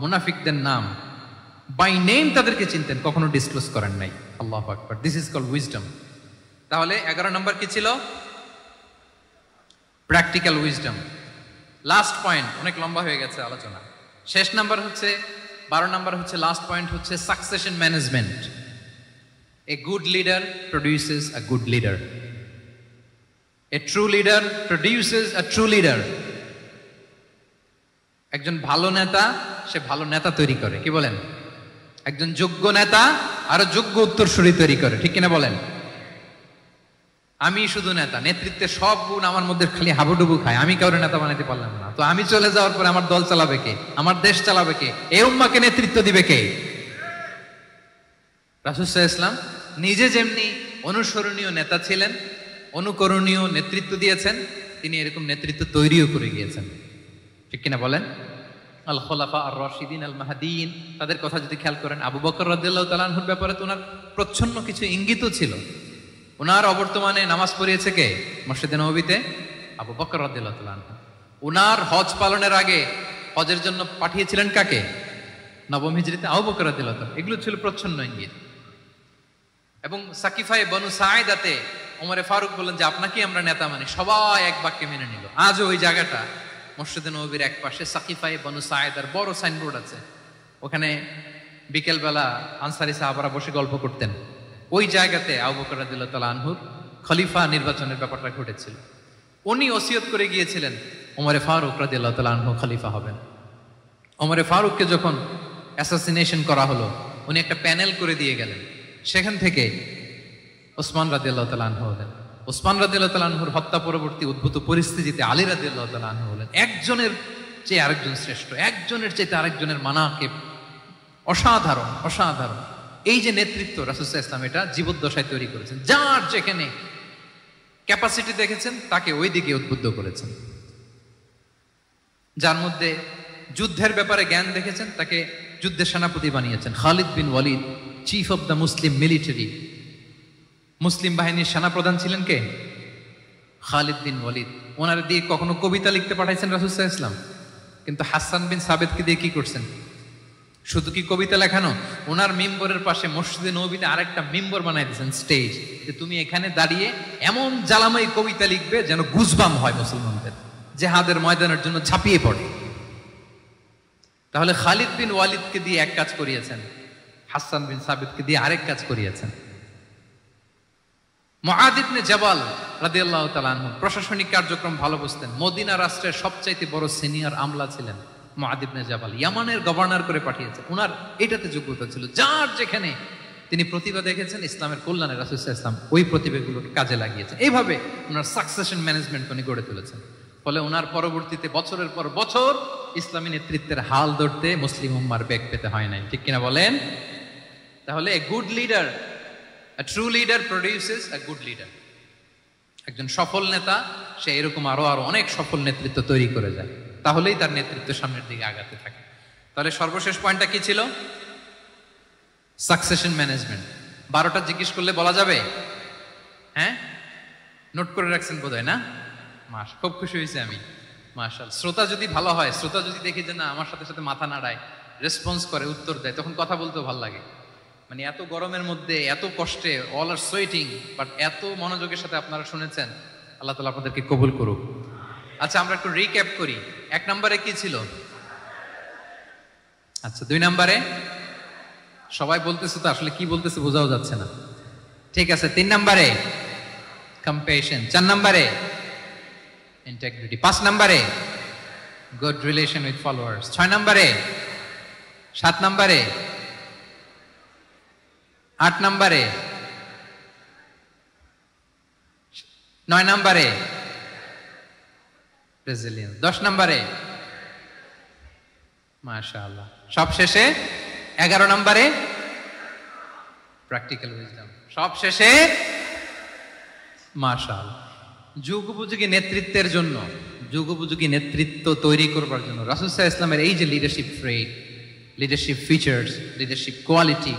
মুনাফিকদের নাম বাই নেম তাদেরকে চিনতেন, কখনো ডিসক্লোজ করেন নাই। আল্লাহু আকবার, দিস ইজ কল্ড উইজডম। তাহলে 11 নম্বর কি ছিল? Practical wisdom. লাস্ট পয়েন্ট, অনেক লম্বা হয়ে গেছে আলোচনা। শেষ নাম্বার হচ্ছে 12 নাম্বার হচ্ছে, লাস্ট পয়েন্ট হচ্ছে succession management. A good leader produces a good leader. A true leader produces a true leader. একজন ভালো নেতা সে ভালো নেতা তৈরি করে, কি বলেন? একজন যোগ্য নেতা আরো যোগ্য উত্তরসূরি তৈরি করে, ঠিক কিনা বলেন? আমি শুধু নেতা, নেতৃত্বের সব গুণ আমার মধ্যে খালি হাবুডুবু খায়, আমি কাউরে নেতা বানাতে পারলাম না, তো আমি চলে যাওয়ার পরে আমার দল চালাবে কে? আমার দেশ চালাবে কে? এই উম্মাকে নেতৃত্ব দিবে কে? রাসূল সাল্লাল্লাহু আলাইহি ওয়াসাল্লাম নিজে যেমনি অনুসরণীয় নেতা ছিলেন, অনুকরণীয় নেতৃত্ব দিয়েছেন, তিনি এরকম নেতৃত্ব তৈরিও করে গিয়েছেন, ঠিক কিনা বলেন? আল খোলাফা আর রশিদিন আল মাহদিন, তাদের কথা যদি খেয়াল করেন, আবু বকর রাদিয়াল্লাহু তাআলা আনহুর ব্যাপারে তো ওনার প্রচ্ছন্ন কিছু ইঙ্গিতও ছিল। ওনার অবর্তমানে নামাজ পড়িয়েছে কে মসজিদে নববীতে? আবু বকর রাদিয়াল্লাহু তাআলা আনহু। ওনার হজ পালনের আগে হজের জন্য পাঠিয়েছিলেন কাকে? নবম হিজরিতে আবু বকর রাদিয়াল্লাহু তাআলা। এগুলো ছিল প্রচ্ছন্ন ইঙ্গিত। এবং সাকিফায়ে বনু সাঈদাতে ওমরে ফারুক বললেন যে আপনাকে আমরা নেতা মানি, সবাই এক বাক্যে মেনে নিল। আজও ওই জায়গাটা মসজিদে নববীর এক পাশে সাকিফায়ে বনু সাঈদার বড় সাইনবোর্ড আছে, ওখানে বিকেলবেলা আনসারী সাহাবারা বসে গল্প করতেন। ওই জায়গাতে আবু বকর রাদিয়াল্লাহু তাআলা আনহুর খলিফা নির্বাচনের ব্যাপারটা ঘটেছিল। উনি ওসিয়ত করে গিয়েছিলেন ওমরে ফারুক রাদিয়াল্লাহু তাআলা আনহু খলিফা হবেন। ওমরে ফারুককে যখন অ্যাসাসিনেশন করা হলো, উনি একটা প্যানেল করে দিয়ে গেলেন। সেখান থেকে ওসমান রাদিয়াল্লাহু তাআলা আনহু হলেন। ওসমান রাদিয়াল্লাহু তাআলা আনহুর হত্যা পরবর্তী উদ্ভূত পরিস্থিতিতে আলী রাদিয়াল্লাহু তাআলা আনহু হলেন। একজনের চেয়ে আরেকজন শ্রেষ্ঠ, একজনের চেয়ে আরেকজনের মানাকে অসাধারণ, অসাধারণ। এই যে নেতৃত্ব রাসূল সাল্লাল্লাহু আলাইহি ওয়াসাল্লাম এটা জীবদ্দশায় তৈরি করেছেন। যার যেখানে ক্যাপাসিটি দেখেছেন তাকে ওই দিকে উদ্বুদ্ধ করেছেন। যার মধ্যে যুদ্ধের ব্যাপারে জ্ঞান দেখেছেন তাকে যুদ্ধের সেনাপতি বানিয়েছেন। Khalid bin Walid, chief of the Muslim military, মুসলিম বাহিনীর সেনাপ্রধান ছিলেন কে? খালিদ বিন ওয়ালিদ। ওনার দিয়ে কখনো কবিতা লিখতে পাঠাইছেন রাসূল সাল্লাল্লাহু আলাইহি ওয়াসাল্লাম, কিন্তু হাসান বিন সাবেতকে দিয়ে কি করছেন? শুধু কি কবিতা লেখানো? ওনার মিম্বরের পাশে মসজিদে নববীতে আরেকটা মিম্বর বানাই দিয়েছেন, স্টেজ, যে তুমি এখানে দাঁড়িয়ে এমন জ্বালাময়ী কবিতা লিখবে যেন গুজবাম হয় মুসলমানদের, জিহাদের ময়দানের জন্য ঝাঁপিয়ে পড়ে। তাহলে খালিদ বিন ওয়ালিদকে দিয়ে এক কাজ করিয়েছেন, হাসান বিন সাবিতকে দিয়ে আরেক কাজ করিয়েছেন। মুআদ ইবনে জাবাল রাদিয়াল্লাহু তাআলা আনহু প্রশাসনিক কার্যক্রম ভালো বুঝতেন। মদিনা রাষ্ট্রের সবচাইতে বড় সিনিয়র আমলা ছিলেন মুআদ ইবনে জাবাল, ইয়ামানের গভর্নর করে পাঠিয়েছেন। ওনার এটাতে যোগ্যতা ছিল। যার যেখানে তিনি প্রতিভা দেখেছেন ইসলামের কল্যাণে রাসূল সাল্লাল্লাহু আলাইহি ওয়াসাল্লাম ওই প্রতিভাগুলোকে কাজে লাগিয়েছেন। এইভাবে ওনার সাকসেশন ম্যানেজমেন্ট উনি গড়ে তুলেছেন। ফলে ওনার পরবর্তীতে বছরের পর বছর ইসলামী নেতৃত্বের হাল ধরতে মুসলিম উম্মার বেগ পেতে হয় নাই, ঠিক কিনা বলেন? তাহলে a good leader, a true leader produces a good leader. একজন সফল নেতা সে এরকম আরো অনেক সফল নেতৃত্ব তৈরি করে যায়, তাহলেই তার নেতৃত্ব সামনের দিকে আগাতে থাকে। তাহলে সর্বশেষ পয়েন্টটা কি ছিল? Succession management. 12টা জিজ্ঞেস করলে বলা যাবে? হ্যাঁ, নোট করে রাখছেন বোধহয় না? খুব খুশি হয়েছে আমি, মাশাআল্লাহ। শ্রোতা যদি ভালো হয়, শ্রোতা যদি দেখি যে না আমার সাথে সাথে মাথা নাড়ায়, রেসপন্স করে, উত্তর দেয়, তখন কথা বলতেও ভালো লাগে। মানে এত গরমের মধ্যে, এত কষ্টে, অল আর সোয়েটিং, বাট এত মনোযোগের সাথে আপনারা শুনেছেন, আল্লাহ তাআলা আপনাদেরকে কবুল করুক। আচ্ছা, আমরা একটু রিক্যাপ করি। 1 নম্বরে কি ছিল? আচ্ছা, 2 নম্বরে সবাই বলতেছে তো আসলে কি বলতেছে বোঝাও যাচ্ছে না। ঠিক আছে, 3 নম্বরে কম্প্যাশন, 4 নম্বরে ইন্টিগ্রিটি, 5 নম্বরে গুড রিলেশন উইথ ফলোয়ার্স, 6 নম্বরে, 7 নম্বরে, 8 নম্বরে, 9 নম্বরে রেজিলিয়েন্স, 10 নম্বরে মাশাআল্লাহ, সব শেষে 11 নম্বরে প্র্যাকটিক্যাল উইজডম, সব শেষে মাশাআল্লাহ। যুগোপযোগী নেতৃত্বের জন্য, যুগোপযোগী নেতৃত্ব তৈরি করবার জন্য রাসূল সাল্লাল্লাহু আলাইহি ওয়াসাল্লামের এই যে লিডারশিপ ট্রেট, লিডারশিপ ফিচার্স, লিডারশিপ কোয়ালিটি,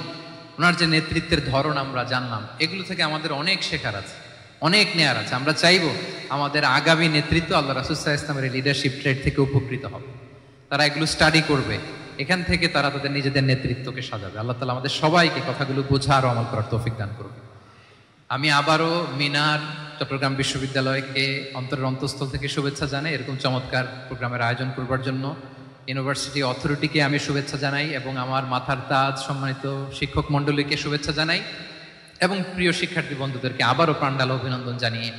ওনার যে নেতৃত্বের ধরন আমরা জানলাম, এগুলো থেকে আমাদের অনেক শেখার আছে, অনেক নেয়ার আছে। আমরা চাইবো আমাদের আগামী নেতৃত্ব আল্লাহ রাসূল সাল্লাল্লাহু আলাইহি ওয়াসাল্লামের এই লিডারশিপ ট্রেট থেকে উপকৃত হবে। তারা এগুলো স্টাডি করবে, এখান থেকে তারা তাদের নিজেদের নেতৃত্বকে সাজাবে। আল্লাহ তাআলা আমাদের সবাইকে কথাগুলো বোঝার ও আমল করার তৌফিক দান করবে। আমি আবারও মিনার চট্টগ্রাম বিশ্ববিদ্যালয়কে অন্তরের অন্তঃস্থল থেকে শুভেচ্ছা জানাই, এরকম চমৎকার প্রোগ্রামের আয়োজন করবার জন্য। ইউনিভার্সিটি অথরিটিকে আমি শুভেচ্ছা জানাই এবং আমার মাথার তাজ সম্মানিত শিক্ষক মণ্ডলীকে শুভেচ্ছা জানাই এবং প্রিয় শিক্ষার্থী বন্ধুদেরকে আবারও প্রাণঢালা অভিনন্দন জানিয়ে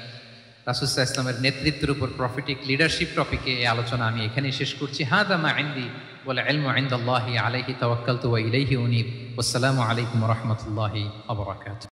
রাসূল সাল্লাল্লাহু আলাইহি ওয়াসাল্লামের নেতৃত্বের উপর প্রফিটিক লিডারশিপ টপিকে এই আলোচনা আমি এখানেই শেষ করছি। হাদা মা ইনদি ওয়াল ইলমু ইনদাল্লাহি আলাইহি তাওয়াক্কালতু ওয়া ইলাইহি উনীব। ওয়াসসালামু আলাইকুম ওয়া রাহমাতুল্লাহি ওয়া বারাকাতুহু।